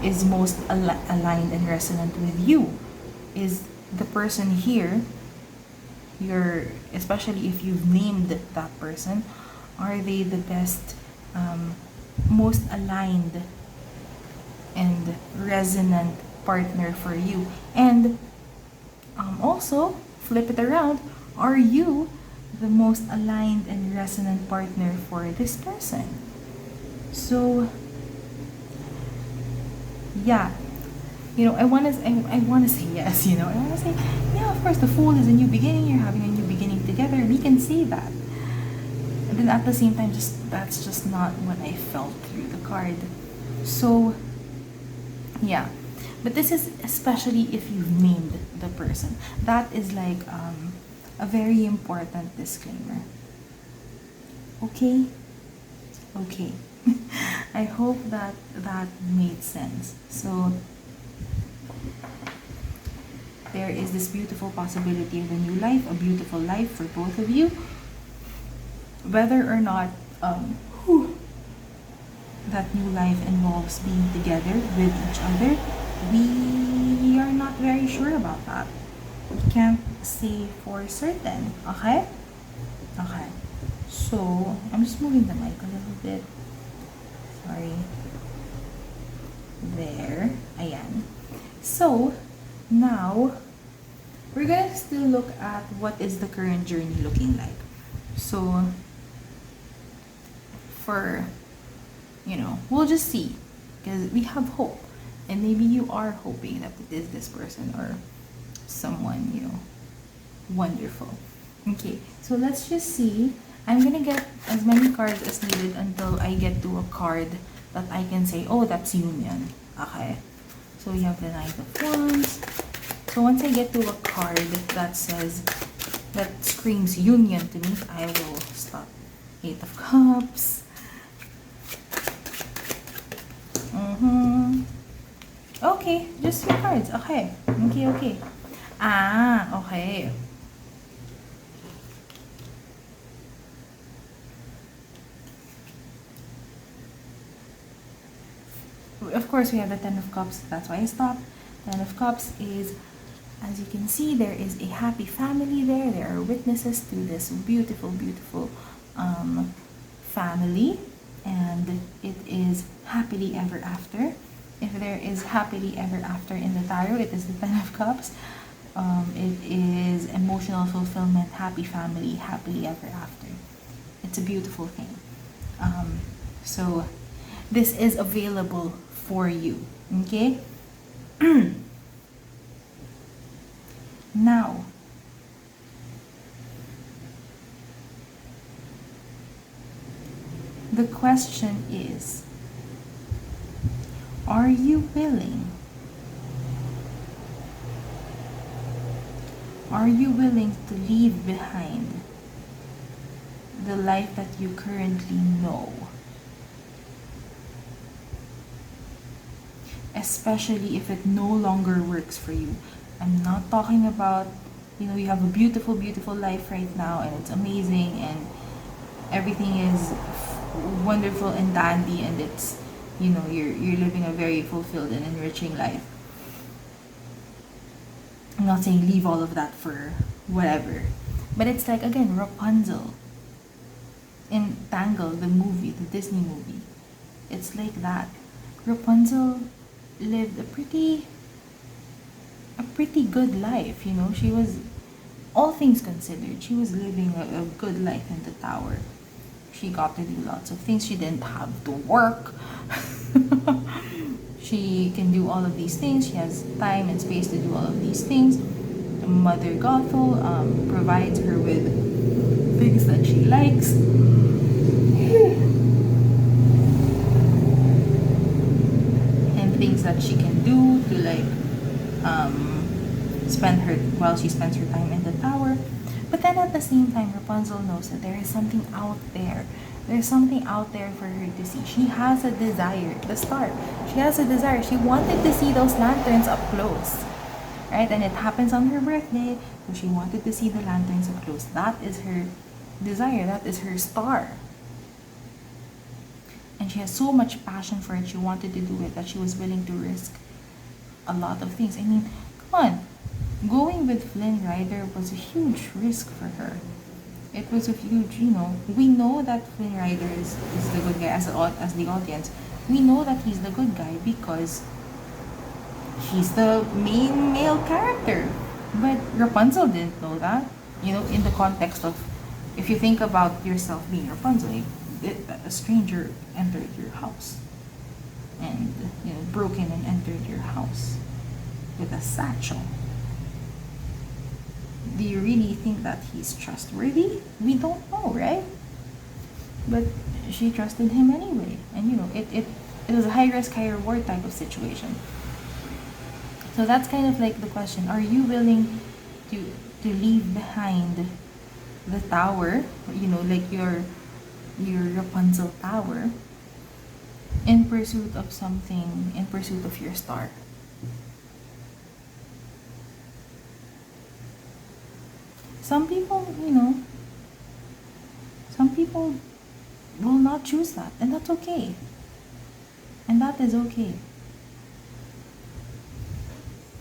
is most aligned and resonant with you? Is the person here, especially if you've named that person, are they the best, most aligned and resonant partner for you? And also, flip it around, are you the most aligned and resonant partner for this person? So yeah, I want to say yes. I want to say, yeah, of course, the Fool is a new beginning. You're having a new beginning together. We can say that. And then at the same time, that's just not what I felt through the card. So yeah, but this is especially if you've named the person. That is like a very important disclaimer. Okay? I hope that made sense. So there is this beautiful possibility of a new life, a beautiful life for both of you. Whether or not that new life involves being together with each other, we are not very sure about that. We can't say for certain. Okay? So I'm just moving the mic a little bit. Sorry. There. Ayan. So now we're gonna still look at what is the current journey looking like. So we'll just see, because we have hope, and maybe you are hoping that it is this person or someone wonderful. Okay, so let's just see. I'm gonna get as many cards as needed until I get to a card that I can say, oh, that's union. Okay, so we have the Knight of Wands. So once I get to a card that screams union to me, I will stop. Eight of Cups. Okay, just 3 cards. Okay. Okay. Okay. Of course, we have the Ten of Cups. That's why I stopped. Ten of Cups is, as you can see, there is a happy family there. There are witnesses to this beautiful, beautiful family, and it is happily ever after. If there is happily ever after in the tarot, it is the Ten of Cups. It is emotional fulfillment, happy family, happily ever after. It's a beautiful thing. So this is available for you. Okay? Now, the question is, Are you willing? Are you willing to leave behind the life that you currently know? Especially if it no longer works for you. I'm not talking about, you have a beautiful, beautiful life right now and it's amazing and everything is wonderful and dandy and it's, you're living a very fulfilled and enriching life. I'm not saying leave all of that for whatever. But it's like, again, Rapunzel in Tangle, the movie, the Disney movie. It's like that. Rapunzel lived a pretty good life, She was, all things considered, she was living a good life in the tower. She got to do lots of things. She didn't have to work. She can do all of these things. She has time and space to do all of these things. Mother Gothel provides her with things that she likes. And things that she can do to spend her while she spends her time in the tower. But then at the same time, Rapunzel knows that there is something out there. There's something out there for her to see. She has a desire, the start. She has a desire. She wanted to see those lanterns up close. Right? And it happens on her birthday. So she wanted to see the lanterns up close. That is her desire. That is her star. And she has so much passion for it. She wanted to do it that she was willing to risk a lot of things. I mean, come on. Going with Flynn Rider was a huge risk for her. It was a huge, we know that Flynn Rider is the good guy as the audience. We know that he's the good guy because he's the main male character. But Rapunzel didn't know that. In the context of, if you think about yourself being Rapunzel, a stranger entered your house and, broke in and entered your house with a satchel. Do you really think that he's trustworthy? We don't know, right? But she trusted him anyway. And it was a high risk, high reward type of situation. So that's kind of like the question. Are you willing to leave behind the tower, like your Rapunzel tower, in pursuit of something, in pursuit of your star? Some people, some people will not choose that, and that's okay. And that is okay.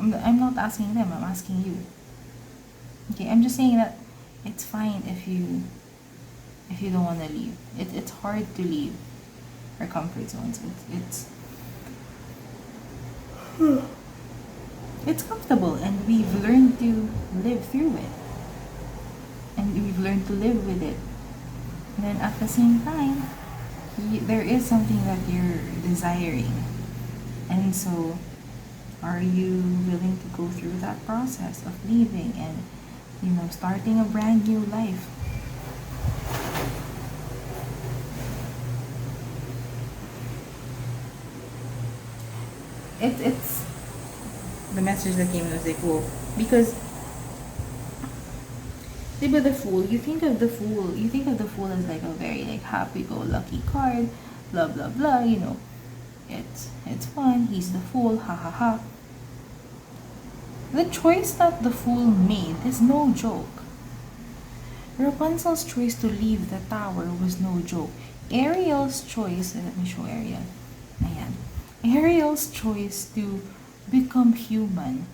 I'm not asking them, I'm asking you. Okay, I'm just saying that it's fine if you don't want to leave. It's hard to leave our comfort zones. It's comfortable, and we've learned to live through it. And we've learned to live with it. And then at the same time, there is something that you're desiring. And so, are you willing to go through that process of leaving and, starting a brand new life? It's the message that came in was like, whoa, because but the fool, you think of the fool as like a very like happy-go-lucky card, blah blah blah. It's fun. He's the fool, ha ha ha. The choice that the fool made is no joke. Rapunzel's choice to leave the tower was no joke. Ariel's choice, let me show Ariel. Ayan. Ariel's choice to become human.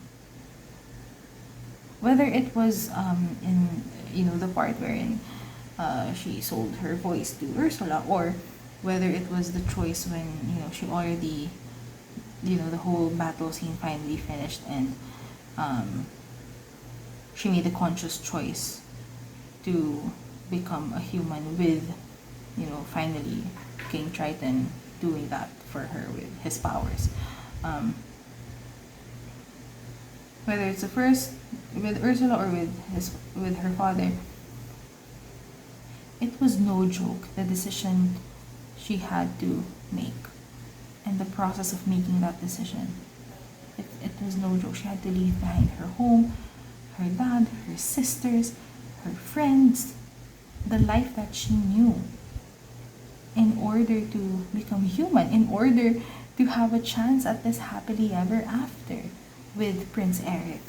Whether it was in the part wherein she sold her voice to Ursula, or whether it was the choice when she already the whole battle scene finally finished and she made a conscious choice to become a human with finally King Triton doing that for her with his powers. Whether it's the first with Ursula or with her father, it was no joke, the decision she had to make. and the process of making that decision. It was no joke. She had to leave behind her home, her dad, her sisters, her friends, the life that she knew, in order to become human, in order to have a chance at this happily ever after with Prince Eric.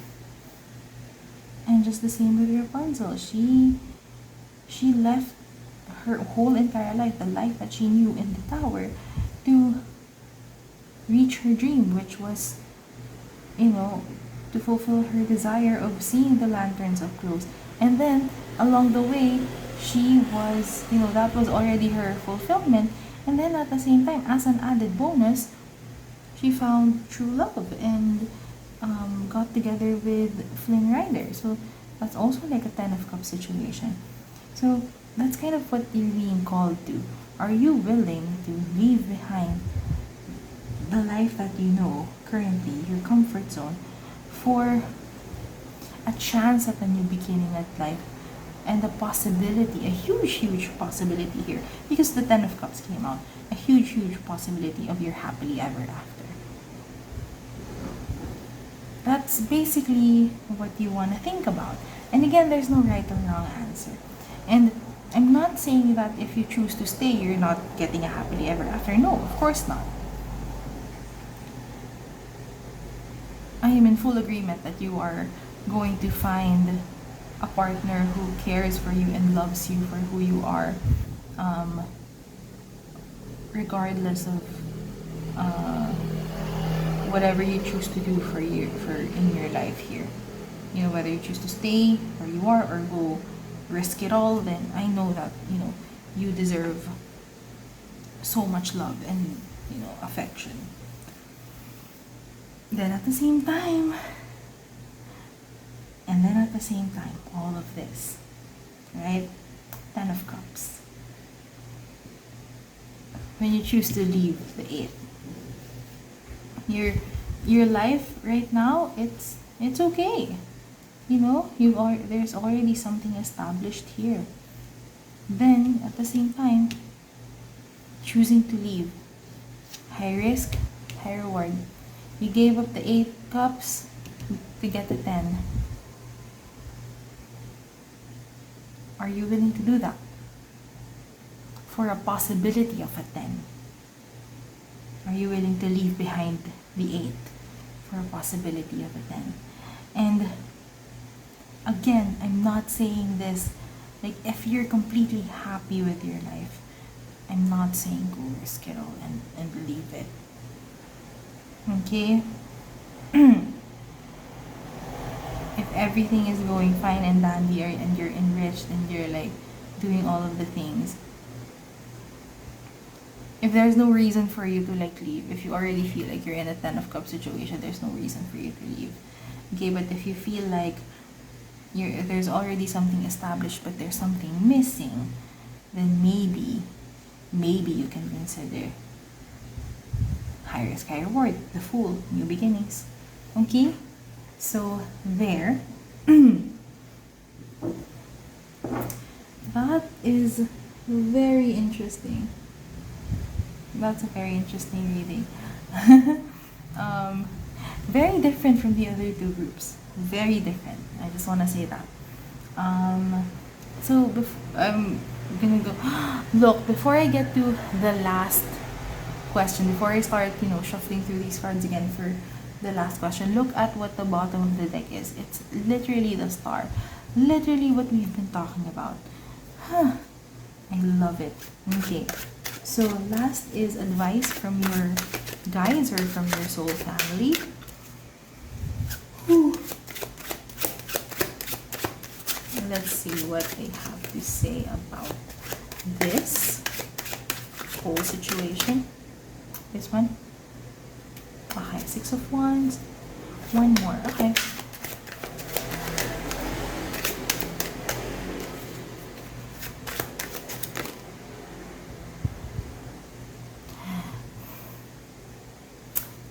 And just the same with Rapunzel. She left her whole entire life, the life that she knew in the tower, to reach her dream, which was, to fulfill her desire of seeing the lanterns up close. And then along the way, she was, that was already her fulfillment. And then at the same time, as an added bonus, she found true love and got together with Flynn Rider. So that's also like a Ten of Cups situation. So that's kind of what you're being called to. Are you willing to leave behind the life that you know currently, your comfort zone, for a chance at a new beginning at life and a possibility, a huge, huge possibility here, because the Ten of Cups came out, a huge, huge possibility of your happily ever after. That's basically what you want to think about. And again, there's no right or wrong answer. And I'm not saying that if you choose to stay, you're not getting a happily ever after. No, of course not. I am in full agreement that you are going to find a partner who cares for you and loves you for who you are, regardless of whatever you choose to do for in your life here. Whether you choose to stay where you are or go risk it all, then I know that you deserve so much love and affection. Then at the same time, all of this, right? Ten of Cups. When you choose to leave the Eight, your life right now, it's okay. There's already something established here. Then at the same time, choosing to leave, high risk, high reward. You gave up the 8 cups to get the 10. Are you willing to do that for a possibility of a 10? Are you willing to leave behind the 8 for a possibility of a 10? And again, I'm not saying this like if you're completely happy with your life, I'm not saying go risk it all and leave it. Okay? If everything is going fine and dandy and you're enriched and you're like doing all of the things, if there's no reason for you to like leave, if you already feel like you're in a 10 of cups situation, there's no reason for you to leave. Okay, but if you feel like there's already something established but there's something missing, then maybe you can consider high risk, high reward, the Fool, new beginnings. Okay, so there. That is very interesting. That's a very interesting reading. Very different from the other two groups. Very different. I just want to say that. So I'm gonna go. Look, before I get to the last question, before I start, shuffling through these cards again for the last question, look at what the bottom of the deck is. It's literally the Star. Literally what we've been talking about. I love it. Okay. So last is advice from your guides or from your soul family. Whew. Let's see what they have to say about this whole situation. This one. Okay, 6 of Wands. One more. Okay.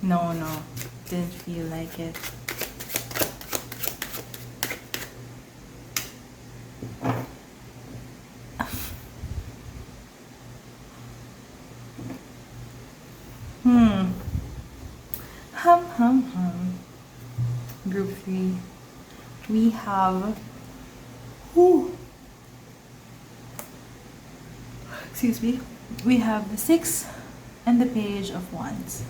No, didn't feel like it. Hum, hum, hum. Group 3. We have... Ooh. Excuse me. We have the 6 and the Page of Wands.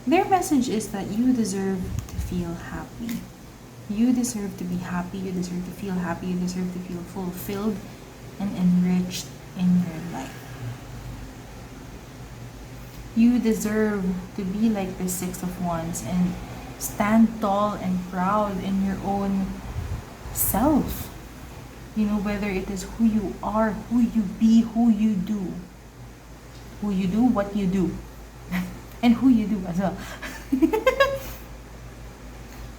Their message is that you deserve to feel happy. You deserve to be happy, you deserve to feel happy, you deserve to feel fulfilled and enriched in your life. You deserve to be like the 6 of Wands and stand tall and proud in your own self. You know, whether it is who you are, who you be, who you do. Who you do, what you do. And who you do as well.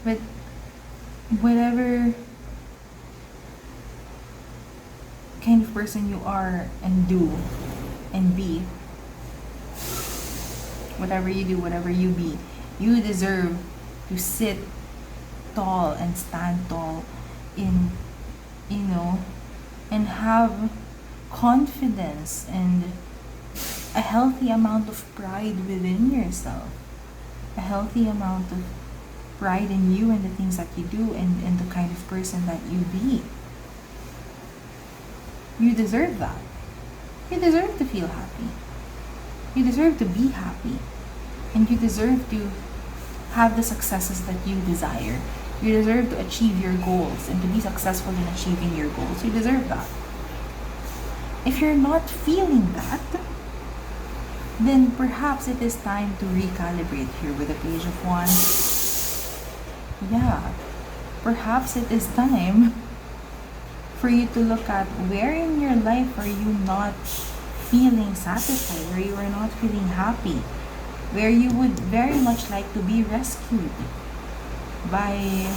But whatever kind of person you are and do and be, whatever you do, whatever you be, you deserve to sit tall and stand tall in, you know, and have confidence and a healthy amount of pride within yourself, a healthy amount of pride in you and the things that you do and the kind of person that you be. You deserve that. You deserve to feel happy. You deserve to be happy. And you deserve to have the successes that you desire. You deserve to achieve your goals and to be successful in achieving your goals. You deserve that. If you're not feeling that, then perhaps it is time to recalibrate here with the Page of Wands. Yeah, perhaps it is time for you to look at where in your life are you not feeling satisfied, where you are not feeling happy, where you would very much like to be rescued by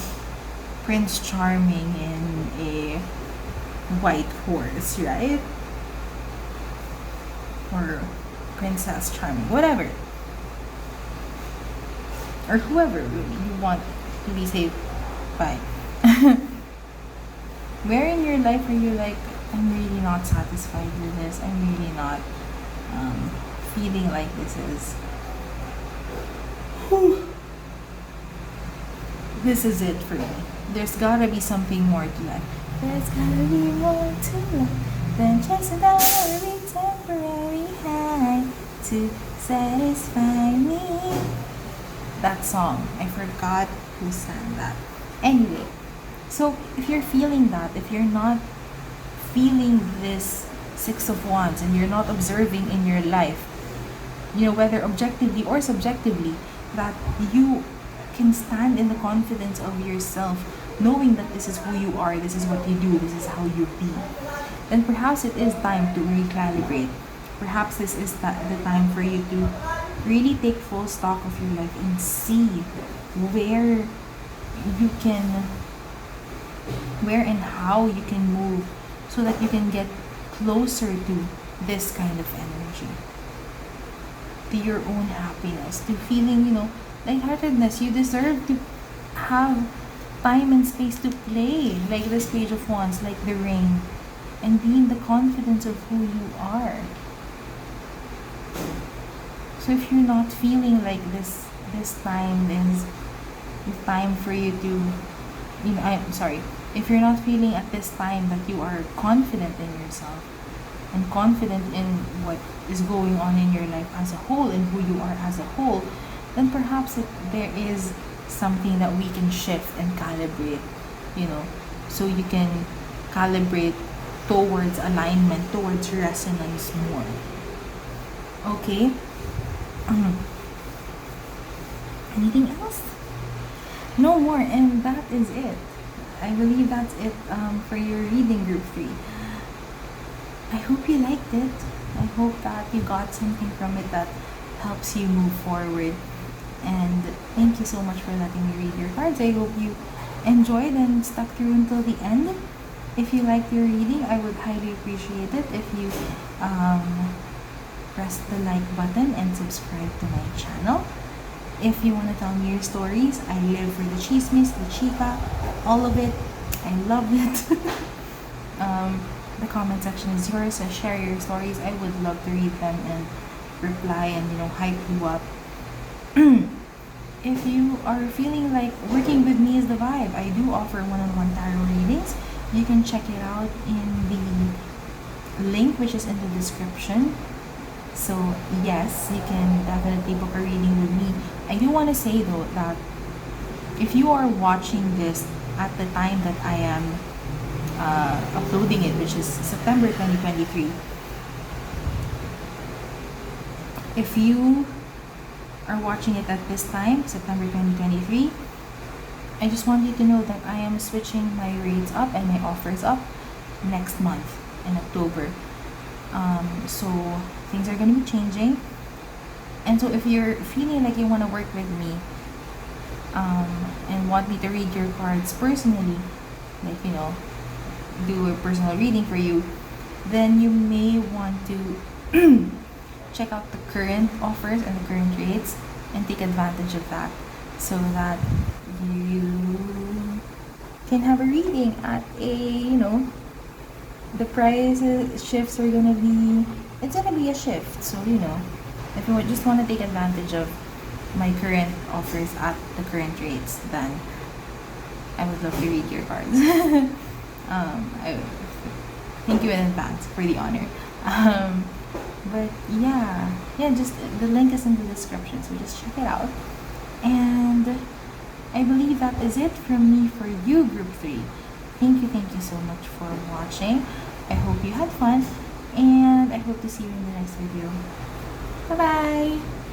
Prince Charming in a white horse, right? Or Princess Charming, whatever, or whoever you want to be saved by. Where in your life are you like, I'm really not satisfied with this, I'm really not feeling like this is this is it for me. There's gotta be something more to life. There's gotta be more to life than just an ordinary temporary high to satisfy me. That song, I forgot who sang that. Anyway, so if you're feeling that, if you're not feeling this 6 of Wands and you're not observing in your life, you know, whether objectively or subjectively, that you can stand in the confidence of yourself, knowing that this is who you are, this is what you do, this is how you be, then perhaps it is time to recalibrate. Perhaps this is the time for you to really take full stock of your life and see where you can, where and how you can move so that you can get closer to this kind of energy, to your own happiness, to feeling, you know, lightheartedness. You deserve to have time and space to play, like this Page of Wands, like the rain, and be in the confidence of who you are. So if you're not feeling like this time, then it's time for you to, you know, I'm sorry, if you're not feeling at this time that you are confident in yourself and confident in what is going on in your life as a whole and who you are as a whole, then perhaps there is something that we can shift and calibrate, you know, so you can calibrate towards alignment, towards resonance more. Okay? Anything else? No more, and that is it. I believe that's it for your reading, Group 3. I hope you liked it. I hope that you got something from it that helps you move forward. And thank you so much for letting me read your cards. I hope you enjoyed and stuck through until the end. If you liked your reading, I would highly appreciate it if you press the like button and subscribe to my channel. If you want to tell me your stories, I live for the chismis, the chica, all of it. I love it. The comment section is yours, so share your stories. I would love to read them and reply and hype you up. If you are feeling like working with me is the vibe, I do offer one-on-one tarot readings. You can check it out in the link which is in the description. So yes, you can definitely book a reading with me. I do want to say though that if you are watching this at the time that I am uploading it, which is September 2023, if you are watching it at this time, September 2023, I just want you to know that I am switching my rates up and my offers up next month in October. So things are going to be changing, and so if you're feeling like you want to work with me and want me to read your cards personally, like do a personal reading for you, then you may want to check out the current offers and the current rates and take advantage of that, so that you can have a reading at a the price shifts are gonna be, it's gonna be a shift. So if you just want to take advantage of my current offers at the current rates, then I would love to read your cards. I thank you in advance for the honor. But yeah, just the link is in the description, so just check it out. And I believe that is it from me for you, Group 3. Thank you so much for watching. I hope you had fun, and I hope to see you in the next video. Bye bye!